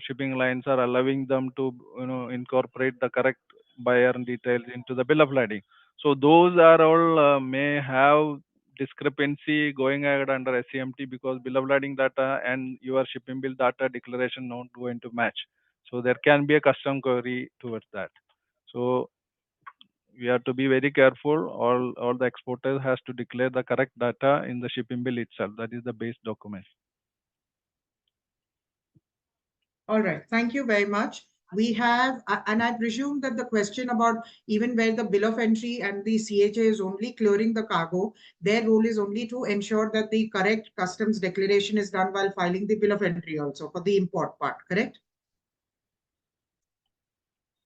shipping lines are allowing them to incorporate the correct buyer details into the bill of lading. So those are all may have discrepancy going ahead under SCMT, because bill of lading data and your shipping bill data declaration not going to match. So there can be a custom query towards that. So we have to be very careful. All the exporters has to declare the correct data in the shipping bill itself. That is the base document. All right, thank you very much. We have, and I presume that the question about even where the bill of entry and the CHA is only clearing the cargo, their role is only to ensure that the correct customs declaration is done while filing the bill of entry also for the import part, correct?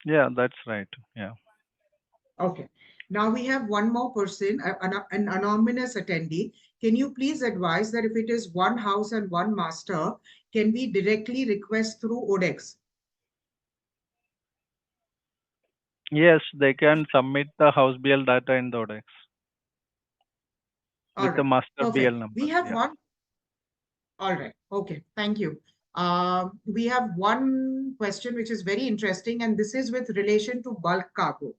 Yeah, that's right. Yeah. Okay. Now we have one more person, an anonymous attendee. Can you please advise that if it is one house and one master, can we directly request through ODEX? Yes, they can submit the house BL data in the ODEX with the master BL number. We have one. All right. Okay. Thank you. We have one question which is very interesting, and this is with relation to bulk cargo.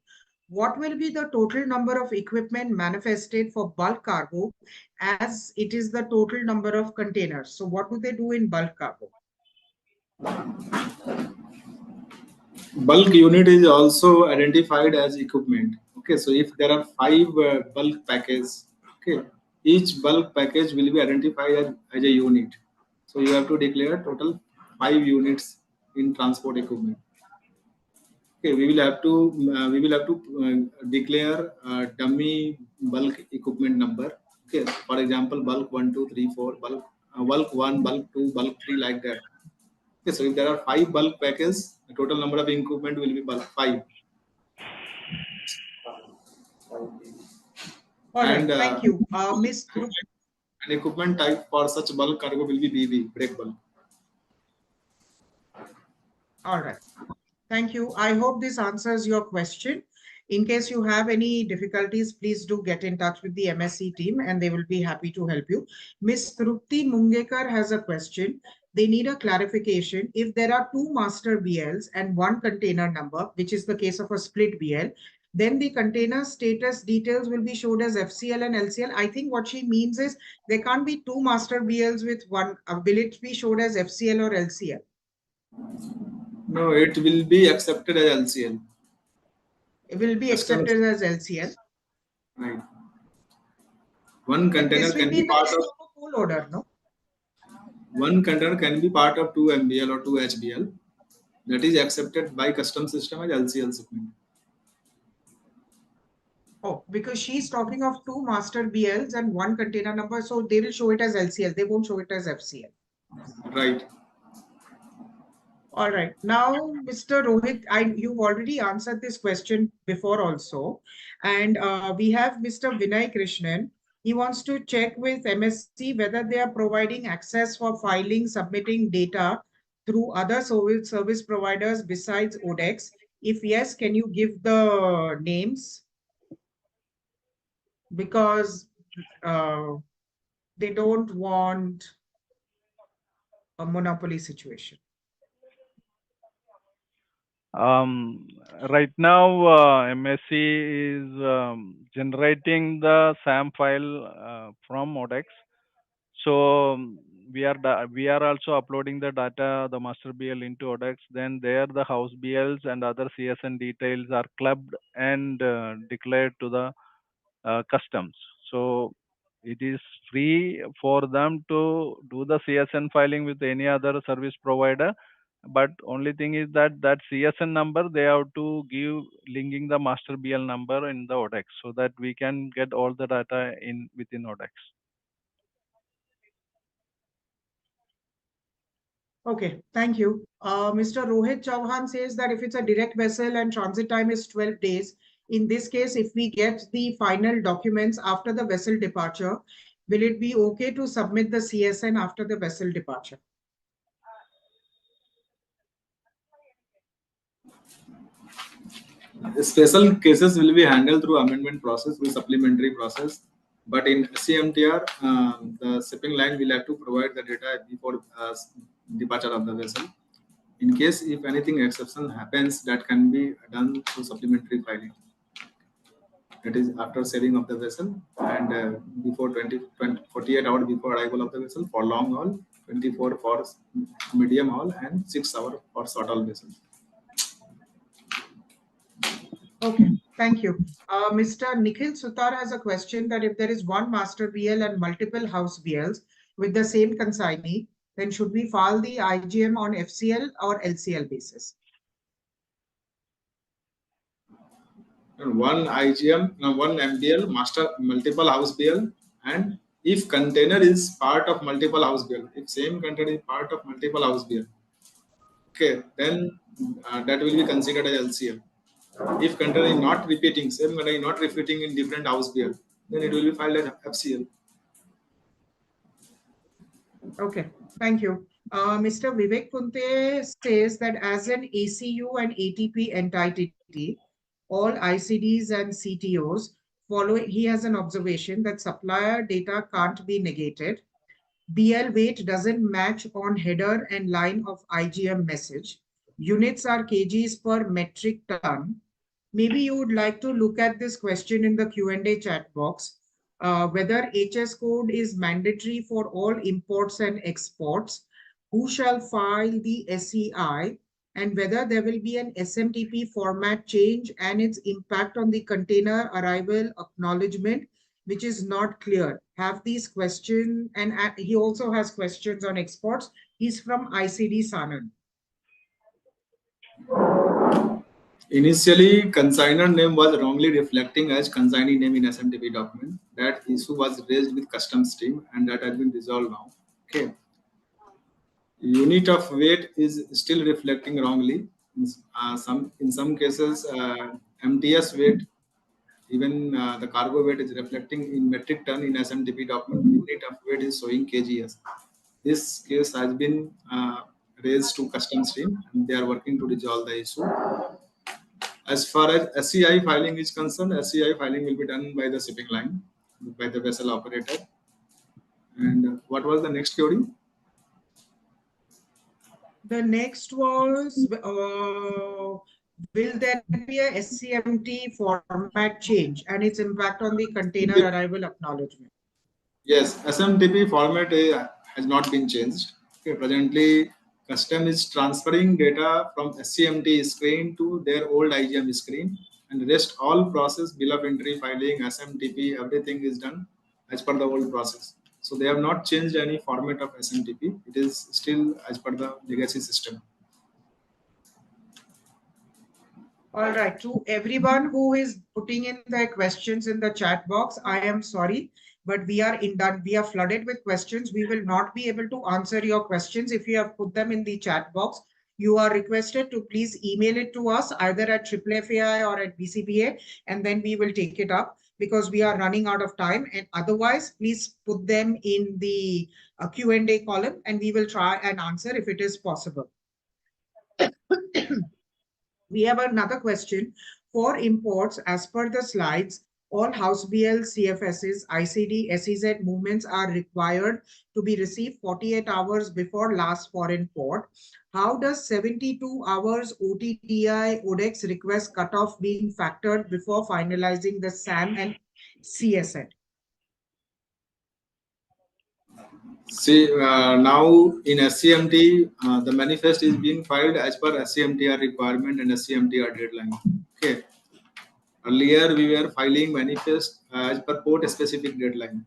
What will be the total number of equipment manifested for bulk cargo, as it is the total number of containers? So what do they do in bulk cargo? Bulk unit is also identified as equipment. Okay, so if there are 5 bulk packages, okay, each bulk package will be identified as a unit. So you have to declare total 5 units in transport equipment. Okay, we will have to declare dummy bulk equipment number. Okay, for example, bulk 1, 2, 3, 4, bulk 1, bulk 2, bulk 3, like that. Okay, so if there are 5 bulk packages, the total number of equipment will be bulk 5. All right, And thank you. Ms. an equipment type for such bulk cargo will be BB, break bulk. All right. Thank you. I hope this answers your question. In case you have any difficulties, please do get in touch with the MSc team and they will be happy to help you. Ms. Trupti Mungekar has a question. They need a clarification. If there are 2 master BLs and 1 container number, which is the case of a split BL, then the container status details will be showed as FCL and LCL. I think what she means is there can't be 2 master BLs with one. Will it be showed as FCL or LCL? No, it will be accepted as LCL. It will be accepted as LCL. Right. One container This will can be be the part case of of a full order, no? one container can be part of 2 MBL or 2 HBL. That is accepted by custom system as LCL shipment. Oh, because she's talking of 2 master BLs and 1 container number, so they will show it as LCL. They won't show it as FCL. Right. All right. Now, Mr. Rohit, you've already answered this question before also. And we have Mr. Vinay Krishnan. He wants to check with MSc whether they are providing access for filing, submitting data through other service providers besides ODEX. If yes, can you give the names? Because they don't want a monopoly situation. Right now, MSc is generating the SAM file from ODEX. So we are also uploading the data, the master BL into ODEX. Then there the house BLs and other CSN details are clubbed and declared to the customs. So it is free for them to do the CSN filing with any other service provider. But only thing is that CSN number they have to give linking the master BL number in the ODEX, so that we can get all the data within ODEX. Okay, thank you. Mr. Rohit Chauhan says that if it's a direct vessel and transit time is 12 days, in this case, if we get the final documents after the vessel departure, will it be okay to submit the CSN after the vessel departure? Special cases will be handled through amendment process, through supplementary process. But in SCMTR, the shipping line will have to provide the data before departure of the vessel. In case if anything exception happens, that can be done through supplementary filing. That is after sailing of the vessel and before 48 hours before arrival of the vessel for long haul, 24 for medium haul, and 6 hours for short haul vessels. Okay, thank you. Mr. Nikhil Sutar has a question that if there is one master BL and multiple house BLs with the same consignee, then should we file the IGM on FCL or LCL basis? And one IGM, one MBL, master multiple house BL, and if container is part of multiple house BL, if same container is part of multiple house BL, okay, then that will be considered as LCL. If container is not repeating, same container is not repeating in different house BL, then it will be filed as FCL. Okay, thank you. Mr. Vivek Kunte says that as an ACU and ATP entity, all ICDs and CTOs following, he has an observation that supplier data can't be negated. BL weight doesn't match on header and line of IGM message. Units are kgs per metric ton. Maybe you would like to look at this question in the Q&A chat box. Whether HS code is mandatory for all imports and exports, who shall file the SEI, and whether there will be an SMTP format change and its impact on the container arrival acknowledgement, which is not clear. Have these questions, and he also has questions on exports. He's from ICD Sanand. Initially, consignor name was wrongly reflecting as consignee name in SMTP document. That issue was raised with customs team and that has been resolved now. Okay. Unit of weight is still reflecting wrongly. In some cases, MTS weight, even the cargo weight is reflecting in metric ton in SMTP document. Unit of weight is showing kgs. This case has been raised to customs team and they are working to resolve the issue. As far as SCI filing is concerned, SCI filing will be done by the shipping line, by the vessel operator. And what was the next query? The next was, will there be a SCMT format change and its impact on the container arrival acknowledgement? Yes, SMTP format has not been changed. Okay, presently, custom is transferring data from SCMT screen to their old IGM screen, and rest all process, bill of entry, filing, SMTP, everything is done as per the old process. So they have not changed any format of SMTP. It is still as per the legacy system. All right, to everyone who is putting in their questions in the chat box, I am sorry, but we are flooded with questions. We will not be able to answer your questions if you have put them in the chat box. You are requested to please email it to us either at FFAI or at BCBA, and then we will take it up because we are running out of time. And otherwise, please put them in the Q&A column and we will try and answer if it is possible. We have another question. For imports, as per the slides, all house BL, CFSs, ICD, SEZ movements are required to be received 48 hours before last foreign port. How does 72 hours OTTI ODEX request cutoff being factored before finalizing the SAM and CSN? See, now in SCMT, the manifest is being filed as per SCMTR requirement and SCMTR deadline. Okay. Earlier, we were filing manifest as per port specific deadline.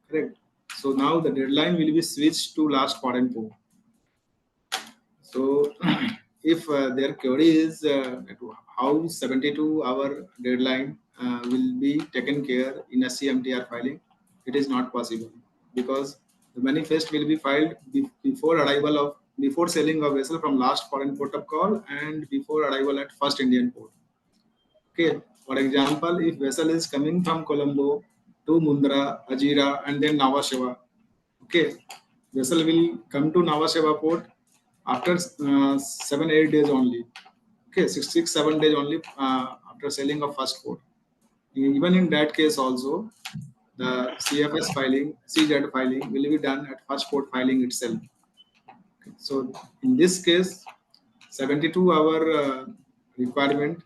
Correct. So now the deadline will be switched to last foreign port. So if their query is how 72-hour deadline will be taken care in SCMTR filing, it is not possible because the manifest will be filed before arrival of before sailing of vessel from last foreign port of call and before arrival at first Indian port. Okay, for example, if vessel is coming from Colombo to Mundra, Ajira, and then Nhava Sheva, okay, vessel will come to Nhava Sheva port after 7-8 days only. Okay, 6-7 days only after sailing of first port. Even in that case also, the CFS filing, CZ filing will be done at first port filing itself. Okay. So in this case, 72-hour requirement,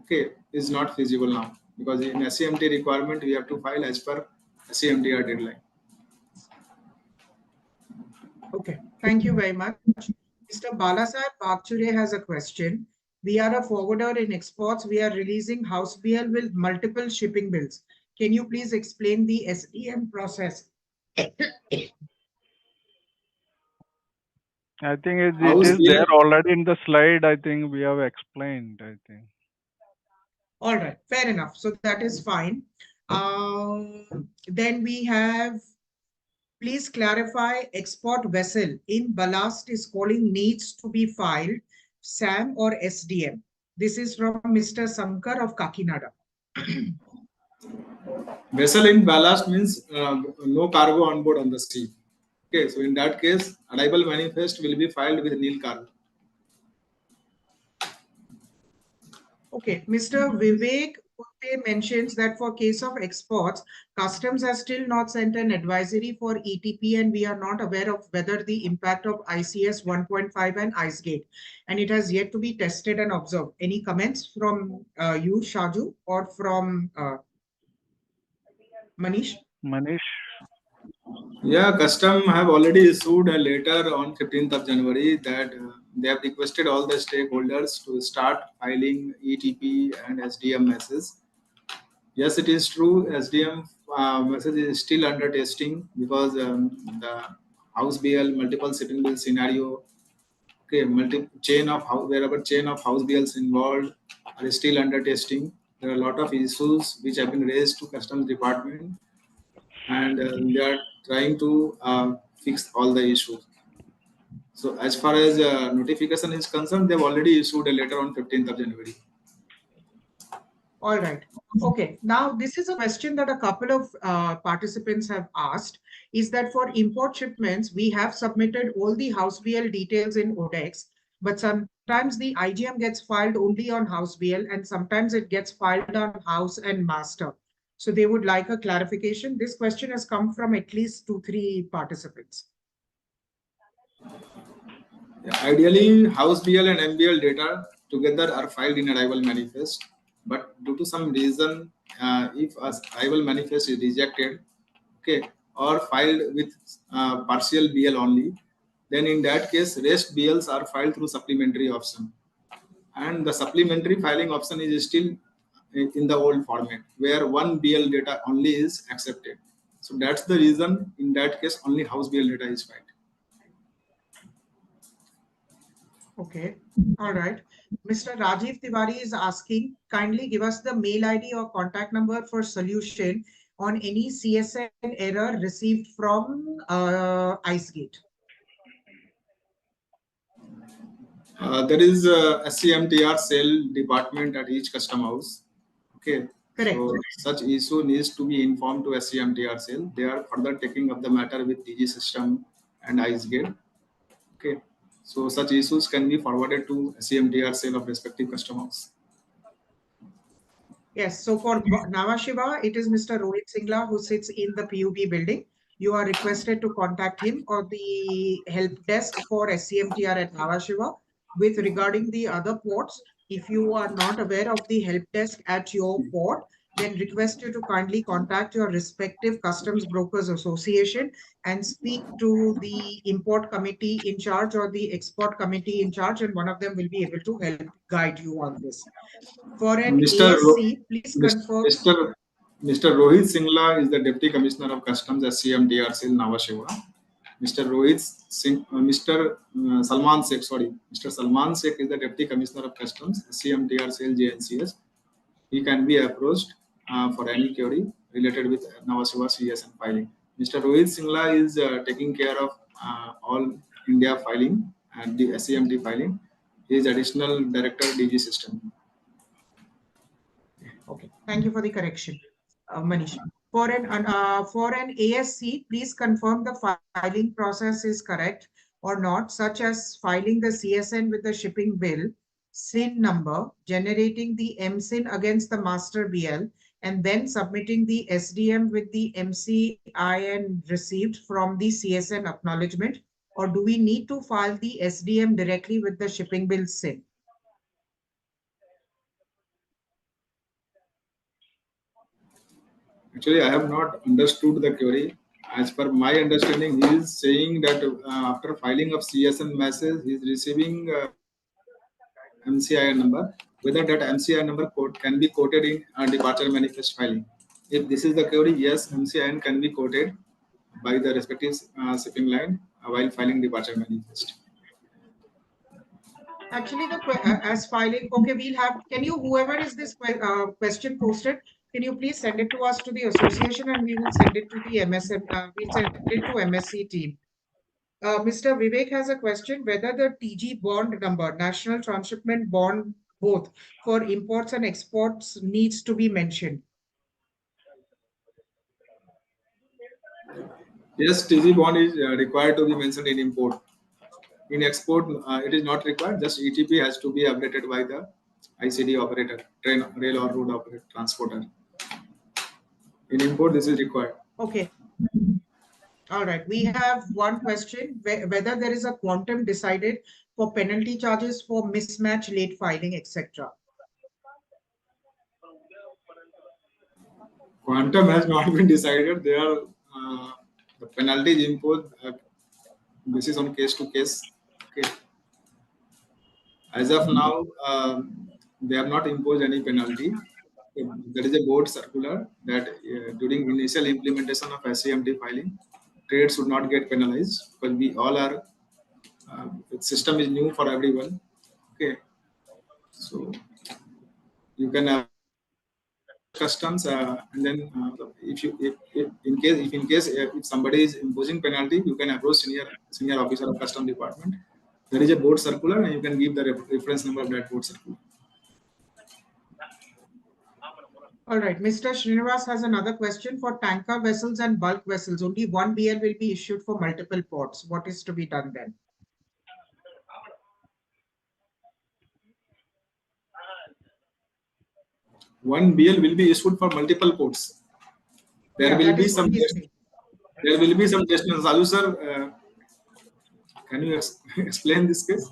okay, is not feasible now, because in SCMT requirement we have to file as per SCMTR deadline. Okay, thank you very much. Mr. Balasar Pakchure has a question. We are a forwarder in exports. We are releasing house BL with multiple shipping bills. Can you please explain the SDM process? I think it House is bill. there already in the slide. I think we have explained, I think. All right, fair enough. So that is fine. Then we have, please clarify export vessel in ballast is calling needs to be filed SAM or SDM. This is from Mr. Sankar of Kakinada. Vessel in ballast means no cargo on board on the sea. Okay, so in that case, arrival manifest will be filed with nil cargo. Okay, Mr. Vivek Putte mentions that for case of exports, customs has still not sent an advisory for ETP, and we are not aware of whether the impact of ICS 1.5 and IceGate, and it has yet to be tested and observed. Any comments from you, Shaju, or from Manish? Manish? Yeah, custom have already issued a letter on 15th of January that they have requested all the stakeholders to start filing ETP and SDM messages. Yes, it is true. SDM message is still under testing because the house BL multiple shipping bill scenario, okay, wherever chain of house BLs involved are still under testing. There are a lot of issues which have been raised to customs department, and they are trying to fix all the issues. So as far as notification is concerned, they've already issued a letter on 15th of January. All right. Okay. Now, this is a question that a couple of participants have asked, is that for import shipments, we have submitted all the house BL details in ODEX, but sometimes the IGM gets filed only on house BL, and sometimes it gets filed on house and master. So they would like a clarification. This question has come from at least 2-3 participants. Ideally, house BL and MBL data together are filed in arrival manifest, but due to some reason, if arrival manifest is rejected, okay, or filed with partial BL only, then in that case, rest BLs are filed through supplementary option, and the supplementary filing option is still in the old format where one BL data only is accepted. So that's the reason in that case only house BL data is filed. Okay. All right. Mr. Rajiv Tiwari is asking, kindly give us the mail ID or contact number for solution on any CSN error received from IceGate. There is a SCMTR cell department at each custom house. Okay. Correct. So such issue needs to be informed to SCMTR cell. They are further taking up the matter with DG system and IceGate. Okay. So such issues can be forwarded to SCMTR cell of respective custom house. Yes. So for Nhava Sheva, it is Mr. Rohit Singla who sits in the PUB building. You are requested to contact him or the help desk for SCMTR at Nhava Sheva. With regarding the other ports, if you are not aware of the help desk at your port, then request you to kindly contact your respective Customs Brokers Association and speak to the import committee in charge or the export committee in charge, and one of them will be able to help guide you on this. For an ASC, please confirm. Mr. Rohit Singla is the Deputy Commissioner of Customs SCMTR cell Nhava Sheva. Mr. Salman Sheikh is the Deputy Commissioner of Customs SCMTR cell JNCS. He can be approached for any query related with Nhava Sheva CSN filing. Mr. Rohit Singla is taking care of all India filing and the SCMT filing. He is additional director DG system. Okay, thank you for the correction, Manish. For an ASC, please confirm the filing process is correct or not, such as filing the CSN with the shipping bill, SIN number, generating the MSIN against the master BL, and then submitting the SDM with the MCIN received from the CSN acknowledgement, or do we need to file the SDM directly with the shipping bill SIN? Actually, I have not understood the query. As per my understanding, he is saying that after filing of CSN message, he is receiving MCIN number. Whether that MCIN number code can be quoted in departure manifest filing. If this is the query, yes, MCIN can be quoted by the respective shipping line while filing departure manifest. Actually, as filing, okay, we'll have, can you, whoever is this question posted, can you please send it to us to the association and we will send it to the MSM, we'll send it to MSC team. Mr. Vivek has a question, whether the TG bond number, National Transshipment Bond, both for imports and exports needs to be mentioned. Yes, TG bond is required to be mentioned in import. In export, it is not required. Just ETP has to be updated by the ICD operator, train, rail or road operator, transporter. In import, this is required. Okay. All right. We have one question, whether there is a quantum decided for penalty charges for mismatch, late filing, etc. Quantum has not been decided. There are the penalties imposed. This is on case to case. Okay. As of now, they have not imposed any penalty. There is a board circular that during initial implementation of SCMT filing, trade should not get penalized because we all are. The system is new for everyone. Okay, so you can have customs and then if in case if somebody is imposing penalty, you can approach senior officer of custom department. There is a board circular and you can give the reference number of that board circular. All right, Mr. Srinivas has another question. For tanker vessels and bulk vessels, only one BL will be issued for multiple ports. What is to be done then? One BL will be issued for multiple ports. There will be some questions. Salu sir, can you explain this case?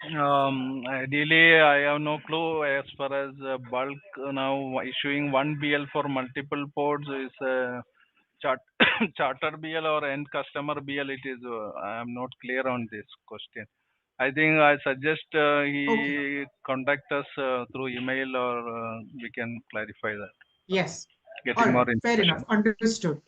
Ideally, I have no clue as far as bulk now issuing one BL for multiple ports is charter BL or end customer BL. It is I am not clear on this question. I think I suggest he contact us through email or we can clarify that. Yes. Getting more information. Fair enough. Understood.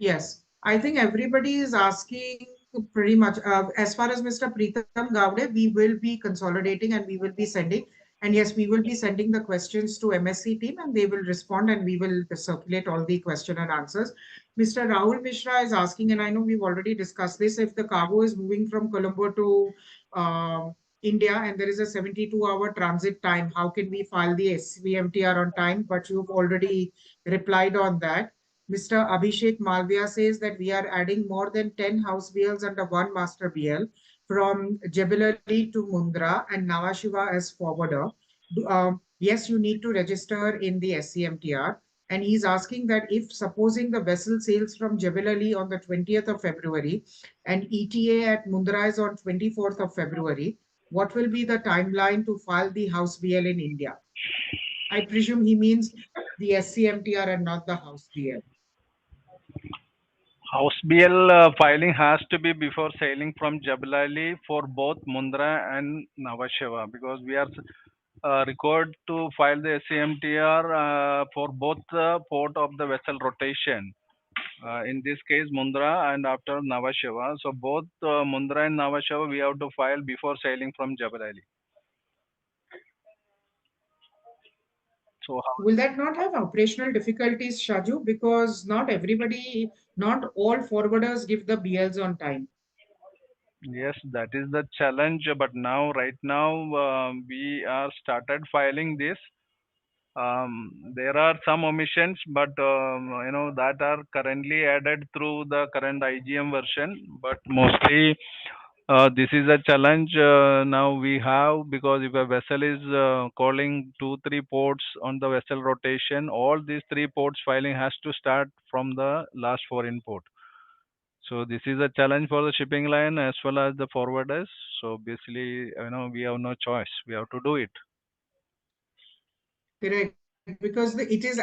Yes. I think everybody is asking pretty much. As far as Mr. Preetham Gowde, we will be consolidating and we will be sending. And yes, we will be sending the questions to MSC team and they will respond and we will circulate all the question and answers. Mr. Rahul Mishra is asking, and I know we've already discussed this, if the cargo is moving from Colombo to India and there is a 72-hour transit time, how can we file the SCMTR on time? But you've already replied on that. Mr. Abhishek Malviya says that we are adding more than 10 house BLs under one master BL from Jebel to Mundra and Nhava Sheva as forwarder. Yes, you need to register in the SCMTR. And he's asking that if supposing the vessel sails from Jebel on the 20th of February and ETA at Mundra is on 24th of February, what will be the timeline to file the house BL in India? I presume he means the SCMTR and not the house BL. House BL filing has to be before sailing from Jebel Ali for both Mundra and Nhava Sheva because we are required to file the SCMTR for both the port of the vessel rotation. In this case, Mundra and after Nhava Sheva. So both Mundra and Nhava Sheva we have to file before sailing from Jebel Ali. So will that not have operational difficulties, Shaju? Because not everybody, not all forwarders give the BLs on time. Yes, that is the challenge. But now, right now, we are started filing this. There are some omissions, but that are currently added through the current IGM version. But mostly, this is a challenge now we have, because if a vessel is calling 2-3 ports on the vessel rotation, all these 3 ports filing has to start from the last foreign port. So this is a challenge for the shipping line as well as the forwarders. So basically, we have no choice. We have to do it. Correct, because it is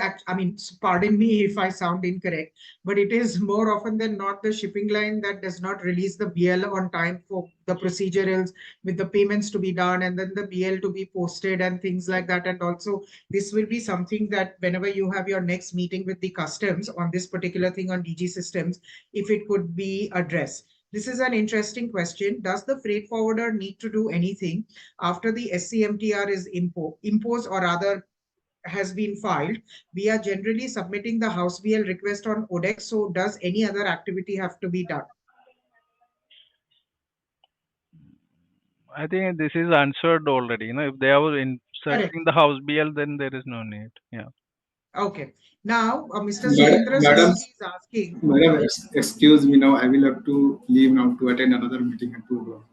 pardon me if I sound incorrect, but it is more often than not the shipping line that does not release the BL on time for the procedurals with the payments to be done and then the BL to be posted and things like that. And also, this will be something that whenever you have your next meeting with the customs on this particular thing on DG systems, if it could be addressed. This is an interesting question. Does the freight forwarder need to do anything after the SCMTR is imposed, or rather has been filed? We are generally submitting the House BL request on ODEX. So does any other activity have to be done? I think this is answered already. If they are inserting the House BL, then there is no need. Yeah. Okay. Now, Mr. Madam, Surendra madam, Singh is asking. madam, excuse me now. I will have to leave now to attend another meeting at 2 o'clock.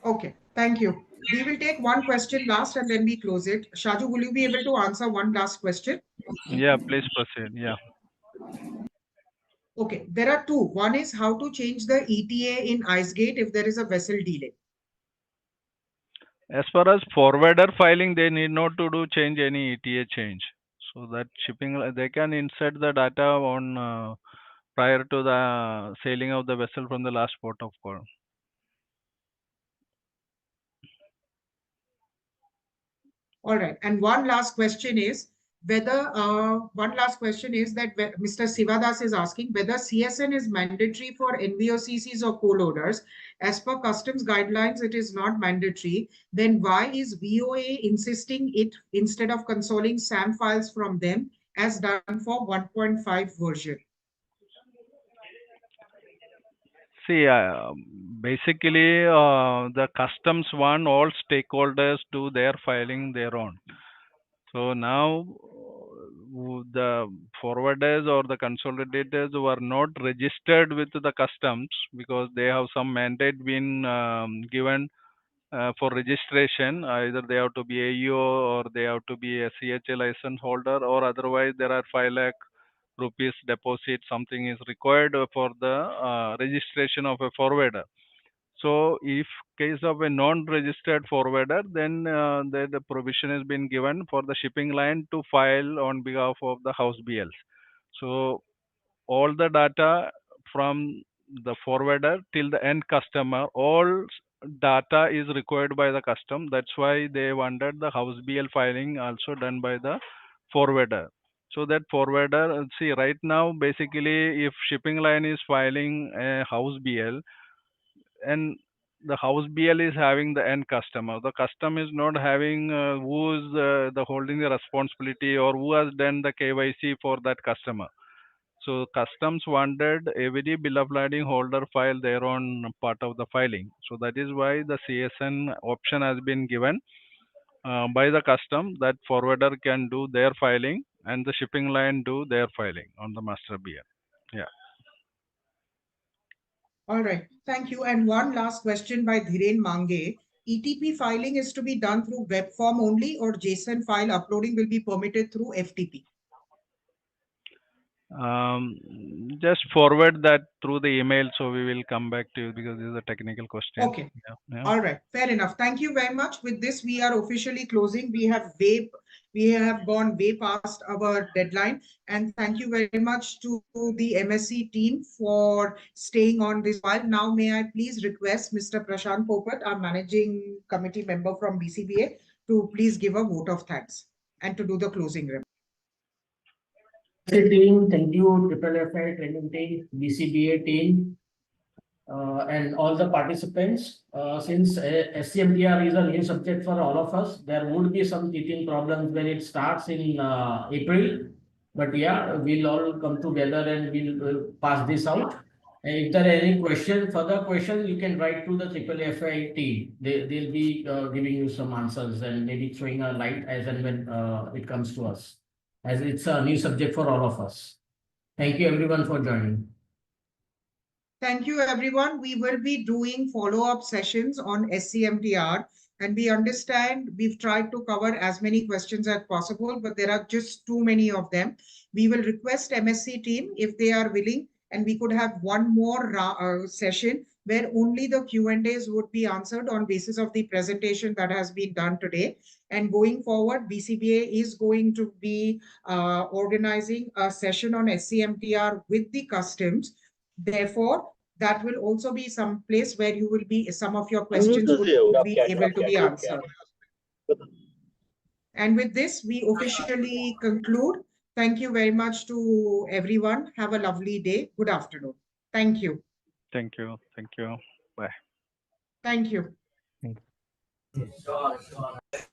Okay, thank you. We will take one question last and then we close it. Shaju, will you be able to answer one last question? Yeah, please proceed. Yeah. Okay, there are two. One is how to change the ETA in IceGate if there is a vessel delay. As far as forwarder filing, they need not to do change any ETA change. So that shipping, they can insert the data on prior to the sailing of the vessel from the last port of call. All right. And one last question is that Mr. Sivadas is asking whether CSN is mandatory for NVOCCs or co-loaders. As per customs guidelines, it is not mandatory. Then why is VOA insisting it instead of consoling SAM files from them as done for 1.5 version? See, basically, the customs want all stakeholders do their filing their own. So now the forwarders or the consolidators who are not registered with the customs, because they have some mandate been given for registration. Either they have to be AEO or they have to be a CHA license holder, or otherwise there are 5 lakh rupees deposit, something is required for the registration of a forwarder. So if case of a non-registered forwarder, then the provision has been given for the shipping line to file on behalf of the house BLs. So all the data from the forwarder till the end customer, all data is required by the custom. That's why they wanted the house BL filing also done by the forwarder. So that forwarder, see right now, basically if shipping line is filing a house BL, and the house BL is having the end customer. The custom is not having who is the holding the responsibility or who has done the KYC for that customer. So customs wanted every bill of lading holder file their own part of the filing. So that is why the CSN option has been given by the custom, that forwarder can do their filing and the shipping line do their filing on the master BL. Yeah. All right, thank you. And one last question by Dhiren Mange. ETP filing is to be done through web form only, or JSON file uploading will be permitted through FTP? Just forward that through the email, so we will come back to you, because this is a technical question. Okay. All right, fair enough. Thank you very much. With this, we are officially closing. We have gone way past our deadline. And thank you very much to the MSC team for staying on this while. Now, may I please request Mr. Prashant Popat, our managing committee member from BCBA, to please give a vote of thanks and to do the closing remarks. Team, thank you, FFI training team, BCBA team, and all the participants. Since SCMTR is a new subject for all of us, there would be some teething problems when it starts in April. But yeah, we'll all come together and we'll pass this out. If there are any further questions, you can write to the FII team. They'll be giving you some answers and maybe throwing a light as and when it comes to us, as it's a new subject for all of us. Thank you everyone for joining. Thank you, everyone. We will be doing follow-up sessions on SCMTR, and we understand we've tried to cover as many questions as possible, but there are just too many of them. We will request MSc team if they are willing, and we could have one more session where only the Q&As would be answered on basis of the presentation that has been done today. And going forward, BCBA is going to be organizing a session on SCMTR with the customs. Therefore, that will also be some place where you will be, some of your questions would be able to be answered. And with this, we officially conclude. Thank you very much to everyone. Have a lovely day. Good afternoon. Thank you. Thank you. Thank you. Bye. Thank you. Thank you.